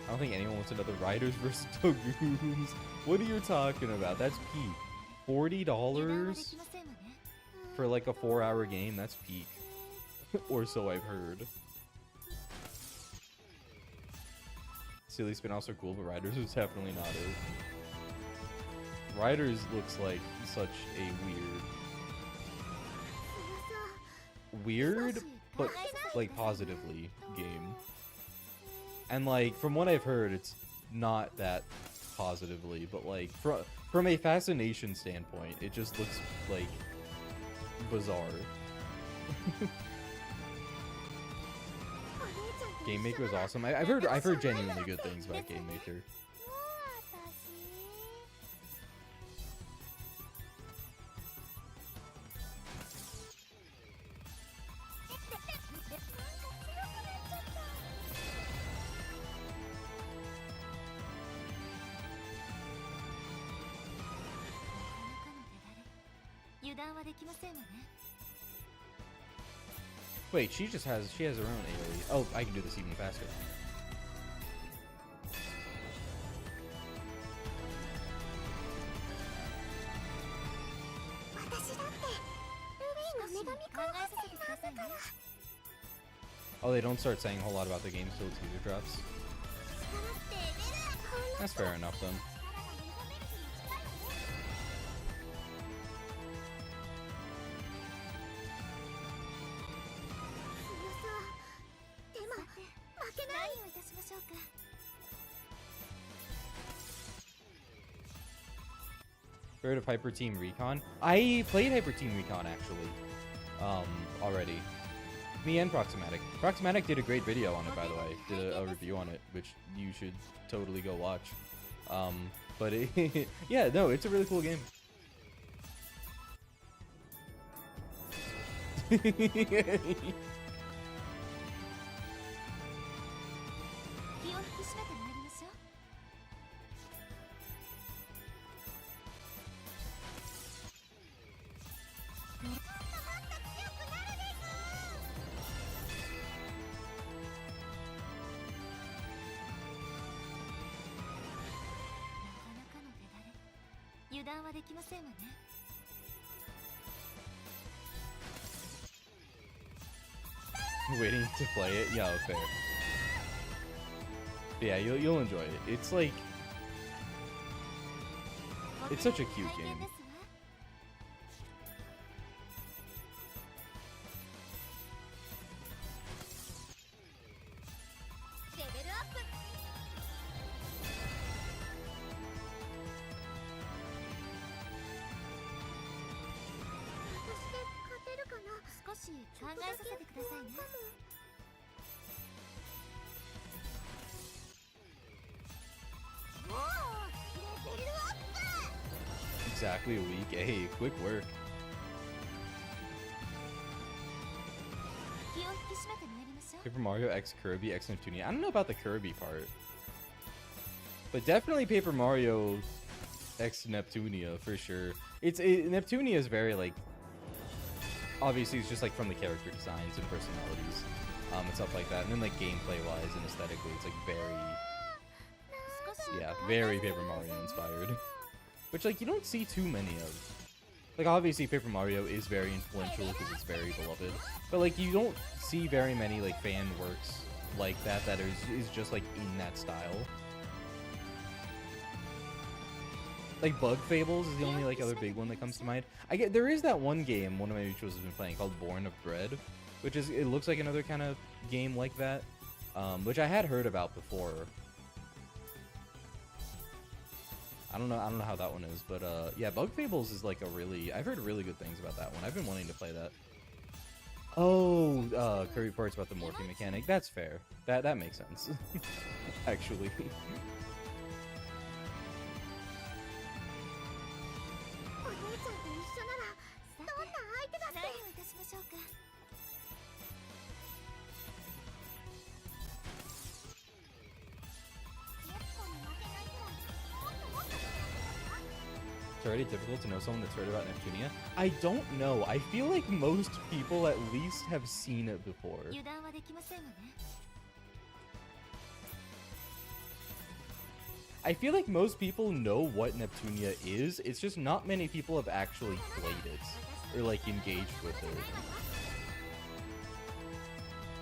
I don't think anyone wants another Riders versus Dogoons. What are you talking about? That's peak. $40 for like a 4-hour game? That's peak. Or so I've heard. Silly Spin also cool, but Riders is definitely not it. Riders looks like such a weird, but like positively game. And like from what I've heard, it's not that positively, but like from a fascination standpoint, it just looks like bizarre. Game Maker is awesome. I've heard genuinely good things about Game Maker. Wait, she has her own AoE. Oh, I can do this even faster. Oh, they don't start saying a whole lot about the game till teaser drops. That's fair enough then. Heard of Hyper Team Recon? I played Hyper Team Recon actually, already. Me and Proximatic. Proximatic did a great video on it, by the way. Did a review on it, which you should totally go watch. But it, yeah, no, it's a really cool game. Waiting to play it? Yeah, fair. But yeah, you'll enjoy it. It's like... it's such a cute game. Exactly a week. Hey, quick work. Paper Mario X Kirby X Neptunia. I don't know about the Kirby part, but definitely Paper Mario X Neptunia for sure. Neptunia is very like, obviously it's just like from the character designs and personalities, and stuff like that, and then like gameplay wise and aesthetically, it's like very Paper Mario inspired. Which, like, you don't see too many of. Like, obviously, Paper Mario is very influential because it's very beloved. But, like, you don't see very many, like, fan works like that is just, like, in that style. Like, Bug Fables is the only, like, other big one that comes to mind. There is that one game one of my mutuals has been playing called Born of Bread, which is, it looks like another kind of game like that, which I had heard about before. I don't know how that one is, but yeah, Bug Fables is like I've heard really good things about that one. I've been wanting to play that. Oh, Kirby reports about the morphing mechanic. That's fair. That makes sense. Actually. Already difficult to know someone that's heard about Neptunia? I don't know. I feel like most people at least have seen it before. I feel like most people know what Neptunia is. It's just not many people have actually played it or like engaged with it.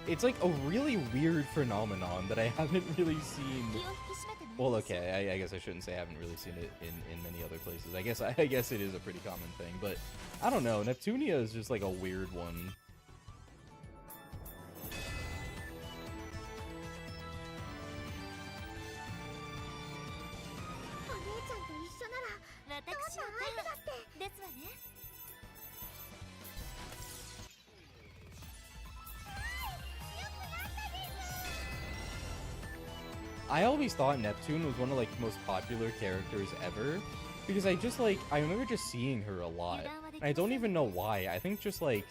It's like a really weird phenomenon that I haven't really seen. Well, okay, I guess I shouldn't say I haven't really seen it in many other places. I guess it is a pretty common thing, but I don't know. Neptunia is just like a weird one. I always thought Neptune was one of like the most popular characters ever because I remember just seeing her a lot. And I don't even know why. I think just like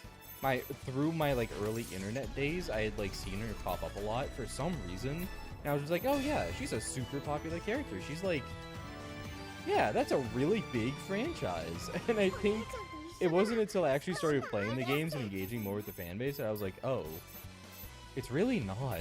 through my like early internet days, I had like seen her pop up a lot for some reason. And I was just like, oh yeah, she's a super popular character. She's like, yeah, that's a really big franchise. And I think it wasn't until I actually started playing the games and engaging more with the fan base that I was like, oh, it's really not.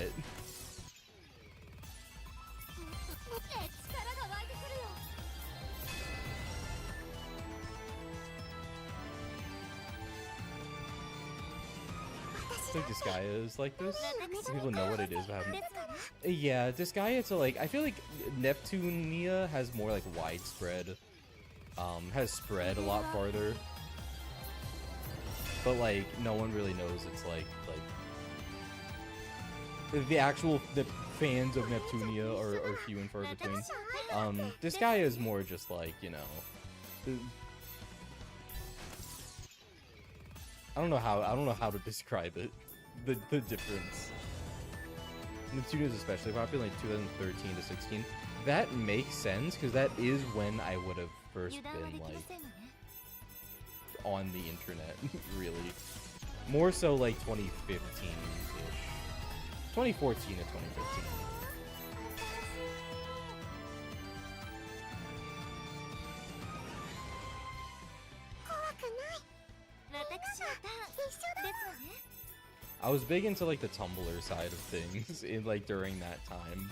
I think Disgaea is like this. People know what it is, but haven't. Yeah, Disgaea, it's like, I feel like Neptunia has more like widespread, has spread a lot farther. But like, no one really knows it's like the fans of Neptunia are few and far between. Disgaea is more just like, you know, I don't know how to describe it. The difference. Neptunia is especially popular like 2013 to 16. That makes sense because that is when I would have first been like on the internet, really. More so like 2015-ish. 2014 to 2015. I was big into like the Tumblr side of things in like during that time.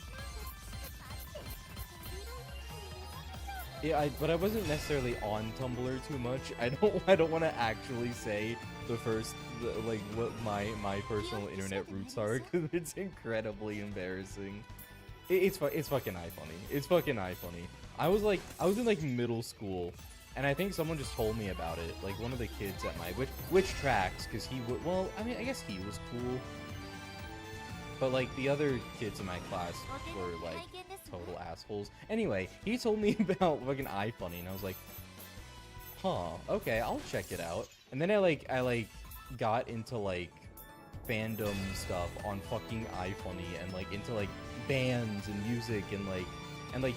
Yeah, but I wasn't necessarily on Tumblr too much. I don't want to actually say like what my personal internet roots are because it's incredibly embarrassing. It's fucking iFunny. It's fucking iFunny. I was in like middle school. And I think someone just told me about it, like one of the kids at my which tracks, because he would. Well, I mean, I guess he was cool, but like the other kids in my class were like total assholes. Anyway, he told me about fucking iFunny, and I was like, huh, okay, I'll check it out. And then I got into like fandom stuff on fucking iFunny and like into like bands and music and like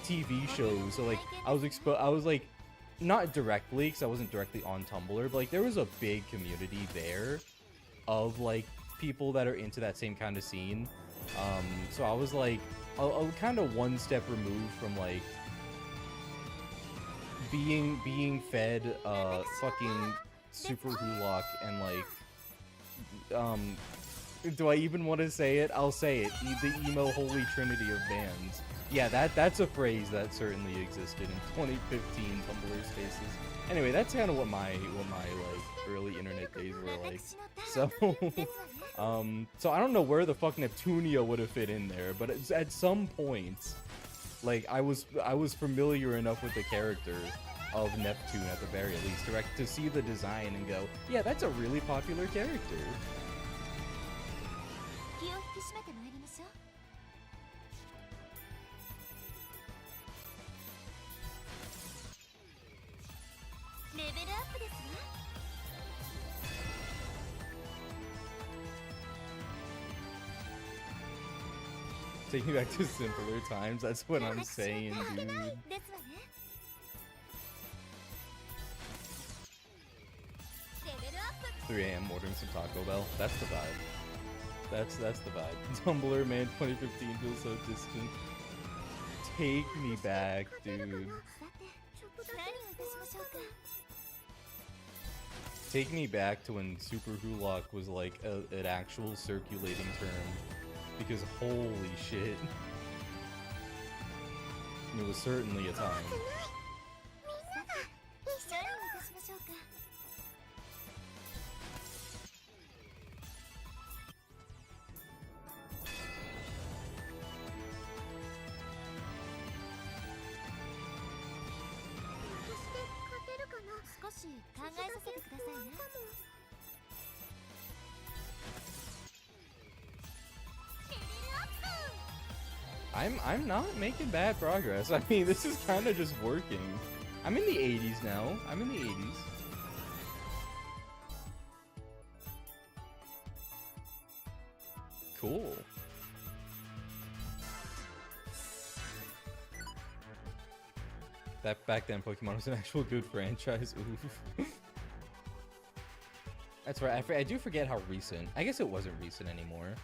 TV shows. So like I was like. Not directly, because I wasn't directly on Tumblr, but like there was a big community there of like people that are into that same kind of scene. So I was like a kind of one step removed from like being fed fucking Super Hulock and like do I even want to say it? I'll say it. The emo holy trinity of bands. Yeah, that's a phrase that certainly existed in 2015 Tumblr spaces. Anyway, that's kind of what my like early internet days were like. So, so I don't know where the fuck Neptunia would have fit in there, but at some point, like I was familiar enough with the character of Neptune at the very least to see the design and go, yeah, that's a really popular character. Take me back to simpler times, that's what I'm saying, dude. 3 AM ordering some Taco Bell. That's the vibe. That's the vibe. Tumblr, man, 2015 feels so distant. Take me back, dude. Take me back to when Super Hulock was like an actual circulating term. Because holy shit. It was certainly a time. みんなが一緒何をいたしましょうか。私で勝てるかな。少し考えさせてくださいね。 I'm not making bad progress. I mean, this is kind of just working. I'm in the 80s now. I'm in the 80s. Cool. That back then Pokemon was an actual good franchise. Oof. That's right. I do forget how recent. I guess it wasn't recent anymore.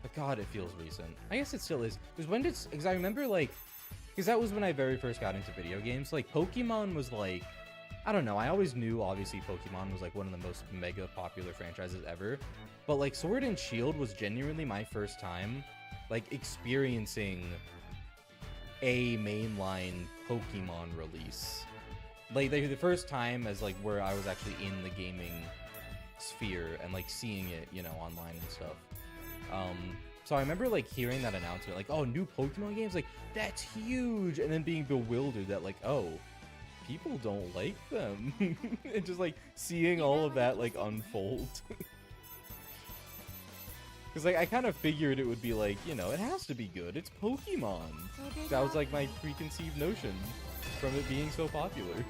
But God, it feels recent. I guess it still is. Because when did... Because I remember, like... Because that was when I very first got into video games. Like, Pokemon was, like... I don't know. I always knew, obviously, Pokemon was, like, one of the most mega popular franchises ever. But, like, Sword and Shield was genuinely my first time, like, experiencing a mainline Pokemon release. Like, the first time as, like, where I was actually in the gaming sphere and, like, seeing it, you know, online and stuff. So I remember like hearing that announcement, like, oh, new Pokemon games, like, that's huge, and then being bewildered that like, oh, people don't like them. And just like seeing all of that like unfold. Because like I kind of figured it would be like, you know, it has to be good, it's Pokemon. That was like my preconceived notion from it being so popular.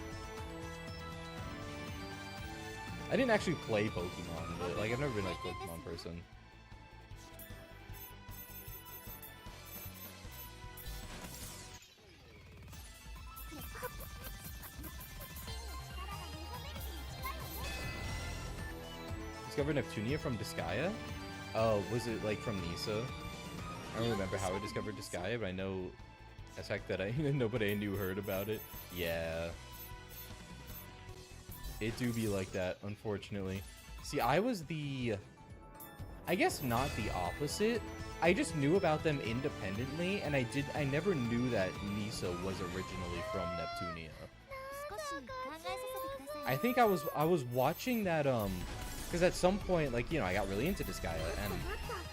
I didn't actually play Pokemon, but like I've never been like a Pokemon person. Discovered Neptunia from Disgaea? Oh, was it like from Nisa? I don't remember how I discovered Disgaea, but I know the fact that nobody I knew heard about it. Yeah. It do be like that, unfortunately. See, I was the... I guess not the opposite. I just knew about them independently, and I never knew that Nisa was originally from Neptunia. I think I was watching that, because at some point, like, you know, I got really into Disgaea, and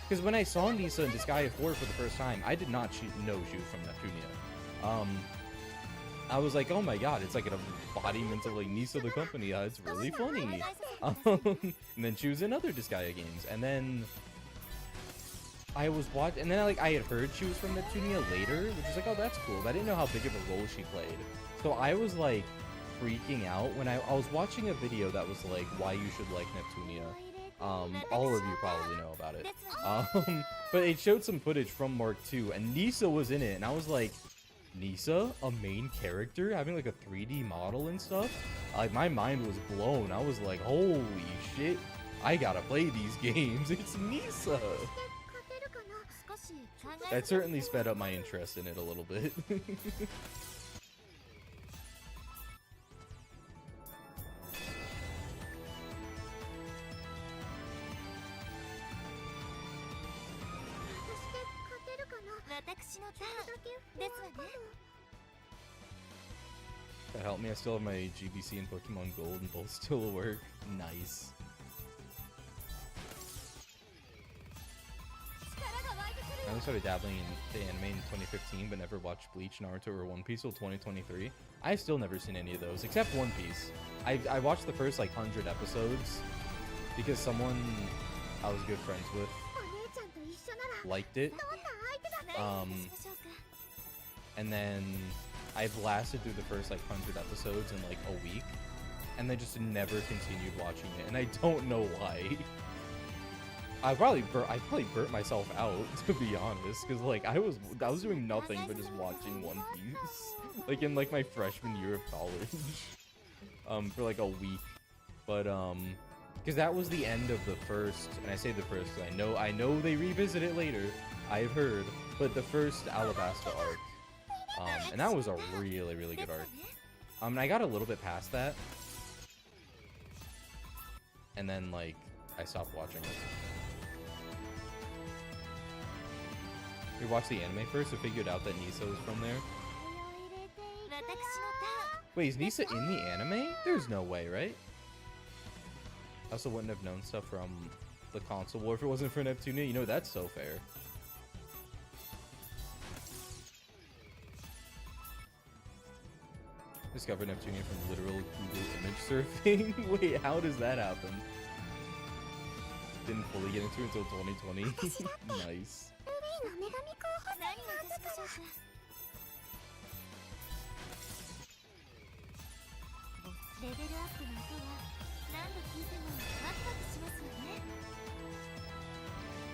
because when I saw Nisa in Disgaea 4 for the first time, I did not know she was from Neptunia. I was like, oh my god, it's like an embodiment of like Nisa the company. It's really funny. And then she was in other Disgaea games, and then I was watching, and then I had heard she was from Neptunia later, which is like, oh, that's cool. But I didn't know how big of a role she played. So I was like freaking out when I was watching a video that was like why you should like Neptunia. All of you probably know about it. But it showed some footage from Mark II, and Nisa was in it, and I was like, Nisa, a main character, having like a 3D model and stuff? Like, my mind was blown. I was like, holy shit, I gotta play these games. It's Nisa. That certainly sped up my interest in it a little bit. That helped me. I still have my GBC and Pokemon Gold, and both still work. Nice. I only started dabbling in the anime in 2015, but never watched Bleach, Naruto, or One Piece till 2023. I've still never seen any of those, except One Piece. I watched the first like 100 episodes because someone I was good friends with liked it. And then I blasted through the first like 100 episodes in like a week, and then just never continued watching it, and I don't know why. I probably burnt myself out, to be honest, because like I was doing nothing but just watching One Piece, like in like my freshman year of college, for like a week. But because that was the end of the first, and I say the first because I know they revisit it later, I've heard, but the first Alabasta arc. And that was a really, really good arc. And I got a little bit past that, and then like I stopped watching it. We watched the anime first, so figured out that Nisa was from there. Wait, is Nisa in the anime? There's no way, right? I also wouldn't have known stuff from the console war if it wasn't for Neptunia. You know, that's so fair. Discovered Neptunia from literal Google image surfing. Wait, how does that happen? Didn't fully get into it until 2020. Nice. ルビーの女神候補生何をなんだいたしまからしょうか。レベルアップの音は何度聞いてもワクワクしますよね。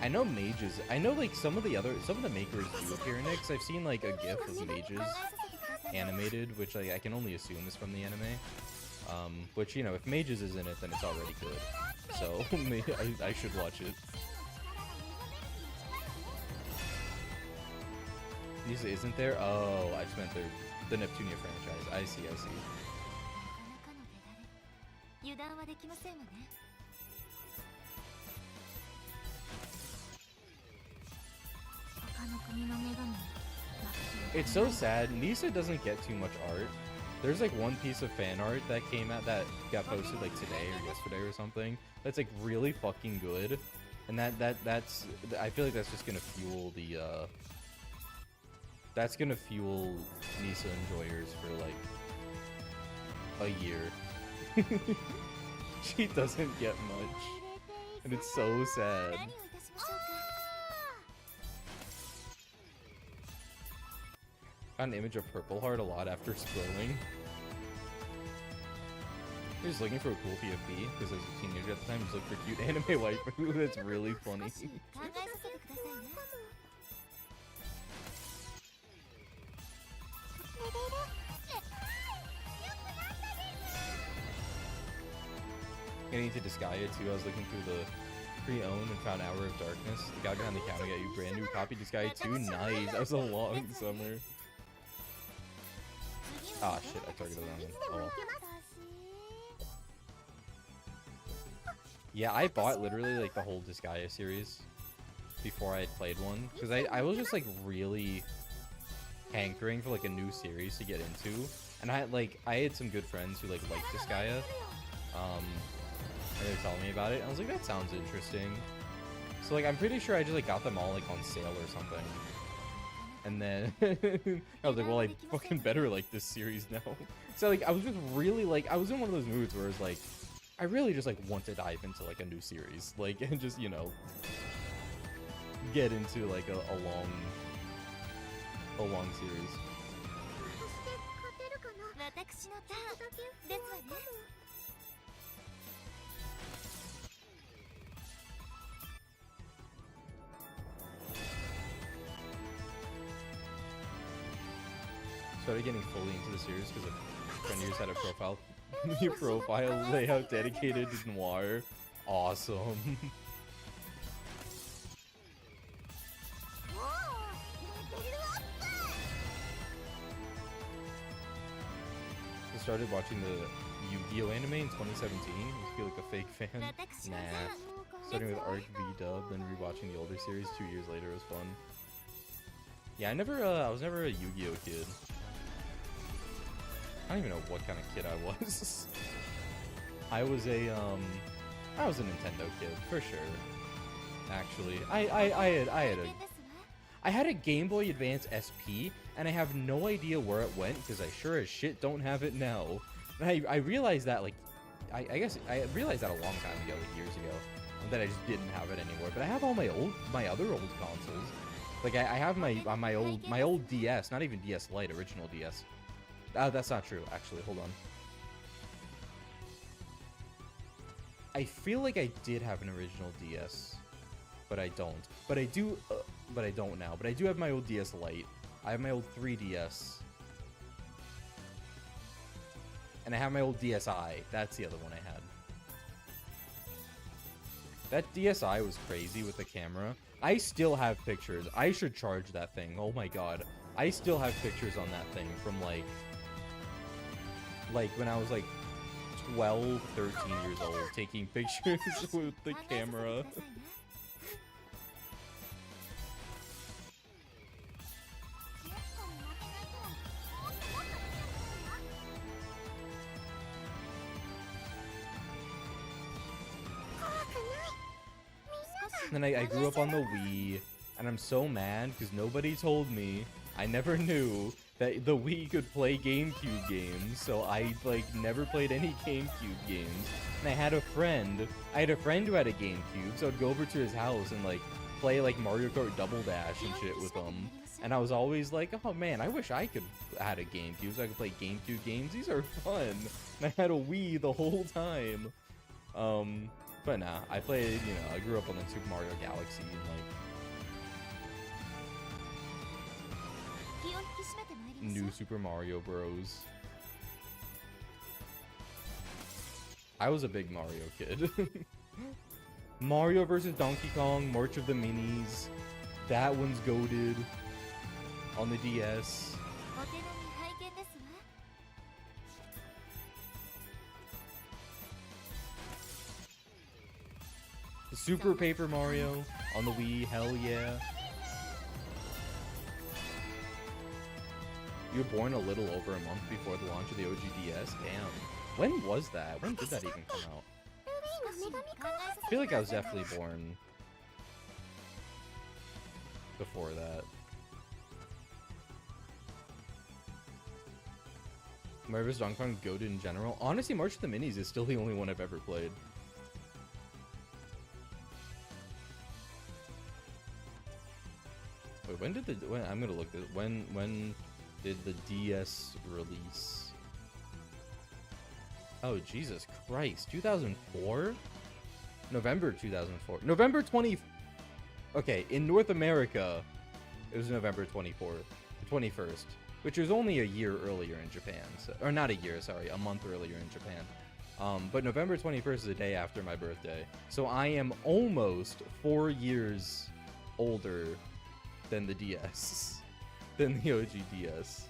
I know mages. I know like some of the makers do appear in it. 'Cause I've seen like a GIF of mages animated, which I can only assume is from the anime. Which, you know, if mages is in it, then it's already good. So I should watch it. Nisa isn't there? Oh, I just meant the Neptunia franchise. I see, I see. なかなかの手だれ。油断はできませんわね。 他の国の女神に It's so sad. Nisa doesn't get too much art. There's like one piece of fan art that came out that got posted like today or yesterday or something. That's like really fucking good, and that's I feel like that's just gonna fuel the that's gonna fuel Nisa enjoyers for like a year. She doesn't get much, and it's so sad. 何をいたしましょうか。 Found an image of Purple Heart a lot after scrolling. He was looking for a cool PFP because as a teenager at the time, he was looking for cute anime waifu. That's really funny. 少し考えさせてくださいね。 レベルよくなったです。 Getting into Disgaea too, I was looking through the pre-owned and found Hour of Darkness. The guy behind the counter got you brand new copy Disgaea 2. Nice. That was a long summer. Ah shit, I targeted that one. Oh. Yeah, I bought literally like the whole Disgaea series before I had played one because I was just like really hankering for like a new series to get into, and I had some good friends who liked Disgaea, and they were telling me about it, and I was like, that sounds interesting. So like I'm pretty sure I just like got them all like on sale or something. And then I was like, well, I fucking better like this series now. So like I was just really like, I was in one of those moods where it's like, I really just like want to dive into like a new series, like, and just, you know, get into like a long series. そして勝てるかな。私のターンだけですわね。 Started getting fully into the series because a friend of yours had a profile layout dedicated to Noir. Awesome. おお、レベルアップ。 I started watching the Yu-Gi-Oh anime in 2017. I feel like a fake fan. 私のタ Nah. ーン。 Starting with Arc V Dub, then rewatching the older series 2 years later was fun. Yeah, I was never a Yu-Gi-Oh kid. I don't even know what kind of kid I was. I was a Nintendo kid for sure. Actually, I had a Game Boy Advance SP, and I have no idea where it went because I sure as shit don't have it now. And I realized that like, I guess I realized that a long time ago, like years ago, that I just didn't have it anymore. But I have all my other old consoles. Like I have my old DS, not even DS Lite, original DS. That's not true, actually. Hold on. I feel like I did have an original DS, but I don't. But I do, but I don't now. But I do have my old DS Lite. I have my old 3DS. And I have my old DSi. That's the other one I had. That DSi was crazy with the camera. I still have pictures. I should charge that thing. Oh my god. I still have pictures on that thing from like when I was like 12, 13 years old, taking pictures with the camera. 考えさせてくださいね。 ゲストに負けないともっともっと強くなるわ。And then I grew up on the Wii, and I'm so mad because nobody told me. I never knew that the Wii could play GameCube games, so I like never played any GameCube games. And I had a friend who had a GameCube, so I'd go over to his house and like play like Mario Kart Double Dash and shit with him. And I was always like, oh man, I wish I could had a GameCube so I could play GameCube games. These are fun. And I had a Wii the whole time. But nah, I played, you know, I grew up on the Super Mario Galaxy and like New Super Mario Bros. I was a big Mario kid. Mario vs. Donkey Kong, March of the Minis. That one's goated on the DS. The Super Paper Mario on the Wii, hell yeah. You were born a little over a month before the launch of the OG DS? Damn. When was that? When did that even come out? I feel like I was definitely born before that. Mario vs. Donkey Kong goated in general. Honestly, March of the Minis is still the only one I've ever played. Wait, when did I'm gonna look at when did the DS release? Oh, Jesus Christ. 2004? November 2004. November 20... Okay, in North America, it was November 21st, which was only a year earlier in Japan. So, or not a year, sorry, a month earlier in Japan. But November 21st is a day after my birthday. So I am almost 4 years older than the DS. Than the OG DS.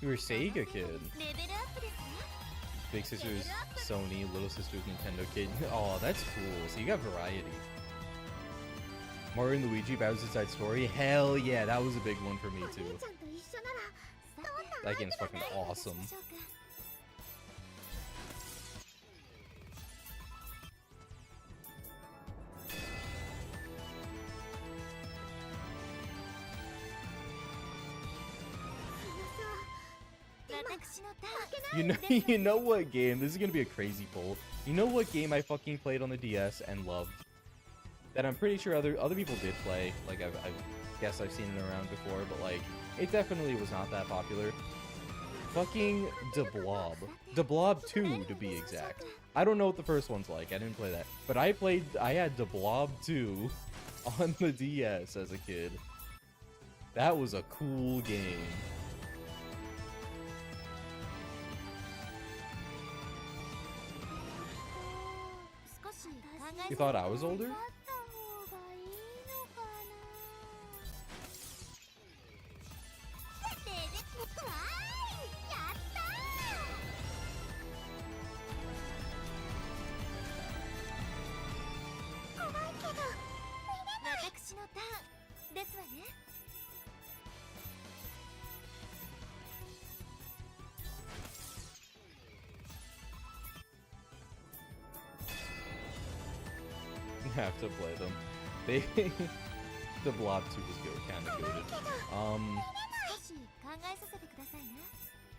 You were Sega kid. Big sister's Sony, little sister's Nintendo kid. Oh, that's cool. So you got variety. Mario and Luigi, Bowser's Inside Story. Hell yeah, that was a big one for me too. That game's fucking awesome. You know what game? This is gonna be a crazy poll. You know what game I fucking played on the DS and loved? That I'm pretty sure other people did play. Like I guess I've seen it around before, but like it definitely was not that popular. Fucking De Blob. De Blob 2 to be exact. I don't know what the first one's like. I didn't play that, but I had De Blob 2 on the DS as a kid. That was a cool game. You thought I was older? Have to play them. They The Blob 2 was good, kind of goated.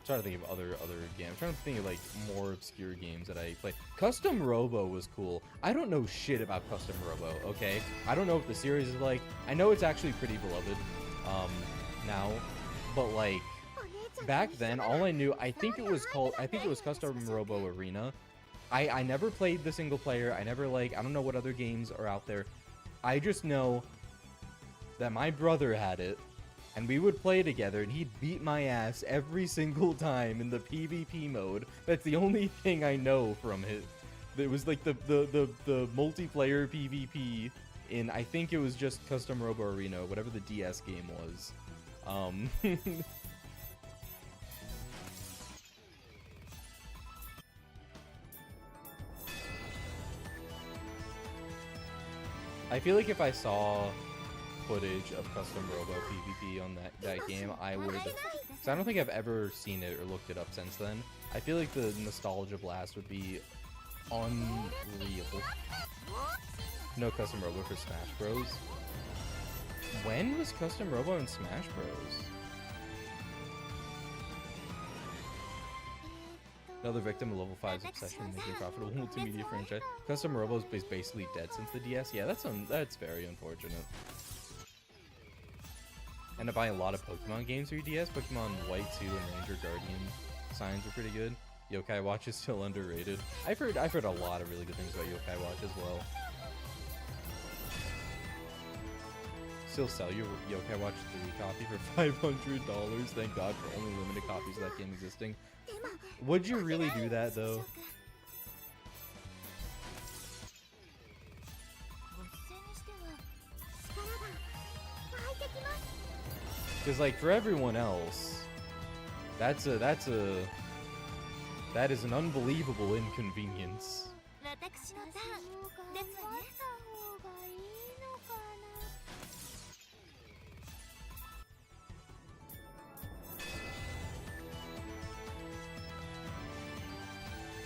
Trying to think of other games. I'm trying to think of like more obscure games that I played. Custom Robo was cool. I don't know shit about Custom Robo, okay? I don't know what the series is like. I know it's actually pretty beloved now, but like back then all I knew, I think it was Custom Robo Arena. I never played the single player. I don't know what other games are out there. I just know that my brother had it, and we would play together, and he'd beat my ass every single time in the PvP mode. That's the only thing I know from it. It was like the multiplayer PvP in, I think it was just Custom Robo Arena, whatever the DS game was. I feel like if I saw footage of custom Robo PvP on that game, I would. Because I don't think I've ever seen it or looked it up since then. I feel like the nostalgia blast would be unreal. No custom Robo for Smash Bros. When was custom Robo in Smash Bros? Another victim of level 5's obsession with making a profitable multimedia franchise. Custom Robo is basically dead since the DS. Yeah, that's very unfortunate. And to buy a lot of Pokemon games for your DS, Pokemon White 2 and Ranger Guardian signs were pretty good. Yokai Watch is still underrated. I've heard a lot of really good things about Yokai Watch as well. Still sell your Yokai Watch 3 copy for $500. Thank God for only limited copies of that game existing. Would you really do that though? Because like for everyone else, that is an unbelievable inconvenience.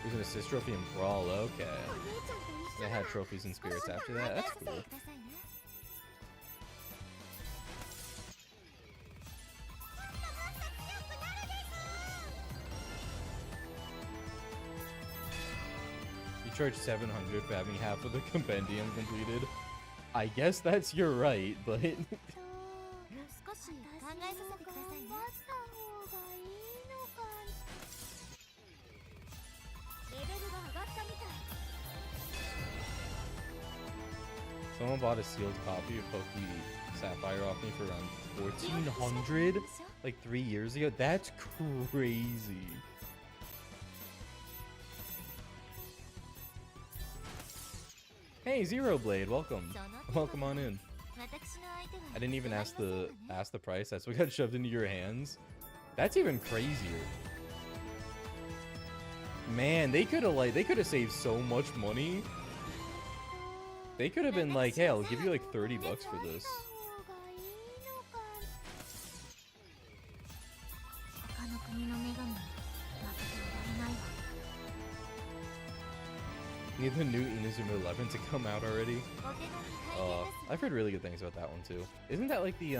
There's an assist trophy in Brawl, okay. They had trophies and spirits after that, that's cool. You charge 700 for having half of the compendium completed. I guess that's your right, but... Someone bought a sealed copy of Poke Sapphire off me for around 1400 like 3 years ago. That's crazy. Hey, Zero Blade, welcome. Welcome on in. I didn't even ask the price. That's what got shoved into your hands. That's even crazier. Man, they could have saved so much money. They could have been like, hey, I'll give you like 30 bucks for this. Need the new Inazuma 11 to come out already. I've heard really good things about that one too. Isn't that like the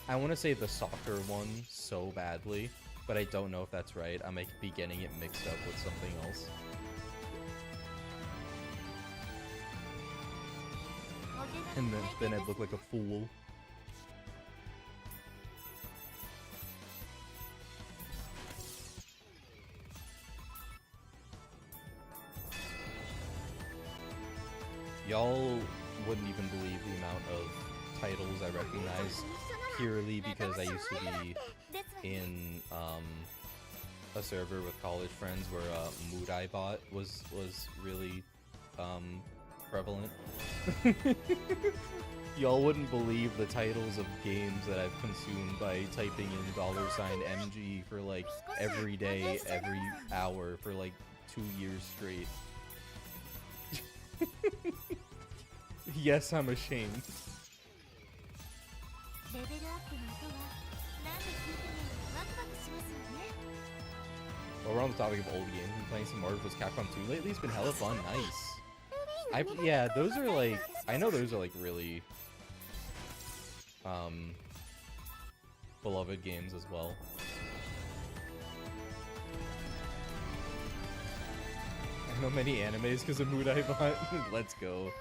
I want to say the soccer one so badly, but I don't know if that's right. I might be getting it mixed up with something else. And then I'd look like a fool. Y'all wouldn't even believe the amount of titles I recognize purely because I used to be in a server with college friends where Moodai bot was really prevalent. Y'all wouldn't believe the titles of games that I've consumed by typing in $MG for like every day, every hour for like 2 years straight. Yes, I'm ashamed. Well, we're on the topic of old games. Been playing some Marvel vs. Capcom 2 lately. It's been hella fun. Nice. Yeah, those are like, I know those are like really beloved games as well. I know many animes because of Moodai bot. Let's go.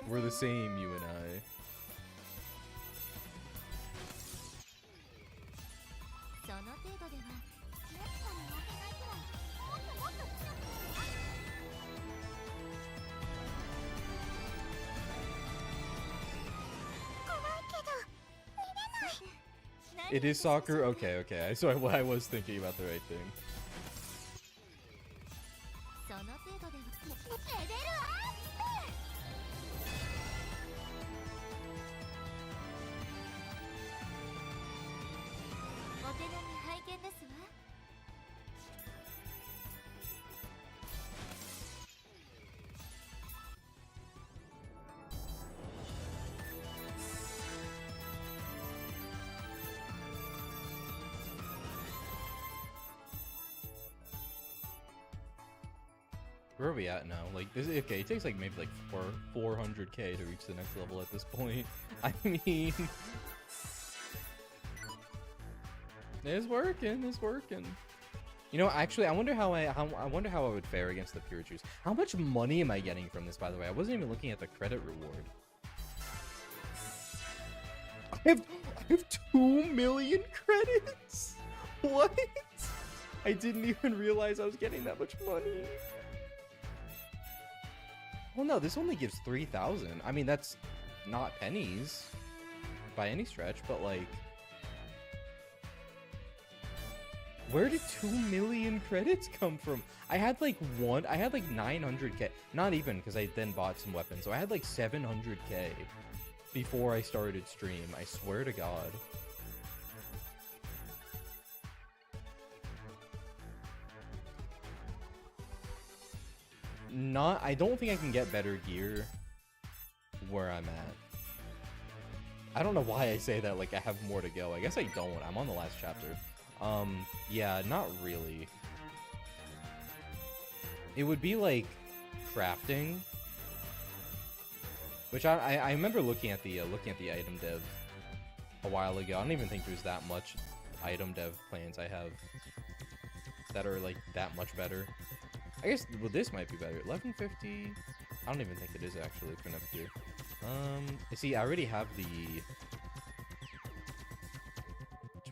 We're the same, you and I. It is soccer? Okay. So I was thinking about the right thing. Where are we at now? Like, okay, it takes like maybe like 400k to reach the next level at this point. I mean, it's working. It's working. You know, actually, I wonder how I wonder how I would fare against the Purachus. How much money am I getting from this, by the way? I wasn't even looking at the credit reward. I have 2 million credits. What? I didn't even realize I was getting that much money. Well, no, this only gives 3,000. I mean, that's not pennies by any stretch, but like, where did 2 million credits come from? I had like 900k. Not even, because I then bought some weapons. So I had like 700k before I started stream. I swear to God. I don't think I can get better gear where I'm at. I don't know why I say that like I have more to go. I guess I don't. I'm on the last chapter. Yeah, not really. It would be like crafting, which I remember looking at the item dev a while ago. I don't even think there's that much item dev plans I have that are like that much better. I guess, well, this might be better. 1150. I don't even think it is actually for next year. See, I already have the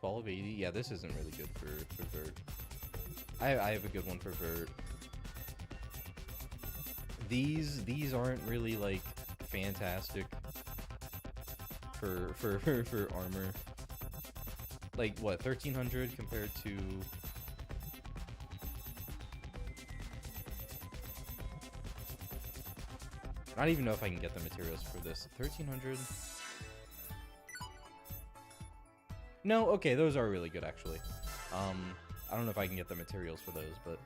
1280. Yeah, this isn't really good for Vert. I have a good one for Vert. These aren't really like fantastic for armor. Like what, 1300 compared to I don't even know if I can get the materials for this. 1300. No, okay, those are really good actually. I don't know if I can get the materials for those, but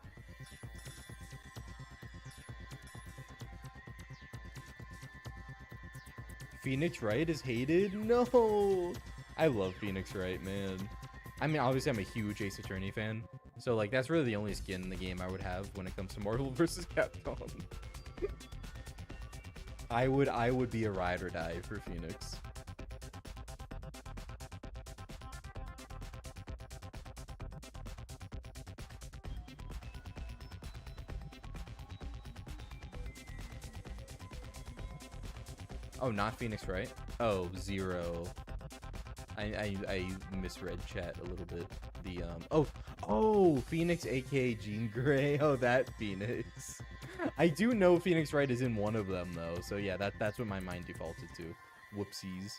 Phoenix Wright is hated? No! I love Phoenix Wright, man. I mean, obviously I'm a huge Ace Attorney fan, so like that's really the only skin in the game I would have when it comes to Marvel vs. Capcom. I would be a ride or die for Phoenix. Oh, not Phoenix, right? Oh, Zero. I misread chat a little bit. The oh, Phoenix aka Jean Grey. Oh, that Phoenix. I do know Phoenix Wright is in one of them though, so yeah, that's what my mind defaulted to. Whoopsies.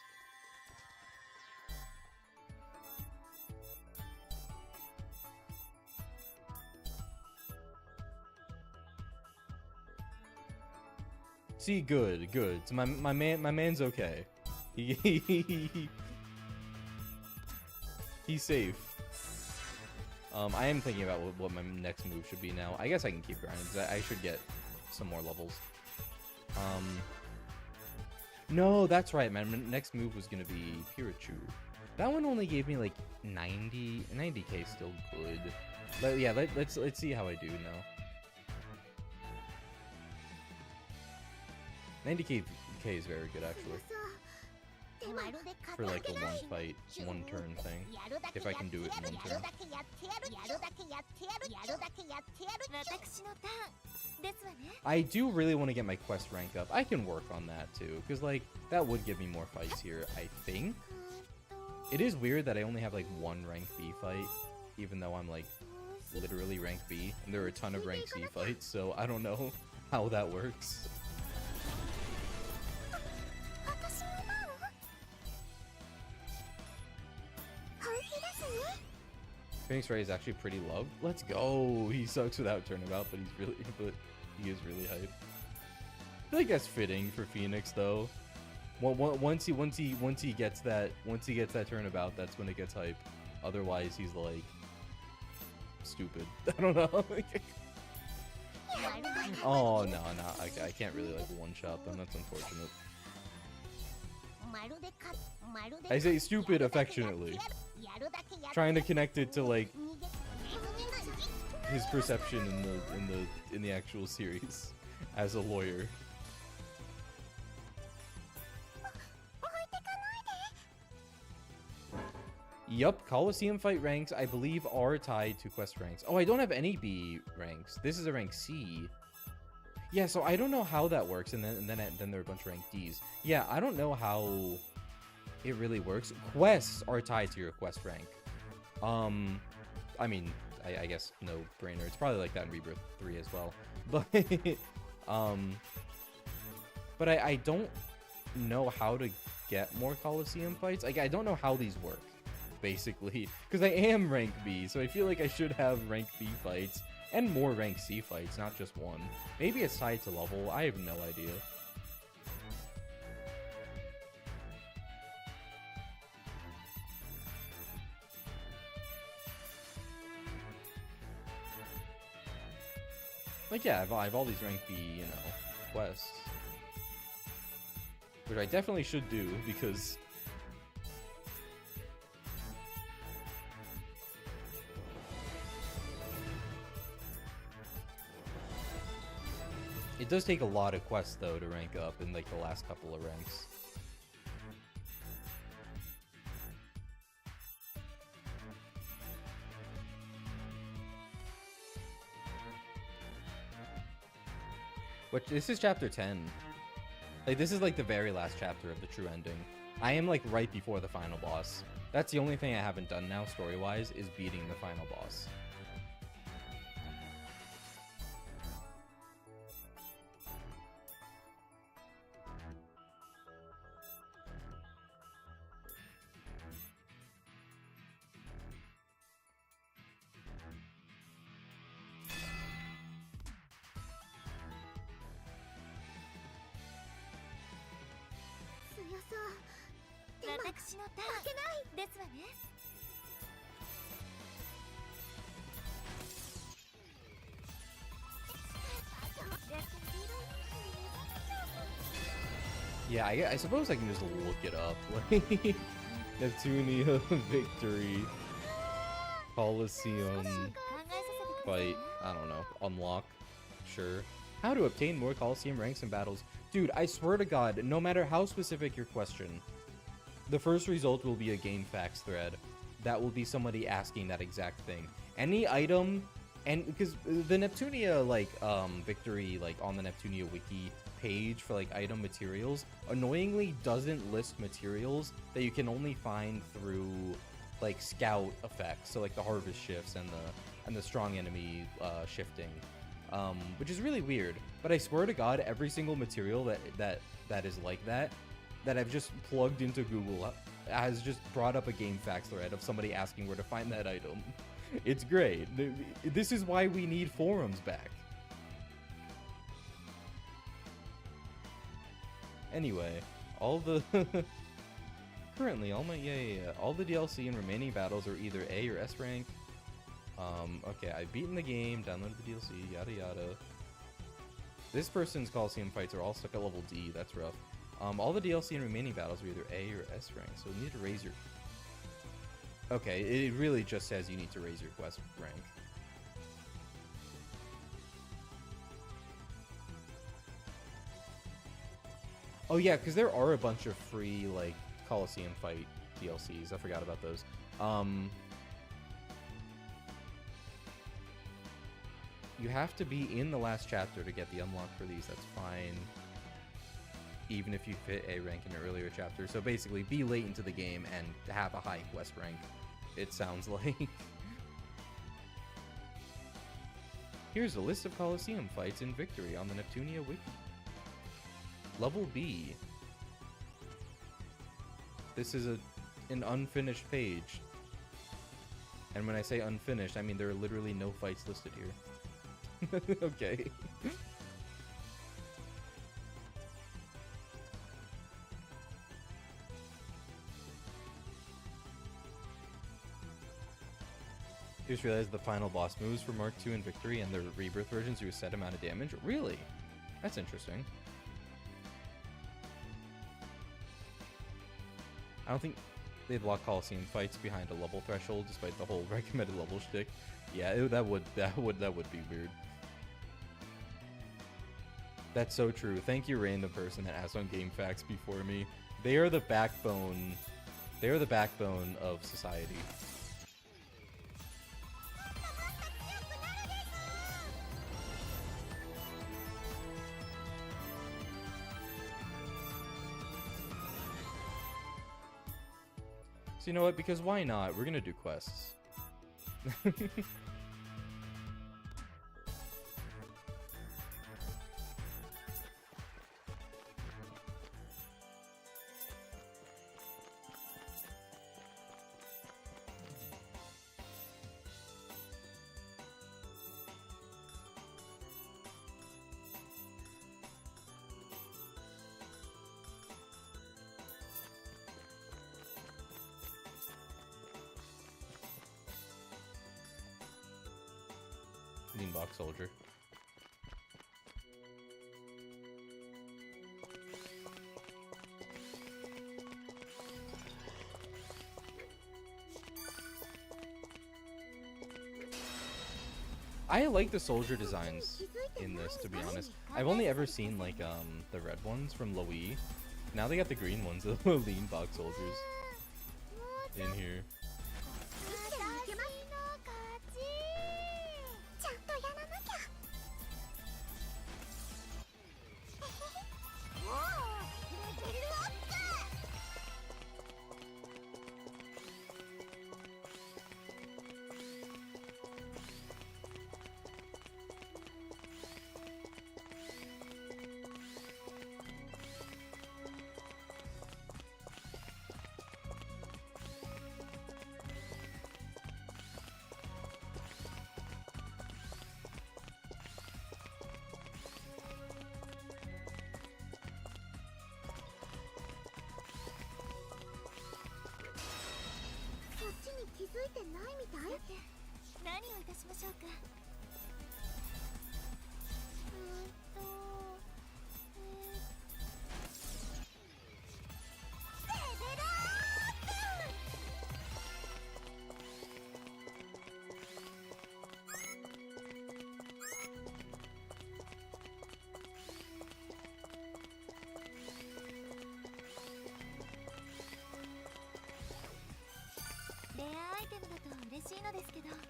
See, good. So my man's okay. He's safe. I am thinking about what my next move should be now. I guess I can keep grinding because I should get some more levels. No, that's right, man. My next move was gonna be Pirachu. That one only gave me like 90k, still good. But yeah, let's see how I do now. 90k is very good actually. For like a one fight, one turn thing. If I can do it in one turn. I do really want to get my quest rank up. I can work on that too, because like that would give me more fights here, I think. It is weird that I only have like one rank B fight, even though I'm like literally rank B, and there are a ton of rank C fights, so I don't know how that works. Phoenix Wright is actually pretty loved. Let's go. He sucks without turnabout, but he is really hype. I feel like that's fitting for Phoenix though. Once he gets that turnabout, that's when it gets hype. Otherwise, he's like stupid. I don't know. Oh no, I can't really like one shot them. That's unfortunate. I say stupid affectionately. Trying to connect it to like his perception in the actual series as a lawyer. Yup, Coliseum fight ranks, I believe, are tied to quest ranks. Oh, I don't have any B ranks. This is a rank C. Yeah, so I don't know how that works, and then there are a bunch of rank Ds. Yeah, I don't know how it really works. Quests are tied to your quest rank. I mean, I guess no brainer. It's probably like that in Rebirth 3 as well. But I don't know how to get more Coliseum fights. Like, I don't know how these work, basically, because I am rank B, so I feel like I should have rank B fights and more rank C fights, not just one. Maybe it's tied to level. I have no idea. Like, yeah, I have all these rank B, you know, quests, which I definitely should do, because it does take a lot of quests, though, to rank up in, like, the last couple of ranks. Which, this is chapter 10. Like, this is, like, the very last chapter of the true ending. I am, like, right before the final boss. That's the only thing I haven't done now, story-wise, is beating the final boss. Yeah, I suppose I can just look it up. Like, Neptunia victory, Coliseum fight, I don't know, unlock, sure. How to obtain more Coliseum ranks and battles. Dude, I swear to God, no matter how specific your question, the first result will be a game facts thread. That will be somebody asking that exact thing. Any item, and because the Neptunia, like, victory, like, on the Neptunia wiki page for, like, item materials, annoyingly doesn't list materials that you can only find through, like, scout effects. So, like, the harvest shifts and the strong enemy shifting. Which is really weird. But I swear to God, every single material that is like that I've just plugged into Google has just brought up a game facts thread of somebody asking where to find that item. It's great. This is why we need forums back. Anyway, all the currently all my all the DLC and remaining battles are either A or S rank. Okay, I've beaten the game, downloaded the DLC, yada yada. This person's Coliseum fights are all stuck at level D, that's rough. All the DLC and remaining battles are either A or S rank, so you need to raise your... Okay, it really just says you need to raise your quest rank. Oh yeah, because there are a bunch of free, like, Coliseum fight DLCs. I forgot about those. You have to be in the last chapter to get the unlock for these. That's fine. Even if you fit A rank in an earlier chapter. So basically, be late into the game and have a high quest rank, it sounds like. Here's a list of Coliseum fights in Victory on the Neptunia wiki. Level B. This is an unfinished page. And when I say unfinished, I mean there are literally no fights listed here. Okay. Just realized the final boss moves for Mark II and Victory and the Rebirth versions do a set amount of damage. Really? That's interesting. I don't think... They block Coliseum fights behind a level threshold, despite the whole recommended level shtick. Yeah, that would be weird. That's so true. Thank you, random person that asked on GameFAQs before me. They are the backbone. They are the backbone of society. So you know what? Because why not? We're gonna do quests. Lean box soldier. I like the soldier designs in this, to be honest. I've only ever seen like the red ones from Loui. Now they got the green ones, the lean box soldiers in here.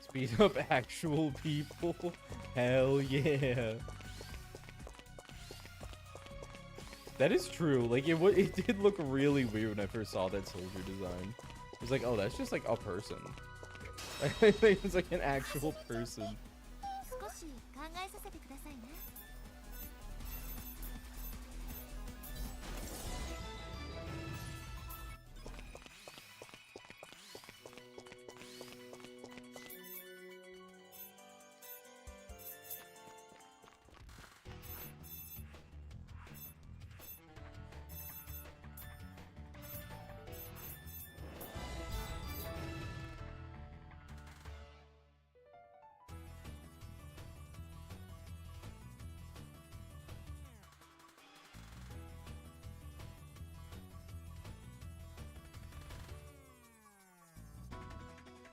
Speed up actual people. Hell yeah. That is true. Like it did look really weird when I first saw that soldier design. It was like, oh, that's just like a person. I think it's like an actual person.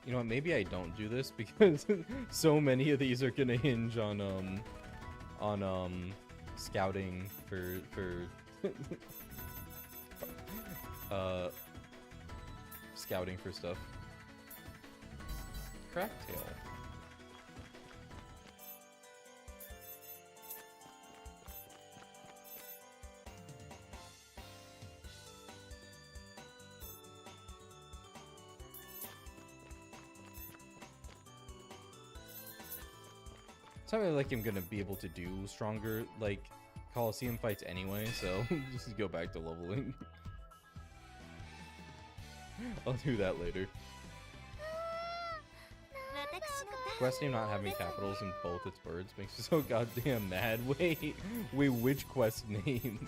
You know what, maybe I don't do this because so many of these are gonna hinge on scouting for scouting for stuff. Cracktail. It's not really like I'm gonna be able to do stronger like Coliseum fights anyway, so just go back to leveling. I'll do that later. Quest name not having capitals in both its words makes me so goddamn mad. Wait, which quest name?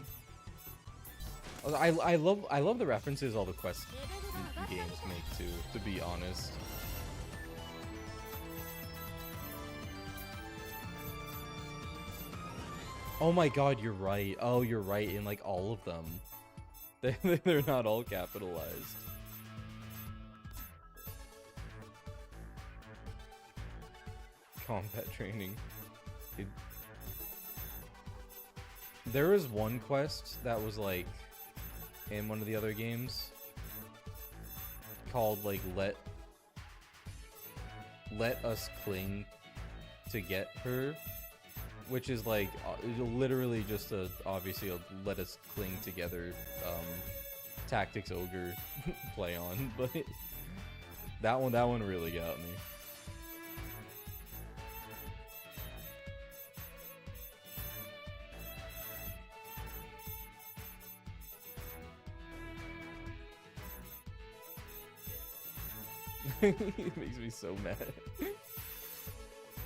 I love the references all the quest games make too, to be honest. Oh my god, you're right. Oh, you're right in like all of them. They're not all capitalized. combat training. There was one quest that was like in one of the other games called like let us cling to get her, which is like literally just obviously a let us cling together tactics ogre play on, but that one really got me. It makes me so mad.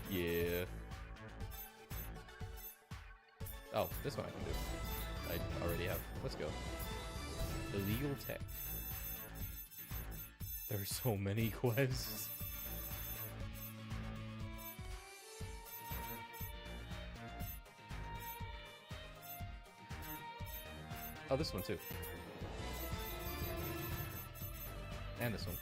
Yeah. Oh, this one I can do. I already have. Let's go. Illegal tech. There's so many quests. Oh, this one too. And this one.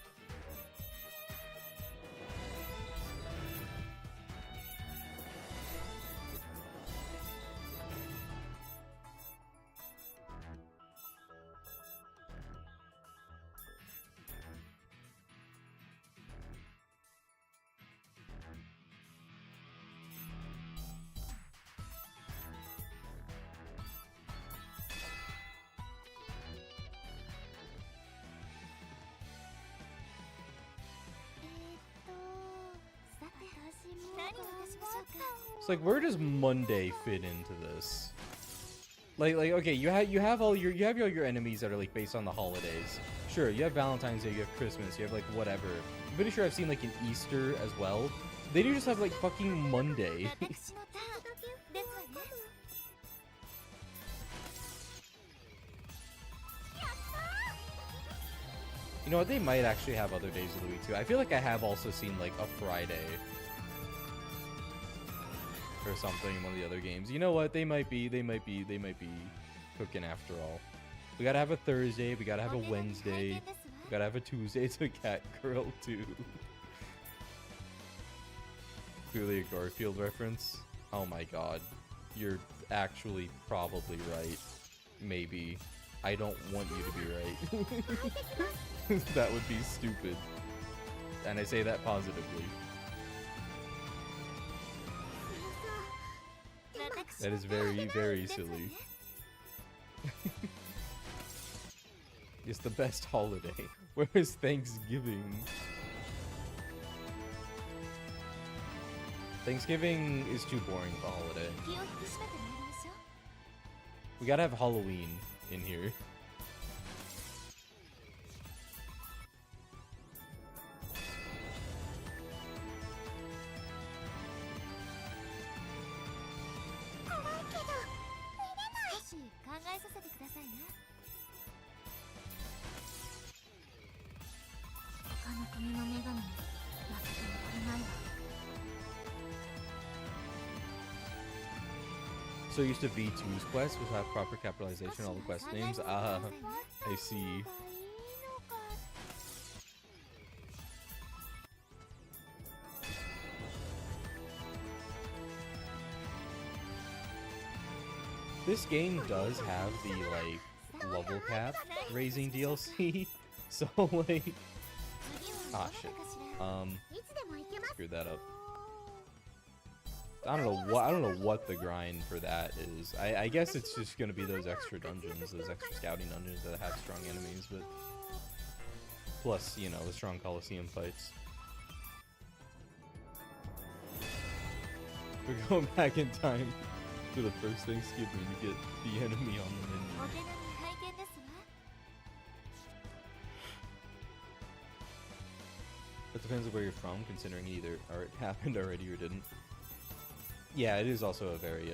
It's like, where does Monday fit into this? Like okay, you have all your enemies that are like based on the holidays. Sure, you have Valentine's Day, you have Christmas, you have like whatever. I'm pretty sure I've seen like an Easter as well. They do just have like fucking Monday. You know what? They might actually have other days of the week too. I feel like I have also seen like a Friday or something in one of the other games. You know what? They might be cooking after all. We gotta have a Thursday. We gotta have a Wednesday. We gotta have a Tuesday. It's a cat girl too. Clearly a Garfield reference. Oh my god, you're actually probably right. Maybe. I don't want you to be right. That would be stupid. And I say that positively. That is very, very silly. It's the best holiday. Where is Thanksgiving? Thanksgiving is too boring of a holiday. We gotta have Halloween in here. So used to V2's quest would have proper capitalization on all the quest names. Ah, I see. This game does have the like level cap raising DLC, so like, ah shit. Screwed that up. I don't know what the grind for that is. I guess it's just gonna be those extra dungeons, those extra scouting dungeons that have strong enemies, but plus, you know, the strong Coliseum fights. We're going back in time to the first Thanksgiving to get the enemy on the menu. It depends on where you're from, considering either it happened already or didn't. Yeah, it is also a very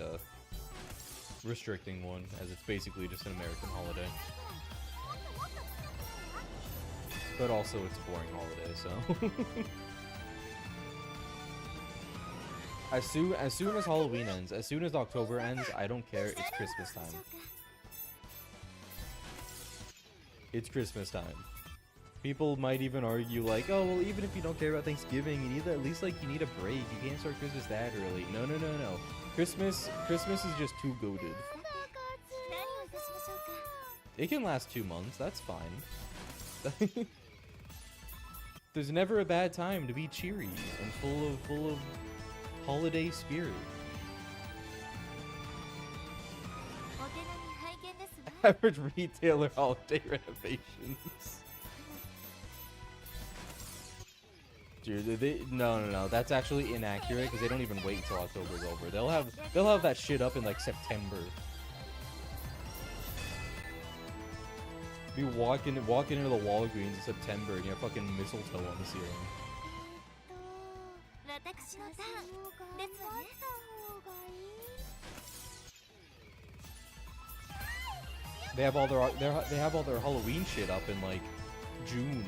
restricting one, as it's basically just an American holiday. But also it's a boring holiday, so as soon as Halloween ends, as soon as October ends, I don't care, it's Christmas time. It's Christmas time. People might even argue like, oh well, even if you don't care about Thanksgiving, you need at least like you need a break. You can't start Christmas that early. No, no, no, no. Christmas is just too goated. 何をいたしましょうか。 It can last 2 months. That's fine. There's never a bad time to be cheery and full of holiday spirit. お手並み拝見ですわ。 Average retailer holiday renovations. Dude, no. That's actually inaccurate because they don't even wait until October's over. They'll have that shit up in like September. Be walking into the Walgreens in September and you have fucking mistletoe on the ceiling. 私のターンですわね。 They have all their Halloween shit up in like June.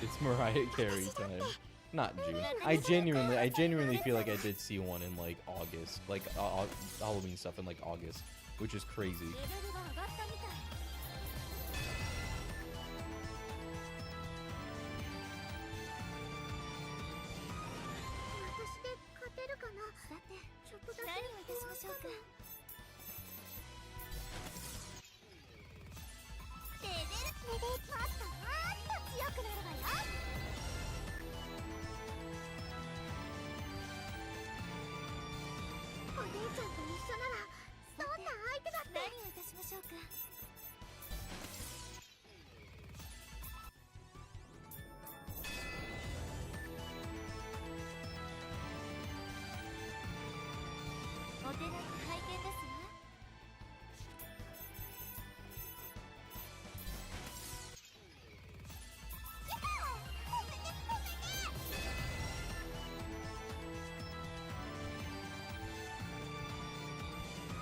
It's Mariah Carey time. Not June. I genuinely feel like I did see one in like August, like Halloween stuff in like August, which is crazy. レベルが上がったみたい。 私で勝てるかな。さて、ちょっとだけ何をいたしましょうか。レベルもっと強くなるわよ。お姉ちゃんと一緒ならどんな相手だって。何をいたしましょうか。 お手並み拝見ですわ。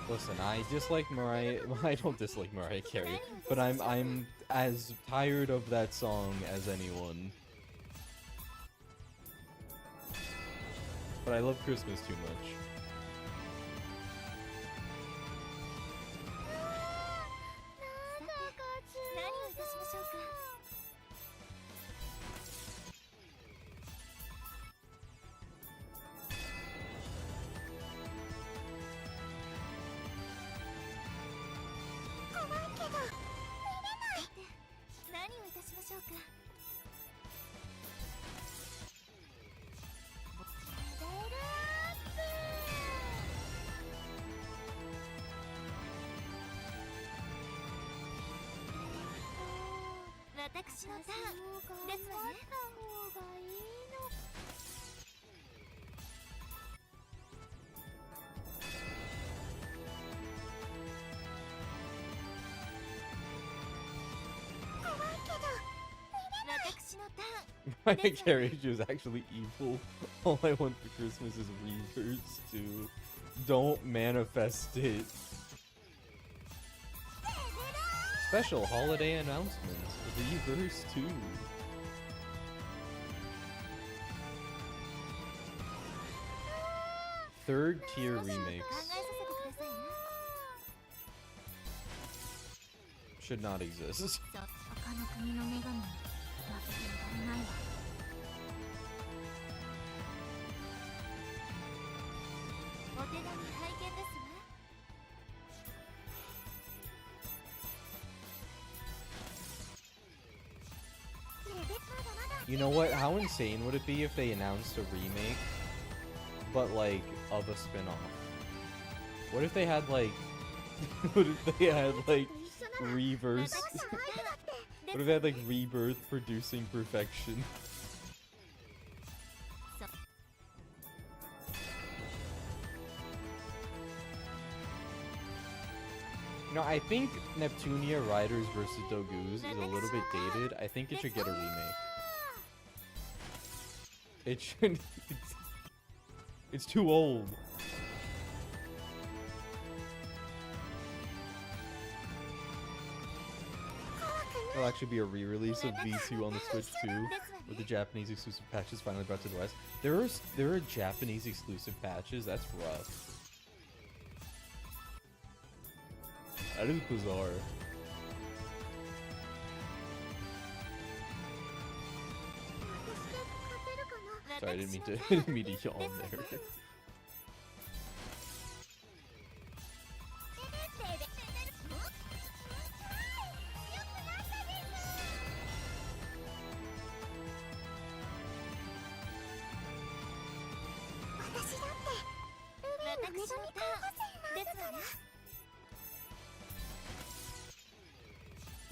Listen, I dislike Mariah. I don't dislike Mariah Carey, but I'm as tired of that song as anyone. But I love Christmas too much. 何をいたしましょうか。 怖いけど見れない。何をいたしましょうか。 レベルアップ。 私のターンですわね。 方がいいの。 怖いけど 私のターン。 Mariah Carey is actually evil. All I want for Christmas is Reverse too. Don't manifest it. Special holiday announcements. Reverse too. Third tier 少し考えさ remix せてくださいな。 should not exist. 他の国の女神に負けていられないわ。 お手並み拝見ですわ。 You know what? How insane would it be if they announced a remake, but like of a spin-off? What if they had like, what if they had like Reverse? What if they had like Rebirth producing Perfection? You know, I think Neptunia Riders vs. Dogoos is a little bit dated. I think it should get a remake. It should. It's too old. There'll actually be a re-release of V2 on the Switch too, with the Japanese exclusive patches finally brought to the West. There are Japanese exclusive patches. That's rough. That is bizarre. Sorry, I didn't mean to, didn't mean to yawn there.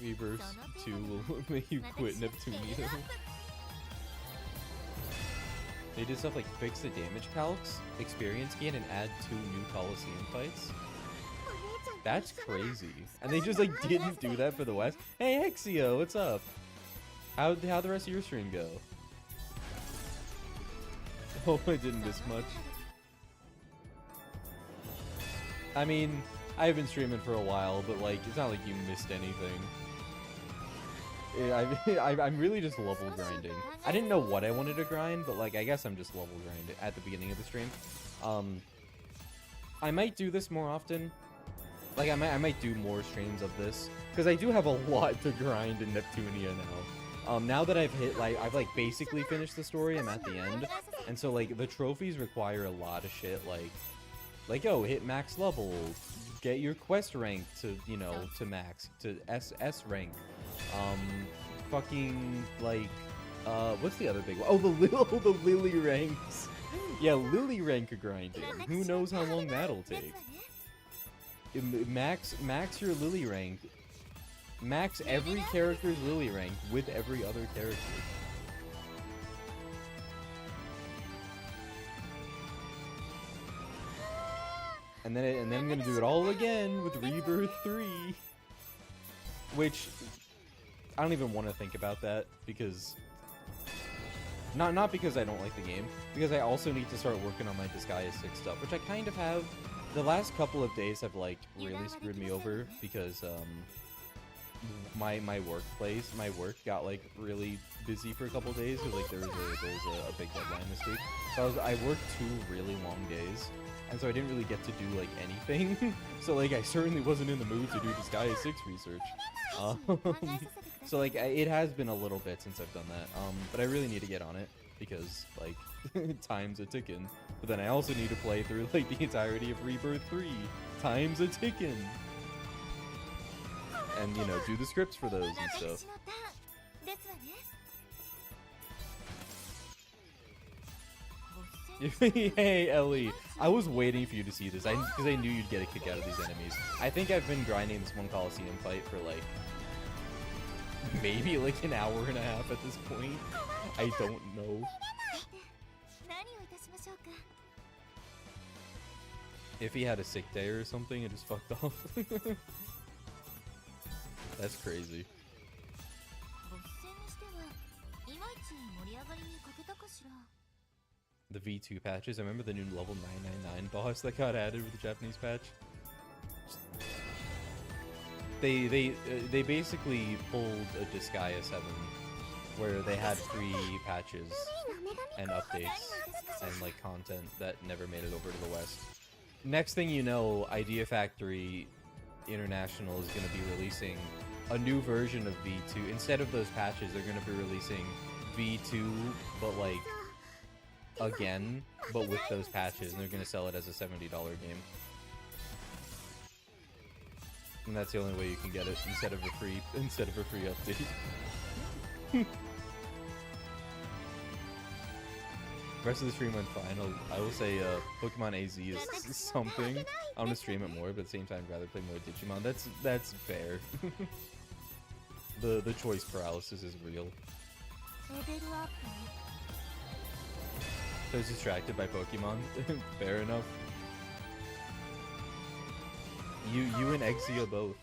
Rebirth 2 will make you quit Neptunia. They did stuff like fix the damage calcs, experience gain, and add 2 new Coliseum fights. That's crazy. And they just like didn't do that for the West. Hey Hexio, what's up? How'd the rest of your stream go? Oh, I didn't miss much. I mean, I've been streaming for a while, but like, it's not like you missed anything. I'm really just level grinding. I didn't know what I wanted to grind, but like, I guess I'm just level grinding at the beginning of the stream. I might do this more often. Like, I might do more streams of this, because I do have a lot to grind in Neptunia now. Now that I've hit, like, I've like basically finished the story, I'm at the end, and so like, the trophies require a lot of shit, like, oh, hit max level, get your quest rank to, you know, to max, to S rank. Fucking, like, what's the other big one? Oh, the Lily ranks. Yeah, Lily rank grinding. Who knows how long that'll take. Max your Lily rank. Max every character's Lily rank with every other character. And then I'm gonna do it all again with Rebirth 3. Which, I don't even want to think about that, because... Not because I don't like the game, because I also need to start working on my Disgaea 6 stuff, which I kind of have. The last couple of days have, like, really screwed me over, because, my workplace, my work got, like, really busy for a couple days, because, like, there was a big deadline this week. So I worked 2 really long days, and so I didn't really get to do, like, anything. So, like, I certainly wasn't in the mood to do Disgaea 6 research. So, like, it has been a little bit since I've done that, but I really need to get on it, because, like, time's a tickin'. But then I also need to play through, like, the entirety of Rebirth 3. Time's a tickin'. And, you know, do the scripts for those and stuff. Hey, Ellie. I was waiting for you to see this, because I knew you'd get a kick out of these enemies. I think I've been grinding this one Coliseum fight for, like, maybe, like, an hour and a half at this point. I don't know. If he had a sick day or something, it just fucked off. That's crazy. The V2 patches. I remember the new level 999 boss that got added with the Japanese patch. They basically pulled a Disgaea 7 where they had free patches and updates and like content that never made it over to the West. Next thing you know, Idea Factory International is going to be releasing a new version of V2. Instead of those patches, they're going to be releasing V2, but like again, but with those patches, and they're going to sell it as a $70 game. And that's the only way you can get it instead of a free update. Rest of the stream went fine. I will say Pokemon AZ is something. I want to stream it more, but at the same time, I'd rather play more Digimon. That's fair. The choice paralysis is real. I was distracted by Pokemon. Fair enough. You and Exia both.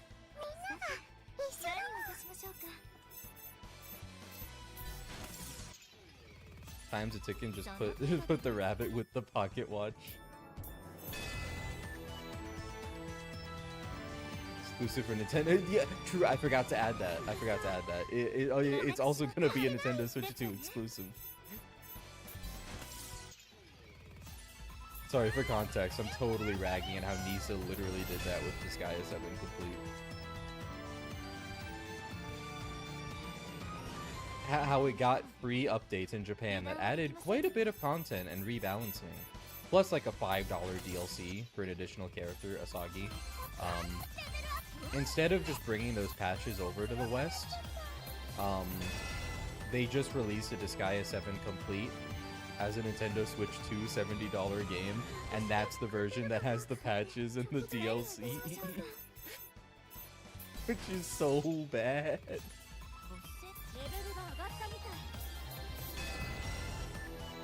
Time's a ticking, just put the rabbit with the pocket watch. Exclusive for Nintendo. Yeah, true. I forgot to add that. It's also gonna be a Nintendo Switch 2 exclusive. Sorry, for context, I'm totally ragging on how Nisa literally did that with Disgaea 7 complete. how it got free updates in Japan that added quite a bit of content and rebalancing. Plus like a $5 DLC for an additional character, Asagi. Instead of just bringing those patches over to the West, they just released a Disgaea 7 Complete as a Nintendo Switch 2 $70 game, and that's the version that has the patches and the DLC. Which is so bad.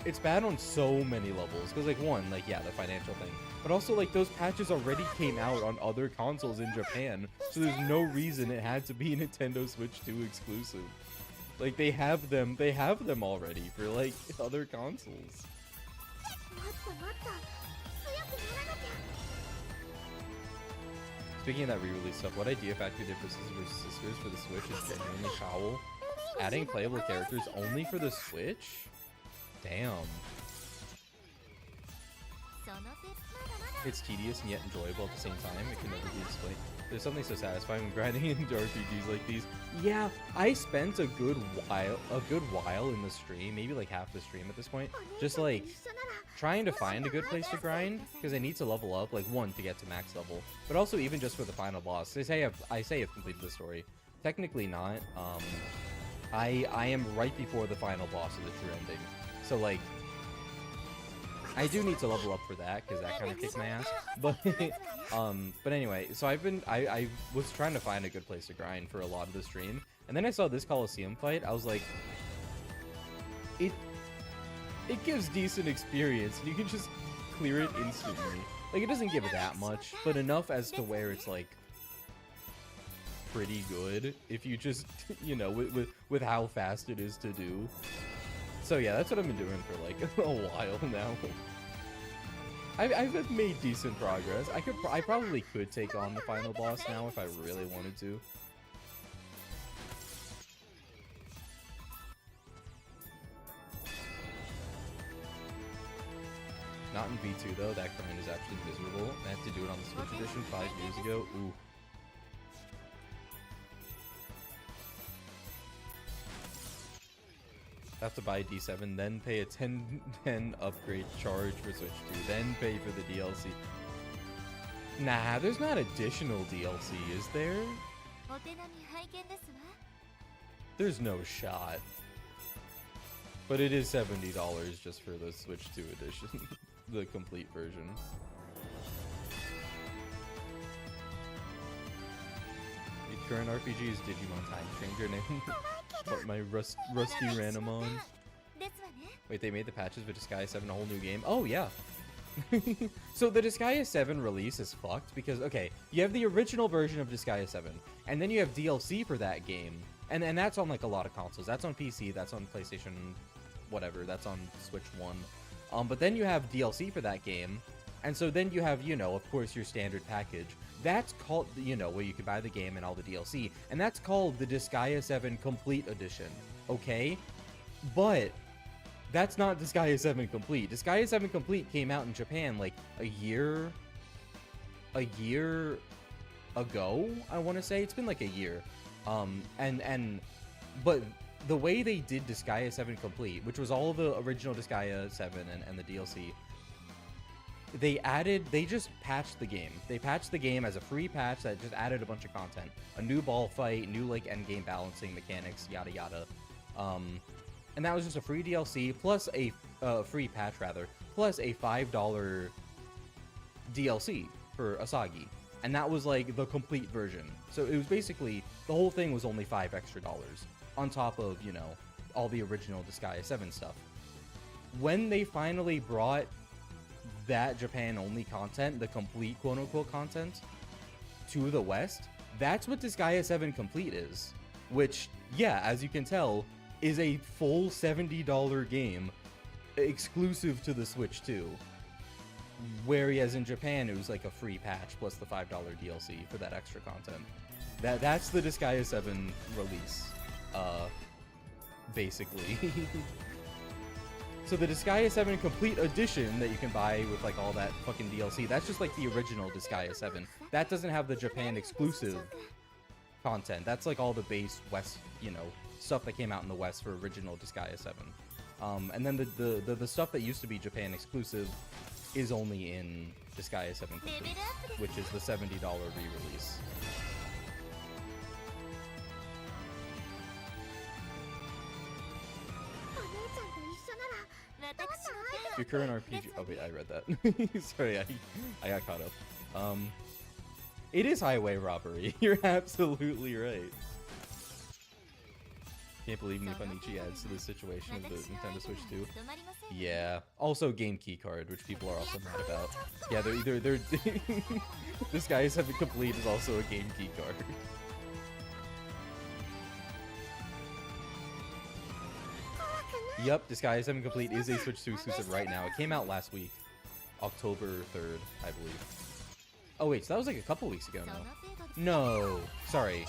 It's bad on so many levels, because like one, like yeah, the financial thing, but also like those patches already came out on other consoles in Japan, so there's no reason it had to be a Nintendo Switch 2 exclusive. Like they have them already for like other consoles. Speaking of that re-release stuff, what idea Factory did for Sisters vs. Sisters for the Switch is genuinely foul. Adding playable characters only for the Switch? Damn. It's tedious and yet enjoyable at the same time. It can never be explained. There's something so satisfying when grinding into RPGs like these. Yeah, I spent a good while in the stream, maybe like half the stream at this point, just like trying to find a good place to grind, because I need to level up, like one, to get to max level, but also even just for the final boss. I say I've completed the story. Technically not. I am right before the final boss of the true ending. So like, I do need to level up for that, because that kind of kicked my ass. But anyway, so I was trying to find a good place to grind for a lot of the stream, and then I saw this Coliseum fight. I was like, it gives decent experience, and you can just clear it instantly. Like, it doesn't give that much, but enough as to where it's like pretty good if you just, you know, with how fast it is to do. So yeah, that's what I've been doing for like a while now. I've made decent progress. I probably could take on the final boss now if I really wanted to. Not in V2 though, that grind is actually miserable. I had to do it on the Switch edition 5 years ago. Ooh. Have to buy D7, then pay a 10 upgrade charge for Switch 2, then pay for the DLC. Nah, there's not additional DLC, is there? There's no shot. But it is $70 just for the Switch 2 edition, the complete version. The current RPG is Digimon Time Stranger name. But my rusty Ranamon. Wait, they made the patches for Disgaea 7 a whole new game? Oh, yeah. So the Disgaea 7 release is fucked because, okay, you have the original version of Disgaea 7, and then you have DLC for that game, and that's on, like, a lot of consoles. That's on PC, that's on PlayStation, whatever, that's on Switch 1. But then you have DLC for that game, and so then you have, you know, of course, your standard package. That's called, you know, where you can buy the game and all the DLC, and that's called the Disgaea 7 Complete Edition, okay? But that's not Disgaea 7 Complete. Disgaea 7 Complete came out in Japan like a year ago, I want to say. It's been like a year. But the way they did Disgaea 7 Complete, which was all of the original Disgaea 7 and the DLC, they just patched the game. They patched the game as a free patch that just added a bunch of content. A new ball fight, new like endgame balancing mechanics, yada yada. And that was just a free DLC, plus a free patch rather, plus a $5 DLC for Asagi. And that was like the complete version. So it was basically, the whole thing was only $5 extra on top of, you know, all the original Disgaea 7 stuff. When they finally brought that Japan-only content, the complete quote-unquote content, to the West, that's what Disgaea 7 Complete is. Which, yeah, as you can tell, is a full $70 game exclusive to the Switch 2. Whereas in Japan, it was like a free patch plus the $5 DLC for that extra content. That's the Disgaea 7 release, basically. So the Disgaea 7 Complete Edition that you can buy with like all that fucking DLC, that's just like the original Disgaea 7. That doesn't have the Japan exclusive content. That's like all the base West, you know, stuff that came out in the West for original Disgaea 7. And then the stuff that used to be Japan exclusive is only in Disgaea 7 Complete, which is the $70 re-release. お姉ちゃんと一緒なら 私の Your 手を current RPG. Oh wait, I read that. Sorry, I got caught up. It is highway robbery. You're absolutely right. Can't believe Nipponichi adds to the situation of the Nintendo Switch 2. Yeah. Also, game key card, which people are also mad about. Yeah, they're this guy is having complete is also a game key card. Yep, Disgaea 7 Complete is a Switch 2 exclusive right now. It came out last week, October 3rd, I believe. Oh wait, so that was like a couple weeks ago now. No, sorry.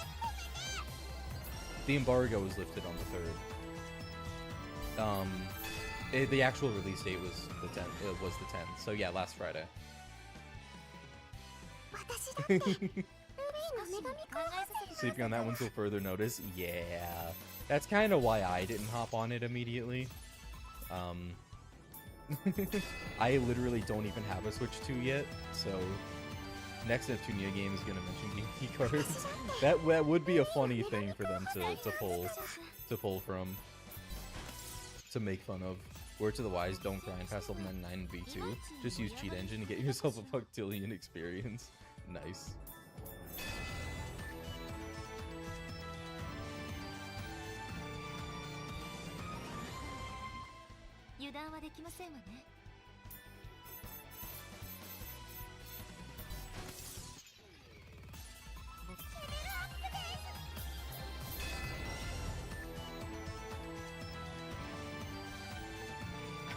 The embargo was lifted on the 3rd. The actual release date was the 10th. It was the 10th. So yeah, last Friday. 私だってルビーの女神候補生 Sleeping on that one till further notice. Yeah, that's kind of why I didn't hop on it immediately. I literally don't even have a Switch 2 yet, so next Neptunia game is gonna mention game key cards. That would be a funny thing for them to pull from, to make fun of. Word to the wise, don't grind past level 99 in V2. Just use cheat engine to get yourself a Puctillion experience. Nice. 油断はできませんわね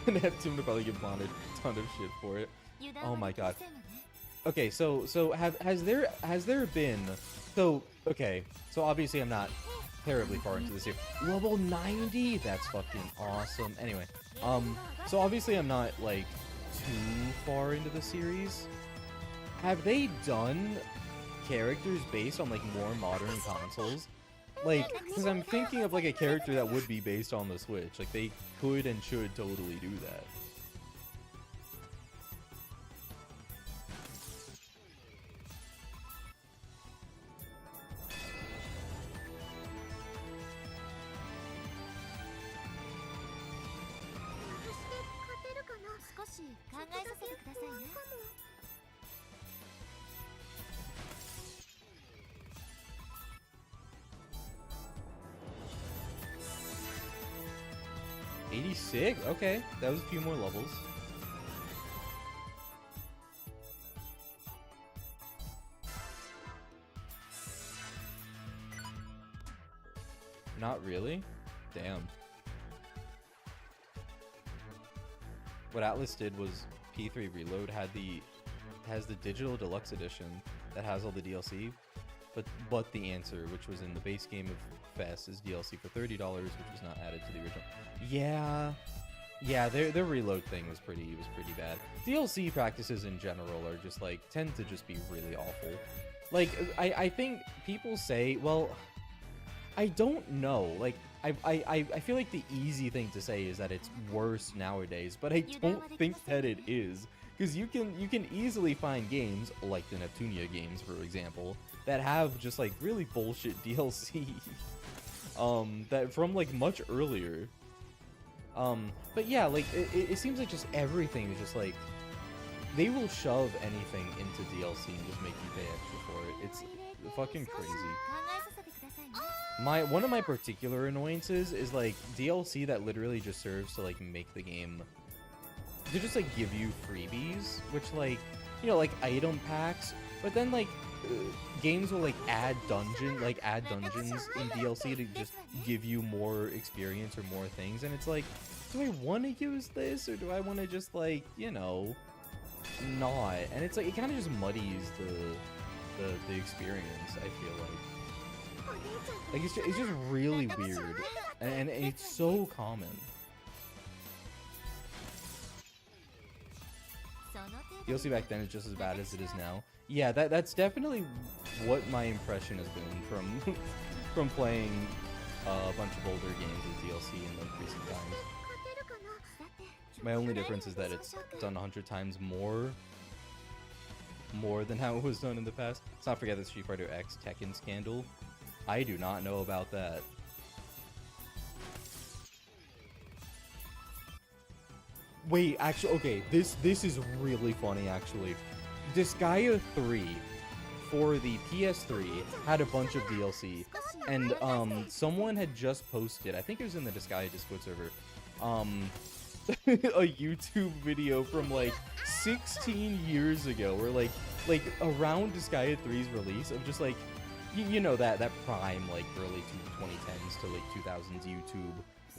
Neptune would probably get bonded a ton of shit for it. Oh my god. Okay, so has there been okay, so obviously I'm not terribly far into this here. Level 90? That's fucking awesome. Anyway, so obviously I'm not like too far into the series. Have they done characters based on like more modern consoles? Like, because I'm thinking of like a character that would be based on the Switch. Like they could and should totally do that. Sick. Okay, that was a few more levels. Not really? Damn. What Atlas did was P3 Reload has the digital deluxe edition that has all the DLC, but the answer, which was in the base game of Fest, is DLC for $30, which was not added to the original. Yeah, their reload thing was pretty bad. DLC practices in general are just like tend to just be really awful. Like I think people say, well, I don't know. Like I feel like the easy thing to say is that it's worse nowadays, but I don't think that it is. Because you can easily find games like the Neptunia games, for example, that have just like really bullshit DLC. That from like much earlier. But yeah, like it seems like just everything is just like they will shove anything into DLC and just make you pay extra for it. It's fucking crazy. One of my particular annoyances is like DLC that literally just serves to like make the game, to just like give you freebies, which like, you know, like item packs, but then like games will like add dungeons in DLC to just give you more experience or more things, and it's like, do I want to use this or do I want to just like, you know, not? And it's like it kind of just muddies the experience. I feel like it's just really weird, and it's so common. DLC back then is just as bad as it is now. Yeah, that's definitely what my impression has been from from playing a bunch of older games with DLC in like recent times. 勝てるかな。 My only difference is that it's done 100 times more than how it was done in the past. Let's not forget the Street Fighter X Tekken scandal. I do not know about that. Wait, actually, okay, this is really funny, actually. Disgaea 3 for the PS3 had a bunch of DLC, and someone had just posted, I think it was in the Disgaea Discord server, a YouTube video from like 16 years ago, where like around Disgaea 3's release, of just like, you know, that prime like early 2010s to late 2000s YouTube,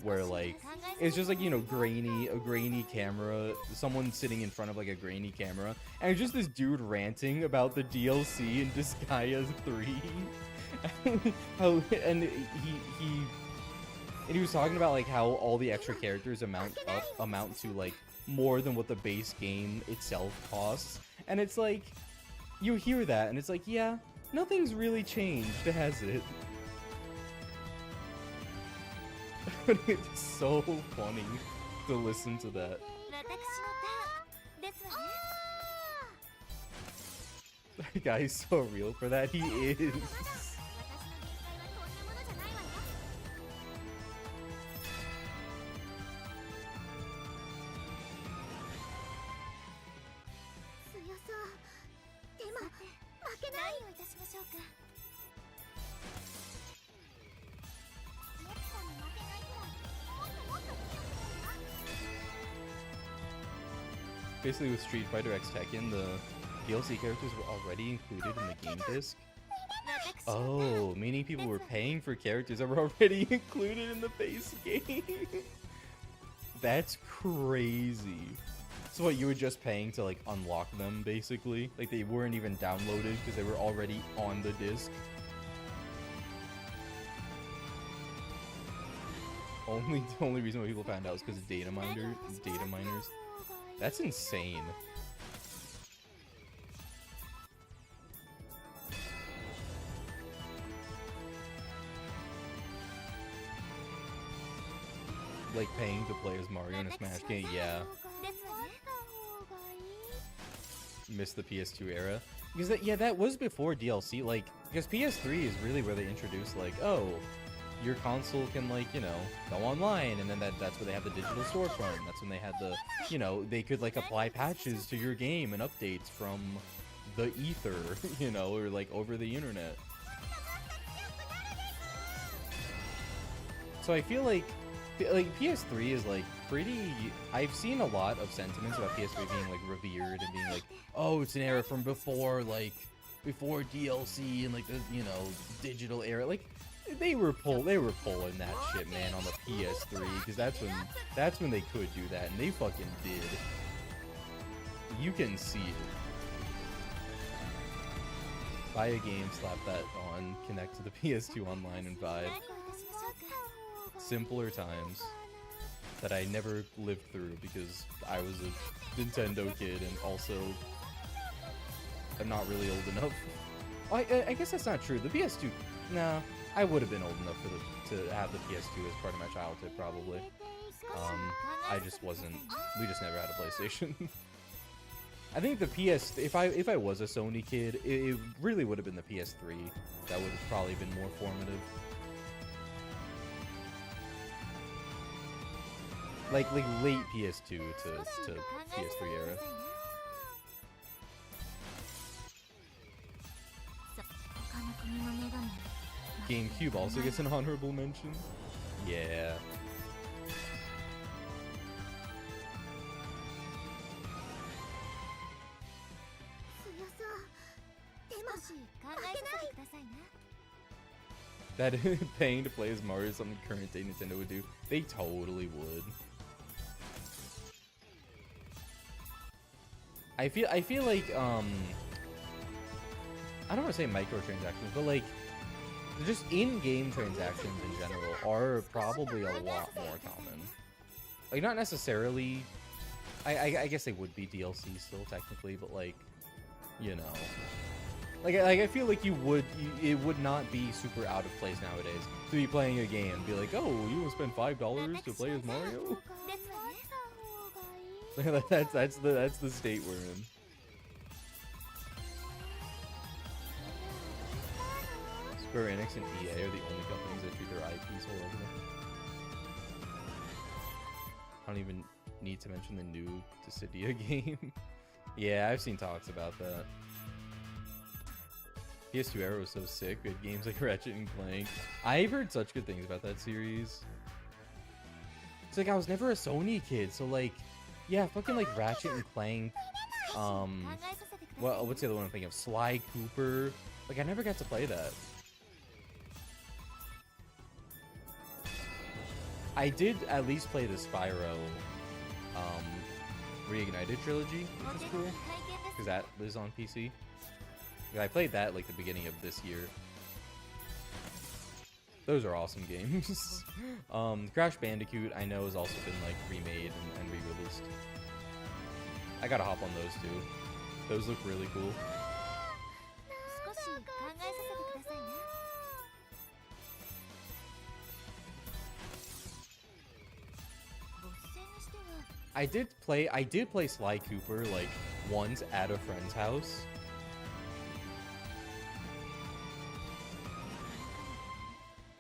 where like it's just like, you know, a grainy camera, someone sitting in front of like a grainy camera, and it's just this dude ranting about the DLC in Disgaea 3. And he was talking about like how all the extra characters amount to like more than what the base game itself costs, and it's like, you hear that and it's like, yeah, nothing's really changed, has it? But it's so funny to listen to that. 私のターンですわね。 That guy's so real for that. He is. 私の限界はこんなものじゃないわよ。強そう。でも負けない。何をいたしましょうか。メクさんに負けないくらいもっともっと強くなるわ。 Basically, with Street Fighter X Tekken, the DLC characters were already included in the game disc. 私のターン Oh, meaning people were paying for characters that were already included in the base game. That's crazy. So what, you were just paying to like unlock them, basically? Like they weren't even downloaded because they were already on the disc? The only reason why people found out is because of data miners. That's insane. Like paying to play as Mario in a Smash game, yeah. ですわね。 Missed the PS2 era. Because that was before DLC, like, because PS3 is really where they introduced, like, oh, your console can, like, you know, go online, and then that's where they have the digital storefront. That's when they had the, you know, they could, like, apply patches to your game and updates from the ether, you know, or, like, over the internet. So I feel like PS3 is like pretty. I've seen a lot of sentiments about PS3 being like revered and being like, oh, it's an era from before, like before DLC and like the, you know, digital era. Like they were pulling that shit, man, on the PS3, because that's when they could do that, and they fucking did. You can see it. Buy a game, slap that on, connect to the PS2 online, and vibe. 何をいたしましょうか。 Simpler times that I never lived through because I was a Nintendo kid and also I'm not really old enough. I guess that's not true. The PS2, nah, I would have been old enough to have the PS2 as part of my childhood probably. I just wasn't. We just never had a PlayStation. I think the PS. If I was a Sony kid, it really would have been the PS3. That would have probably been more formative. Like late PS2 to PS3 era. 他の国の女神 GameCube also gets an honorable mention. Yeah. 強そう。でも少し考えさせてくださいな。 That paying to play as Mario is something current day Nintendo would do. They totally would. I feel like I don't want to say microtransactions, but like just in-game transactions in general are probably a lot more common. Like not necessarily. I guess they would be DLC still technically, but like you know. Like I feel like it would not be super out of place nowadays to be playing a game and be like, oh, you will spend $5 to play as Mario? ですわね that's the state we're in. Square Enix and EA are the only companies that treat their IPs horribly. I don't even need to mention the new Dissidia game. Yeah, I've seen talks about that. PS2 era was so sick. We had games like Ratchet and Clank. I've heard such good things about that series. It's like I was never a Sony kid, so like, yeah, fucking like Ratchet and Clank. 考えさせてください Well, what's the other one I'm thinking of? Sly Cooper. Like I never got to play that. I did at least play the Spyro Reignited trilogy, which is cool, because that was on PC. I played that like the beginning of this year. Those are awesome games. Crash Bandicoot I know has also been like remade and re-released. I gotta hop on those too. Those look really cool. 少し考えさせてくださいね ボス戦にしては I did play Sly Cooper like once at a friend's house.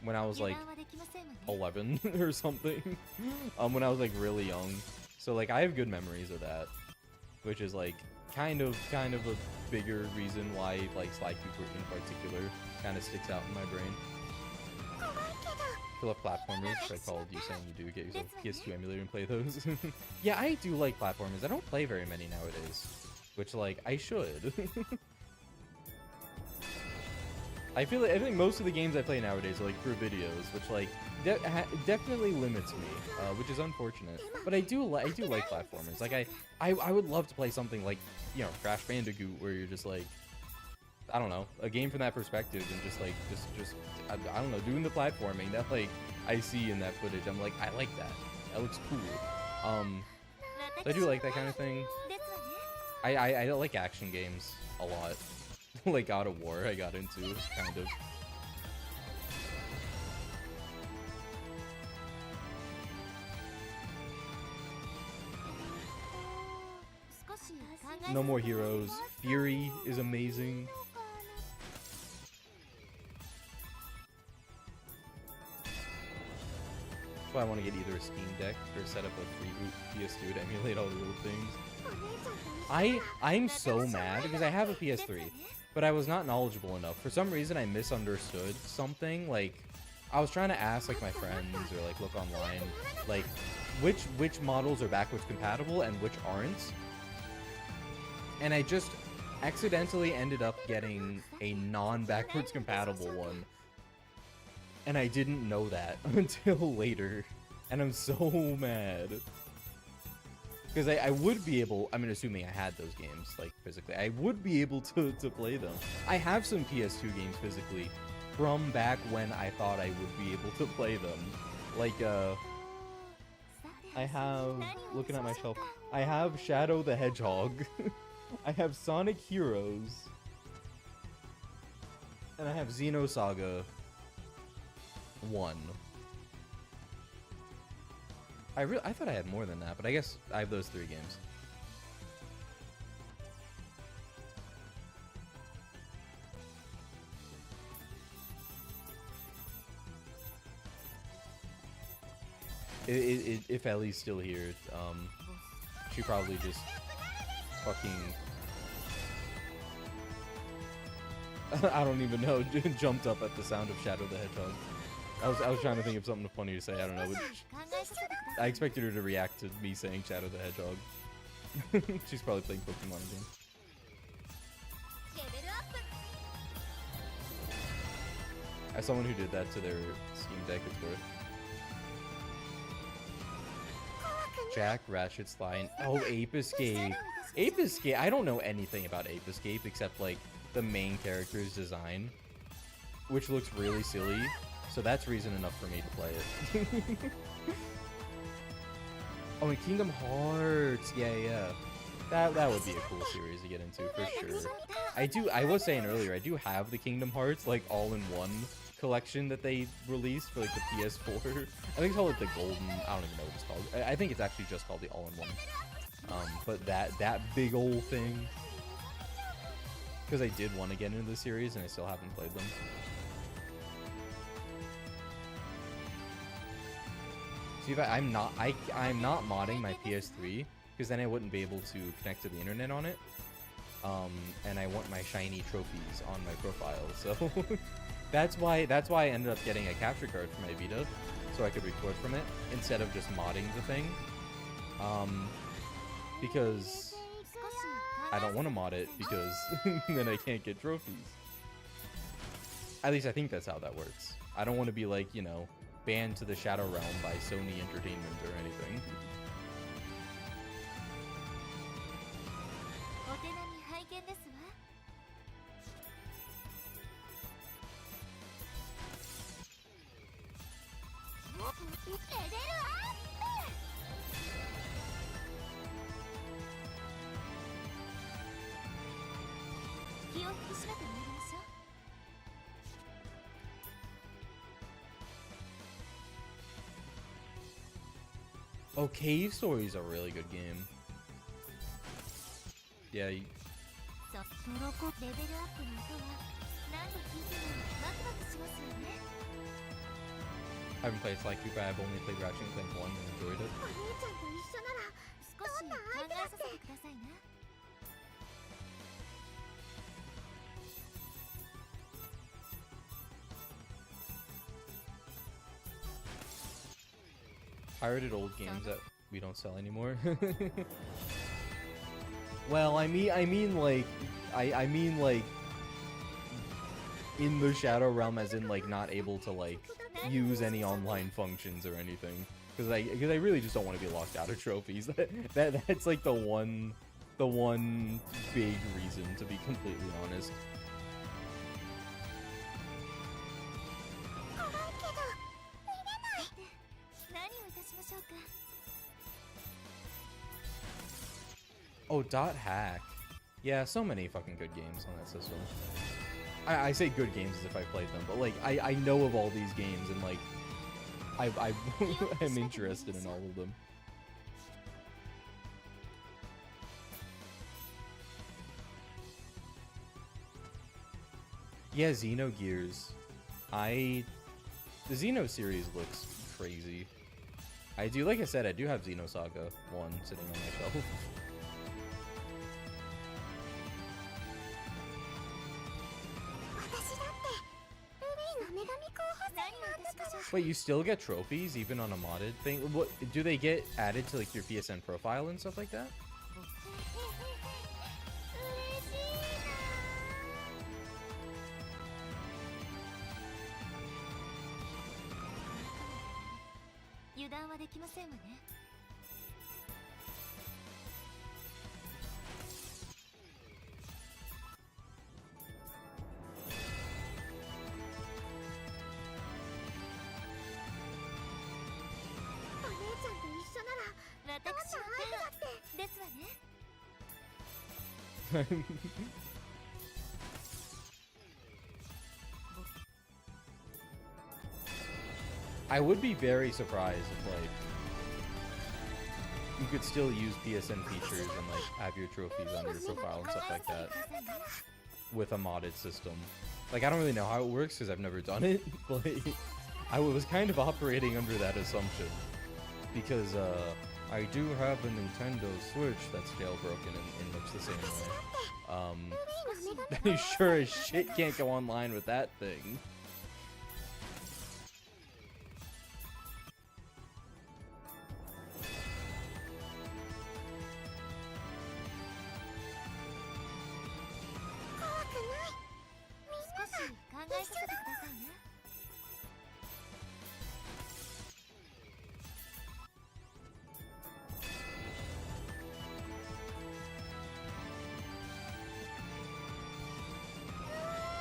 When I was like 油断はできませんわね 11 or something. When I was like really young. So like I have good memories of that, which is like kind of a bigger reason why like Sly Cooper in particular kind of sticks out in my brain. I love platformers. I called you saying you do get yourself a PS2 emulator and play those. Yeah, I do like platformers. I don't play very many nowadays, which like I should. I think most of the games I play nowadays are like for videos, which like definitely limits me, which is unfortunate. But I do like platformers. Like I would love to play something like, you know, Crash Bandicoot, where you're just like, I don't know, a game from that perspective, and just like just I don't know, doing the platforming that like I see in that footage. I'm like, I like that. That looks cool. I do like that kind of thing. ですわね I like action games a lot. Like God of War, I got into kind of. 少し考えさせて No More Heroes. Fury is amazing. That's why I want to get either a Steam Deck or set up a freeboot PS2 to emulate all the old things. I'm so mad because I have a PS3, but I was not knowledgeable enough. For some reason, I misunderstood something. Like, I was trying to ask like my friends or like look online, like which models are backwards compatible and which aren't. And I just accidentally ended up getting a non-backwards compatible one. And I didn't know that until later. And I'm so mad. Because I would be able, I mean, assuming I had those games, like, physically, I would be able to play them. I have some PS2 games physically from back when I thought I would be able to play them. Like, I have, looking at my shelf, I have Shadow the Hedgehog. I have Sonic Heroes. And I have Xenosaga 1. I thought I had more than that, but I guess I have those 3 games. If Ellie's still here, she probably just fucking I don't even know, jumped up at the sound of Shadow the Hedgehog. I was trying to think of something funny to say, I don't know, but 考えさせてください I expected her to react to me saying Shadow the Hedgehog. She's probably playing Pokemon again. レベルアップ As someone who did that to their Steam Deck, it's worth. Jack, Ratchet, Sly, and oh, Ape Escape. Ape Escape. I don't know anything about Ape Escape except like the main character's design, which looks really silly. So that's reason enough for me to play it. Oh, and Kingdom Hearts. Yeah. That would be a cool series to get into for sure. I was saying earlier, I do have the Kingdom Hearts like all-in-one collection that they released for like the PS4. I think it's called like the Golden. I don't even know what it's called. I think it's actually just called the all-in-one. But that big old thing, because I did want to get into the series and I still haven't played them. See, if I'm not modding my PS3 because then I wouldn't be able to connect to the internet on it. And I want my shiny trophies on my profile, so that's why I ended up getting a capture card for my Vita, so I could record from it instead of just modding the thing. Because I don't want to mod it because then I can't get trophies. At least I think that's how that works. I don't want to be like, you know, banned to the Shadow Realm by Sony Entertainment or anything. Oh, Cave Story is a really good game. Yeah. I haven't played Sly Cooper. I've only played Ratchet and Clank 1 and enjoyed it. Pirated old games that we don't sell anymore. Well, I mean like in the Shadow Realm, as in like not able to like use any online functions or anything, because I really just don't want to be locked out of trophies. That's like the one big reason, to be completely honest. Oh, Dot Hack. Yeah, so many fucking good games on that system. I say good games as if I played them, but like I know of all these games and like I am interested in all of them. Yeah, Xenogears. The Xeno series looks crazy. I do, like I said, I do have Xenosaga 1 sitting on my shelf. Wait, you still get trophies even on a modded thing? What do they get added to like your PSN profile and stuff like that? I would be very surprised if like you could still use PSN features and like have your trophies on your profile and stuff like that with a modded system. Like I don't really know how it works because I've never done it, but I was kind of operating under that assumption because I do have a Nintendo Switch that's jailbroken in much the same way. Sure as shit can't go online with that thing.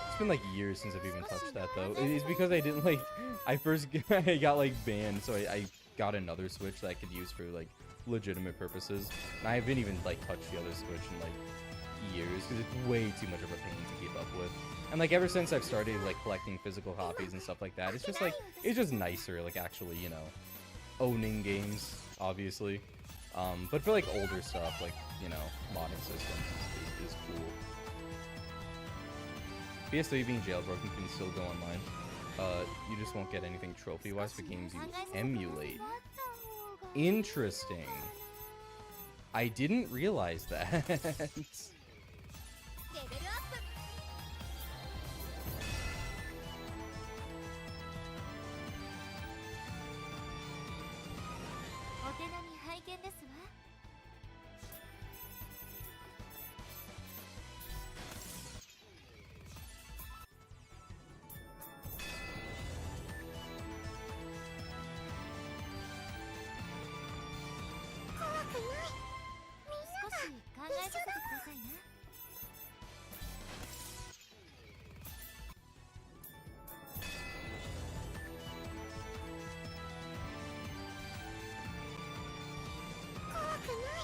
It's been like years since I've even touched that though. It's because I didn't like, I got like banned, so I got another Switch that I could use for like legitimate purposes, and I haven't even like touched the other Switch in like years because it's way too much of a pain to keep up with. And like ever since I've started like collecting physical copies and stuff like that, it's just nicer, like actually, you know, owning games, obviously. But for like older stuff, like, you know, modding systems is cool. PS3 being jailbroken can still go online. You just won't get anything trophy-wise for games you emulate. Interesting. I didn't realize that. レベルアップ。お手並み拝見ですわ。怖くない。少し考えさせてくださいな。怖くない。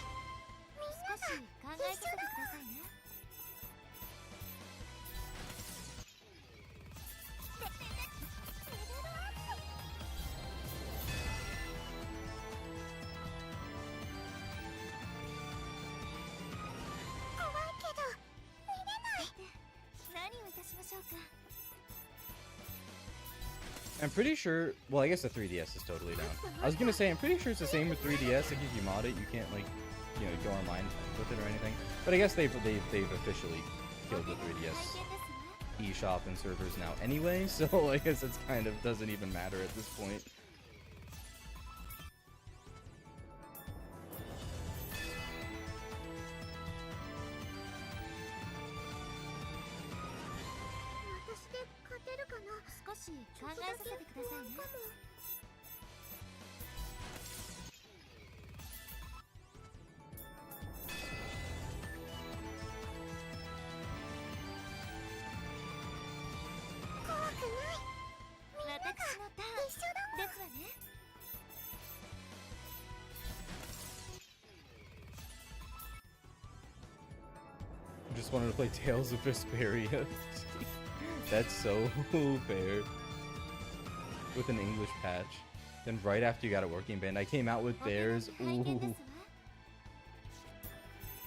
少し考えさせてくださいな。怖いけど見れない。何をいたしましょうか。 I'm pretty sure, well, I guess the 3DS is totally down. I was gonna say, I'm pretty sure it's the same with 3DS, like if you mod it, you can't like, you know, go online with it or anything. But I guess they've officially killed the 3DS eShop and servers now anyway, so I guess it's kind of doesn't even matter at this point. 私で勝てるかな。少し考えさせてくださいね。怖くない。私のターン一緒だもん。ですわね。 Just wanted to play Tales of Vesperia. That's so fair. With an English patch. Then right after you got a working band, I came out with theirs. お手並み拝見で Ooh. すわ。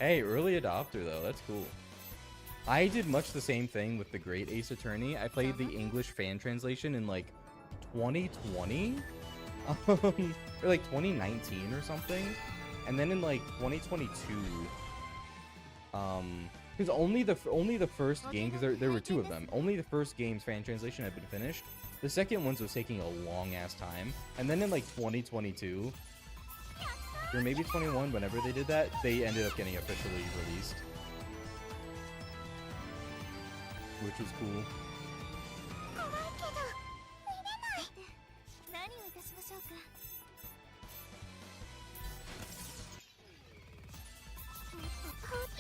Hey, early adopter though, that's cool. I did much the same thing with the Great Ace Attorney. I played the English fan translation in like 2020? Or like 2019 or something. And then in like 2022, because only the first game, because there were two of them. Only the first game's fan translation had been finished. The second one's was taking a long ass time. And then in like 2022, or maybe 21, whenever they did that, they ended up getting officially released. Which was cool. 怖いけど見れない。何をいたしましょうか。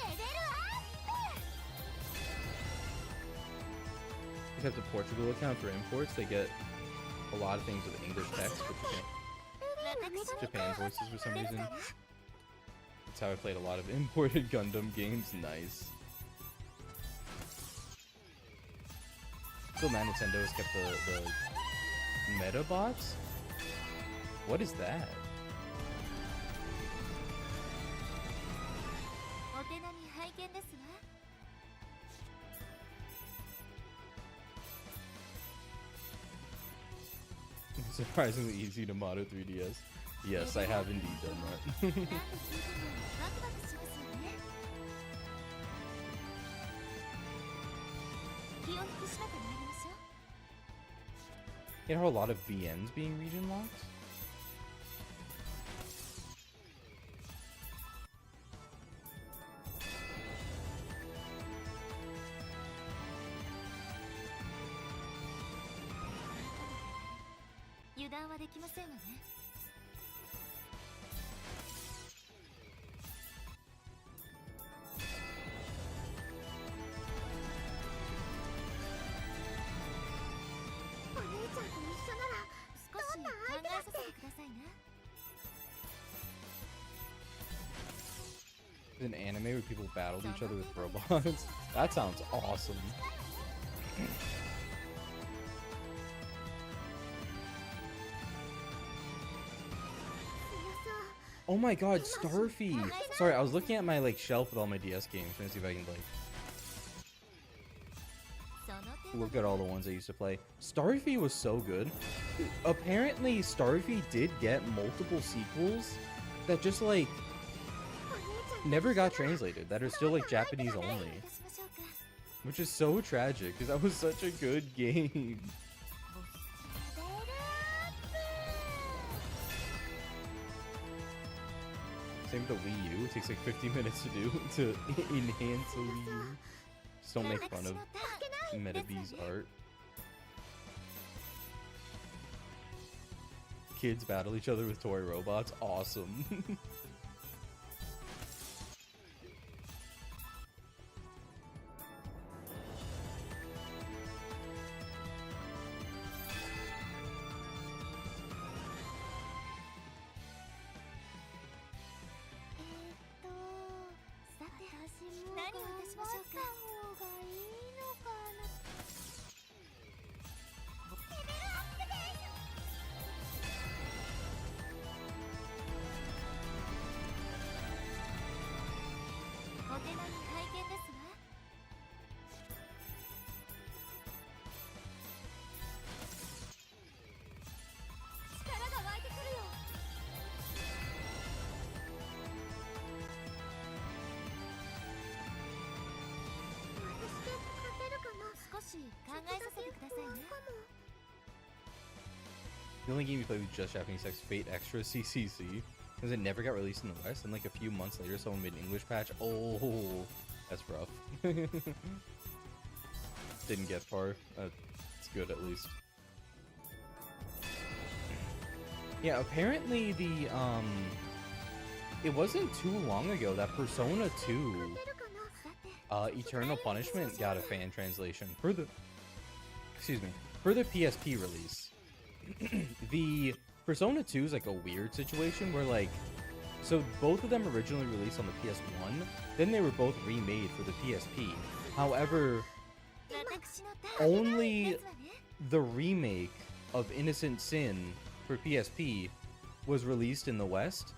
レベルアップ。 Because the Portugal account for imports, they get a lot of things with English text, but Japan voices for some reason. That's how I played a lot of imported Gundam games. Nice. Still mad Nintendo has kept the Metabots? What is that? お手並み拝見ですわ。 Surprisingly easy to mod a 3DS. Yes, I have indeed done that. 何度聞いてもワクワクしますよね。気を引き締めてまいりましょう。 You know a lot of VNs being region locked? "油断はできませんわね。 お姉ちゃんと一緒なら少し考えさせてくださいな。an anime where people battled each other with robots. That sounds awesome. Oh my god, Starfy! Sorry, I was looking at my like shelf with all my DS games, trying to see if I can like look at all the ones I used to play. Starfy was so good. Apparently, Starfy did get multiple sequels that just like never got translated. That are still like Japanese only, which is so tragic because that was such a good game. Same with the Wii U. It takes like 50 minutes to do to enhance a Wii U. Just don't make fun of Metabee's art. Kids battle each other with toy robots. Awesome. The only game you played with just Japanese text, Fate Extra CCC, because it never got released in the West, and like a few months later someone made an English patch. Oh, that's rough. Didn't get far. It's good at least. Yeah, apparently the it wasn't too long ago that Persona 2 Eternal Punishment got a fan translation for the PSP release. The Persona 2 is like a weird situation where like, so both of them originally released on the PS1, then they were both remade for the PSP. However, only the remake of Innocent Sin for PSP was released in the West,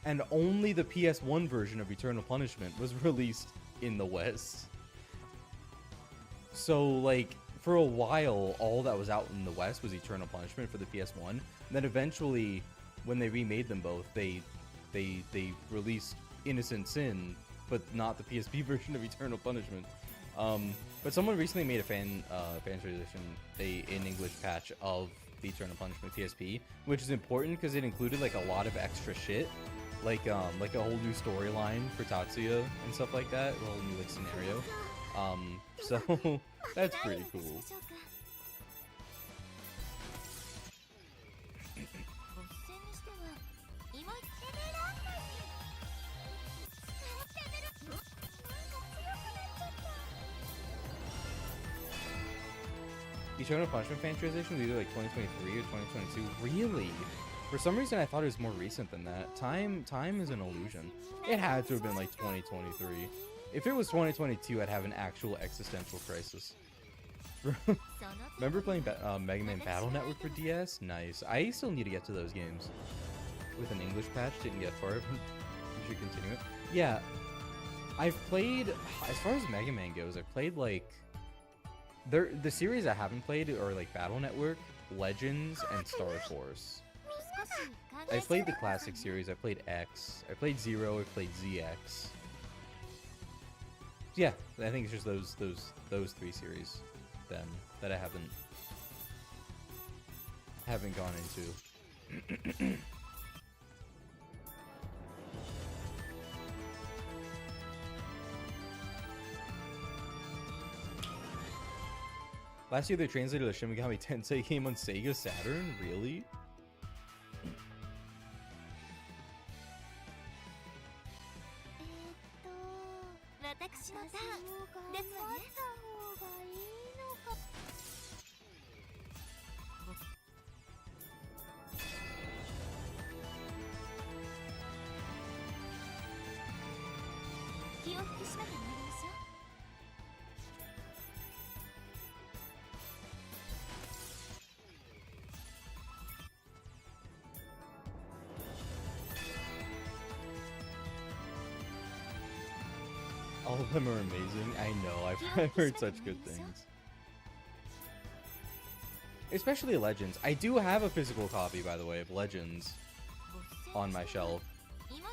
and only the PS1 version of Eternal Punishment was released in the West. So like, for a while, all that was out in the West was Eternal Punishment for the PS1. And then eventually, when they remade them both, they released Innocent Sin, but not the PSP version of Eternal Punishment. But someone recently made a fan translation, an English patch of the Eternal Punishment PSP, which is important because it included like a lot of extra shit, like a whole new storyline for Tatsuya and stuff like that, a whole new like scenario. So that's pretty cool. Eternal Punishment fan translation was either like 2023 or 2022. Really? For some reason, I thought it was more recent than that. Time is an illusion. It had to have been like 2023. If it was 2022, I'd have an actual existential crisis. Remember playing Mega Man Battle Network for DS? Nice. I still need to get to those games. With an English patch, didn't get far. We should continue it. Yeah, I've played, as far as Mega Man goes, I've played like, the series I haven't played are like Battle Network, Legends, and Star Force. I played the classic series, I played X, I played Zero, I played ZX. Yeah, I think it's just those three series then that I haven't gone into. Last year they translated a Shin Megami Tensei game on Sega Saturn? Really? 気を引き締めてまいりましょう。 All of them are amazing. I know, I've heard such good things. Especially Legends. I do have a physical copy, by the way, of Legends on my shelf.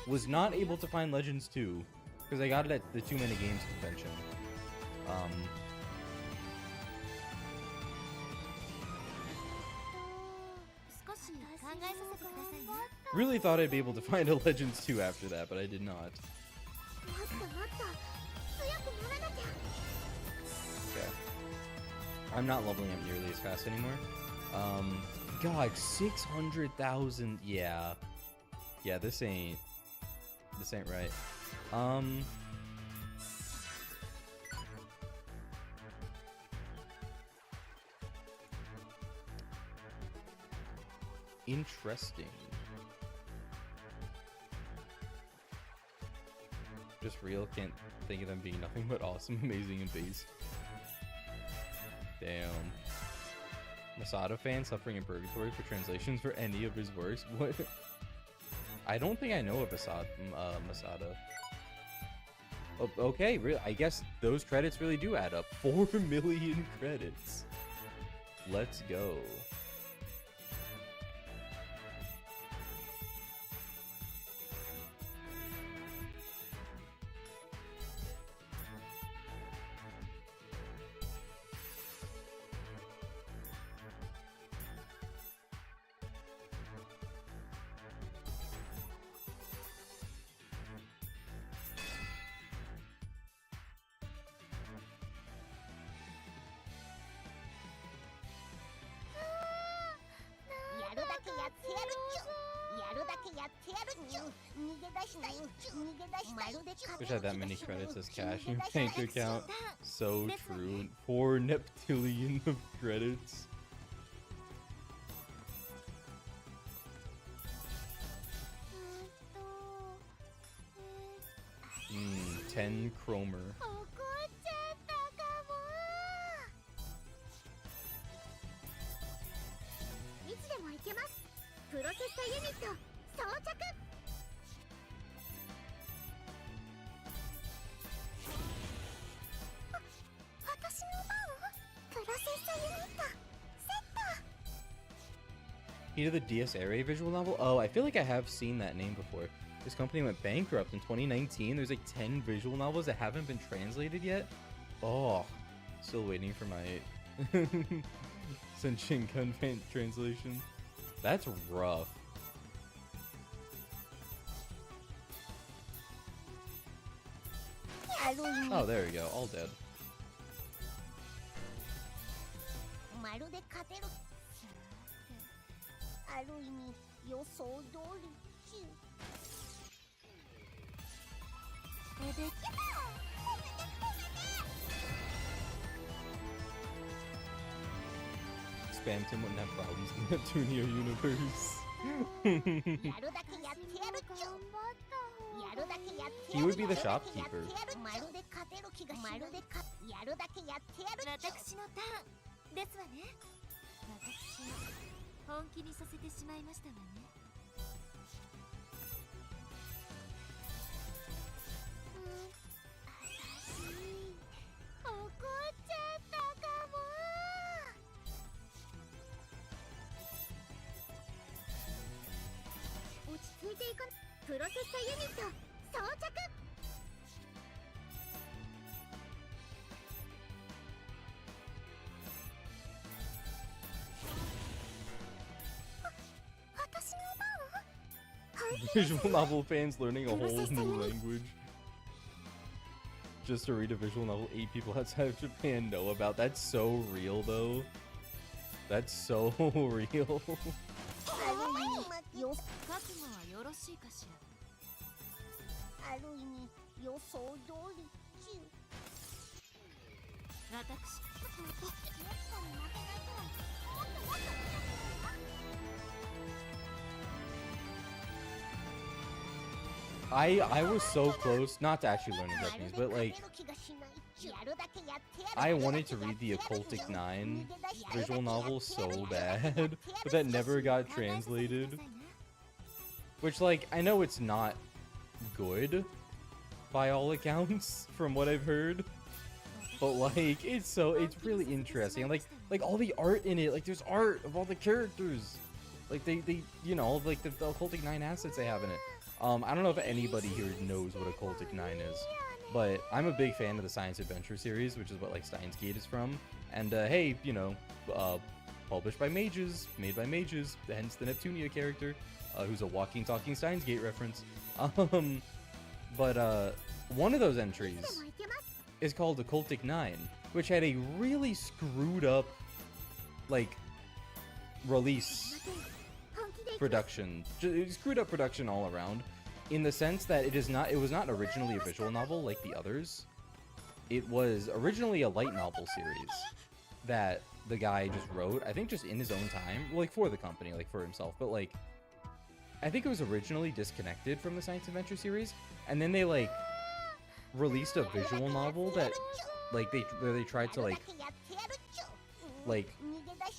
Was not able to find Legends 2, because I got it at the Too Many Games convention. Really thought I'd be able to find a Legends 2 after that, but I did not. Okay. I'm not leveling up nearly as fast anymore. God, 600,000. Yeah. Yeah, this ain't right. Interesting. Just real, can't think of them being nothing but awesome, amazing, and base. Damn. Masada fan suffering in purgatory for translations for any of his works? What? I don't think I know of Masada. Oh, okay, really, I guess those credits really do add up. 4 million credits. Let's go. Wish I had that many credits as cash in your bank account. So true. 4 neptillion of credits. 10 Chromer. You know the DS Array visual novel? Oh, I feel like I have seen that name before. This company went bankrupt in 2019. There's like 10 visual novels that haven't been translated yet. Oh, still waiting for my Senshin Gunfan translation. That's rough. Oh, there we go. All dead. Spamton wouldn't have problems in the Neptunio universe. He would be the shopkeeper. 私のターンですわね。私を本気にさせてしまいましたわね。私怒っちゃったかも。落ち着いていかプロセッサユニット装着。 Visual novel fans learning a whole new language just to read a visual novel 8 people outside of Japan know about. That's so real, though. That's so real. I was so close not to actually learning Japanese, but like I wanted to read the Occultic 9 visual novel so bad, but that never got translated. Which, like, I know it's not good by all accounts from what I've heard, but like it's really interesting. And like all the art in it, like there's art of all the characters, like they you know, like the Occultic 9 assets they have in it. I don't know if anybody here knows what Occultic 9 is, but I'm a big fan of the Science Adventure series, which is what like Steins Gate is from. And hey, you know, published by mages, made by mages, hence the Neptunia character, who's a walking, talking Steins Gate reference. But one of those entries is called Occultic 9, which had a really screwed up, like, release production. Screwed up production all around, in the sense that it was not originally a visual novel like the others. It was originally a light novel series that the guy just wrote, I think just in his own time, like for the company, like for himself, but like, I think it was originally disconnected from the Science Adventure series, and then they like released a visual novel that like they tried to like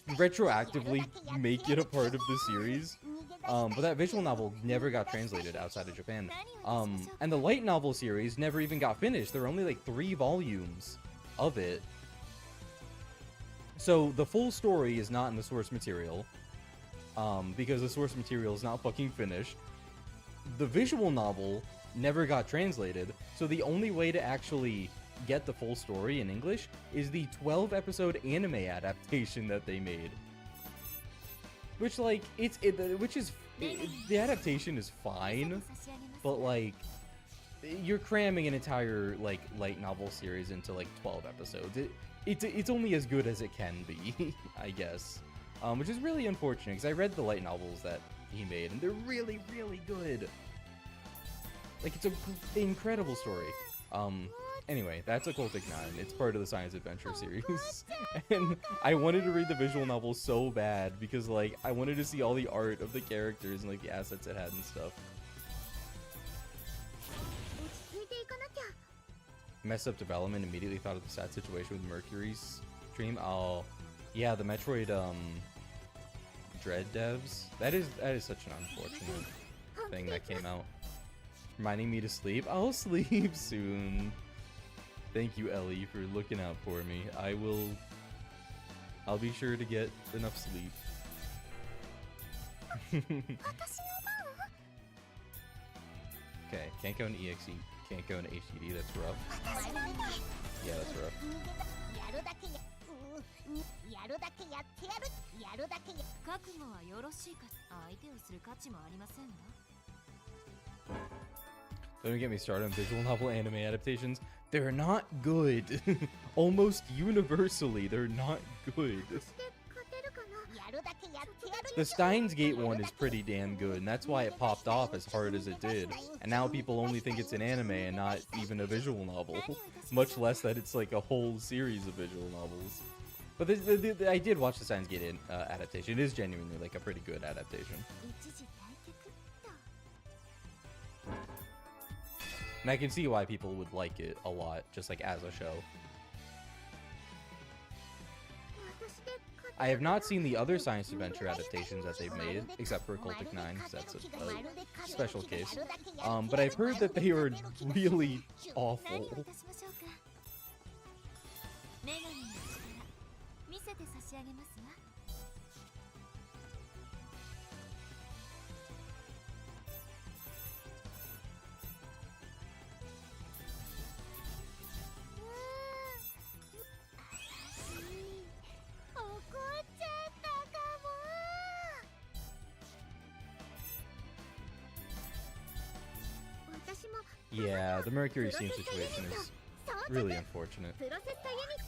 retroactively make it a part of the series. But that visual novel never got translated outside of Japan. And the light novel series never even got finished. There were only like 3 volumes of it. So the full story is not in the source material, because the source material is not fucking finished. The visual novel never got translated, so the only way to actually get the full story in English is the 12-episode anime adaptation that they made. Which, like, the adaptation is fine, but, like, you're cramming an entire, like, light novel series into, like, 12 episodes. It's only as good as it can be, I guess. Which is really unfortunate, because I read the light novels that he made, and they're really, really good. Like, it's an incredible story. Anyway, that's Occultic 9. It's part of the Science Adventure series. And I wanted to read the visual novel so bad because, like, I wanted to see all the art of the characters and, like, the assets it had and stuff. Messed up development, immediately thought of the sad situation with Mercury's stream. Oh, yeah, the Metroid, Dread devs. That is such an unfortunate thing that came out. Reminding me to sleep. I'll sleep soon. Thank you, Ellie, for looking out for me. I'll be sure to get enough sleep. Okay, can't go in EXE, can't go in HDD, that's rough. Yeah, that's rough. 覚悟はよろしいか。相手をする価値もありませんわ。 Don't get me started on visual novel anime adaptations. They're not good. Almost universally, they're not good. The Steins Gate one is pretty damn good, and that's why it popped off as hard as it did. And now people only think it's an anime and not even a visual novel. Much less that it's like a whole series of visual novels. But I did watch the Steins Gate adaptation. It is genuinely like a pretty good adaptation. And I can see why people would like it a lot, just like as a show. I have not seen the other Science Adventure adaptations that they've made, except for Occultic 9, because that's a special case. But I've heard that they are really awful. 怒っちゃったかも。私も Yeah, the Mercury scene situation is really unfortunate. プロセッサユニット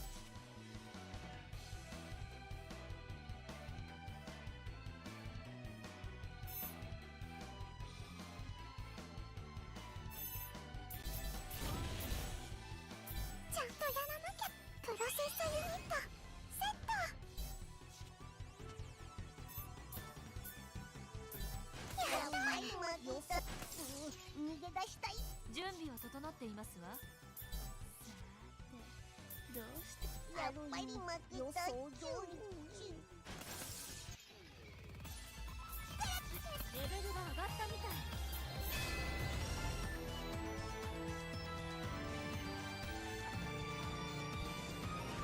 ちゃんとやらなきゃ。プロセッサユニットセット。やばいまずさ。逃げげ出したい。準備は整っていますわ。さてどうして。やっぱり負けたっちゅレベルが上がったみたい。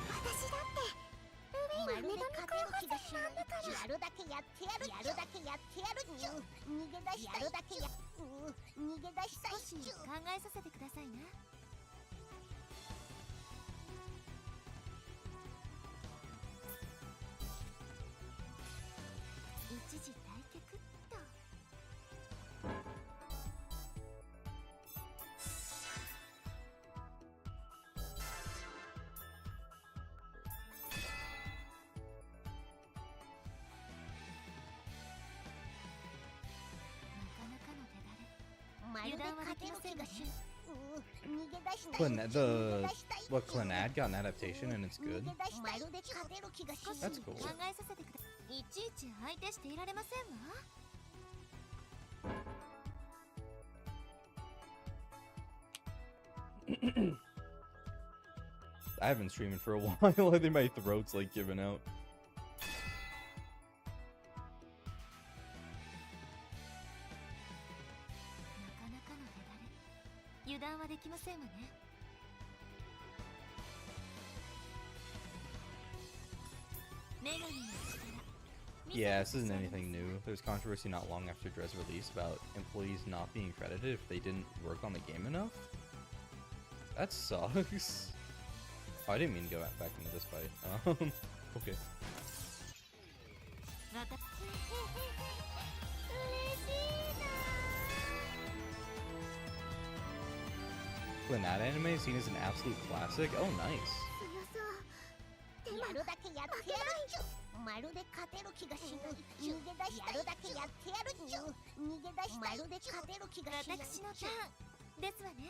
私だってまるで勝てる気がしない。やるだけやってやる。やるだけやってやるっちゅ逃げ出したい。やるだけや逃げ出したいっ少しちゅ考えさせてくださいな。一時退却っと。なかなかの手だれ。まるで勝てる気がしない。逃げ出したい。 What Clannad got an adaptation and it's good. まるで勝てる気がしない。 That's cool. 考えさせてください。いちいち相手していられませんわ。I haven't been streaming for a while. I think my throat's like giving out. なかなかの手だれ。油断はできませんわね。女神の力。 Yeah, this isn't anything new. There was controversy not long after Dred's release about employees not being credited if they didn't work on the game enough. That sucks. Oh, I didn't mean to go back into this fight. Okay. また。Clannad anime is seen as an absolute classic. Oh, nice. やるだけやってやるっちゅまるで勝てる気がしない。逃げ出したい。やるだけやってやるっちゅ逃げ出したい。まるで勝てる気がしない。私のターンですわね。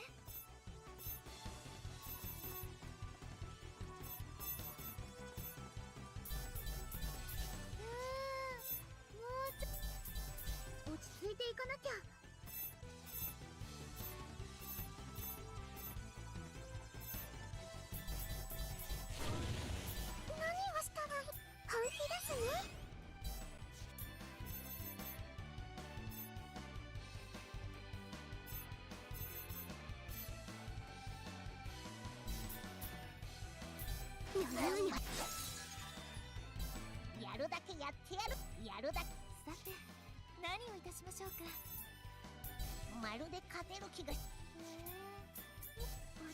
落ち着いていかなきゃ。何をしたら本気ですね。やるだけやってやる。やるだけ。さて何をいたしましょうか。まるで勝てる気がし。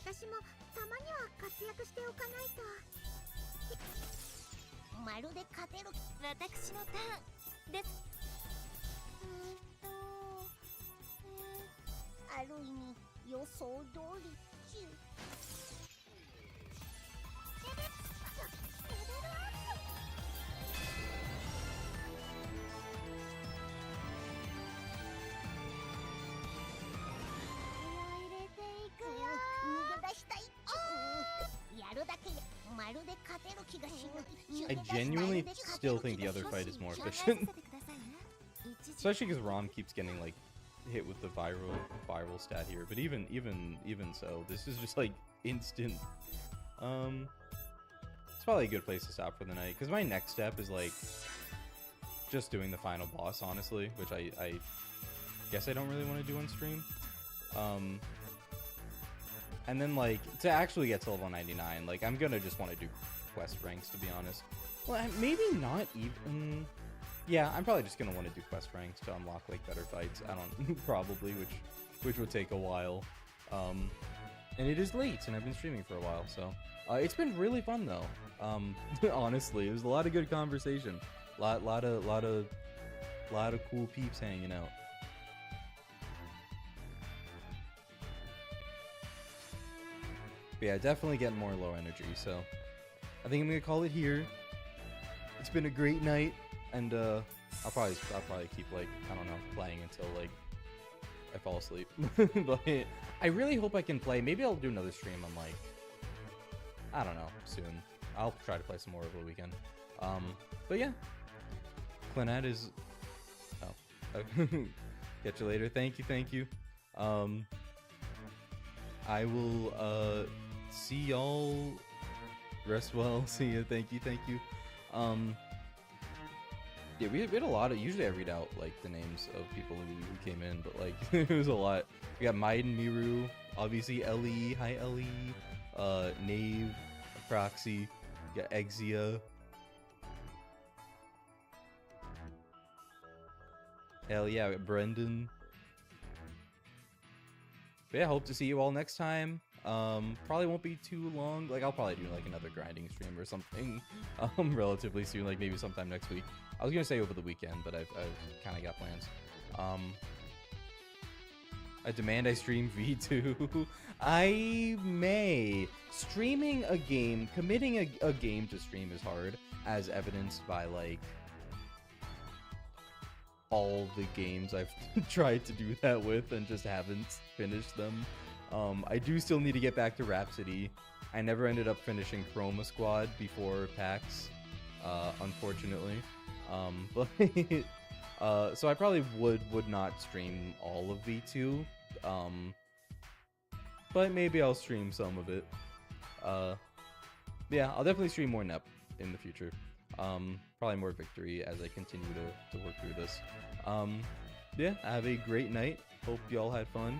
私もたまには活躍しておかないと。まるで勝てる。私のターンです。ある意味予想通りっちゅう。I genuinely still think the other fight is more efficient. Especially because Rom keeps getting like hit with the viral stat here. But even so, this is just like instant. It's probably a good place to stop for the night because my next step is like just doing the final boss, honestly, which I guess I don't really want to do on stream. And then like to actually get to level 99, like I'm gonna just want to do quest ranks, to be honest. Well, maybe not even. Yeah, I'm probably just gonna want to do quest ranks to unlock like better fights. I don't probably, which would take a while. And it is late, and I've been streaming for a while, so it's been really fun though. Honestly, it was a lot of good conversation, lot of cool peeps hanging out. But yeah, definitely getting more low energy, so I think I'm gonna call it here. It's been a great night, and I'll probably keep like, I don't know, playing until like I fall asleep. But I really hope I can play. Maybe I'll do another stream on like, I don't know, soon. I'll try to play some more over the weekend. But yeah, Clannad is. Oh, catch you later. Thank you. I will see y'all. Rest well. See you. Thank you. Thank you. Yeah, we had a lot of. Usually I read out like the names of people who came in, but like it was a lot. We got Maiden Miru, obviously Ellie. Hi Ellie. Nave, Proxy. We got Exia. Hell yeah, we got Brendan. But yeah, hope to see you all next time. Probably won't be too long. Like I'll probably do like another grinding stream or something relatively soon, like maybe sometime next week. I was gonna say over the weekend, but I've kind of got plans. I demand I stream V2. I may. Streaming a game, committing a game to stream is hard, as evidenced by like all the games I've tried to do that with and just haven't finished them. I do still need to get back to Rhapsody. I never ended up finishing Chroma Squad before PAX, unfortunately. But so I probably would not stream all of V2. But maybe I'll stream some of it. Yeah, I'll definitely stream more NEP in the future. Probably more Victory as I continue to work through this. Yeah, have a great night. Hope y'all had fun.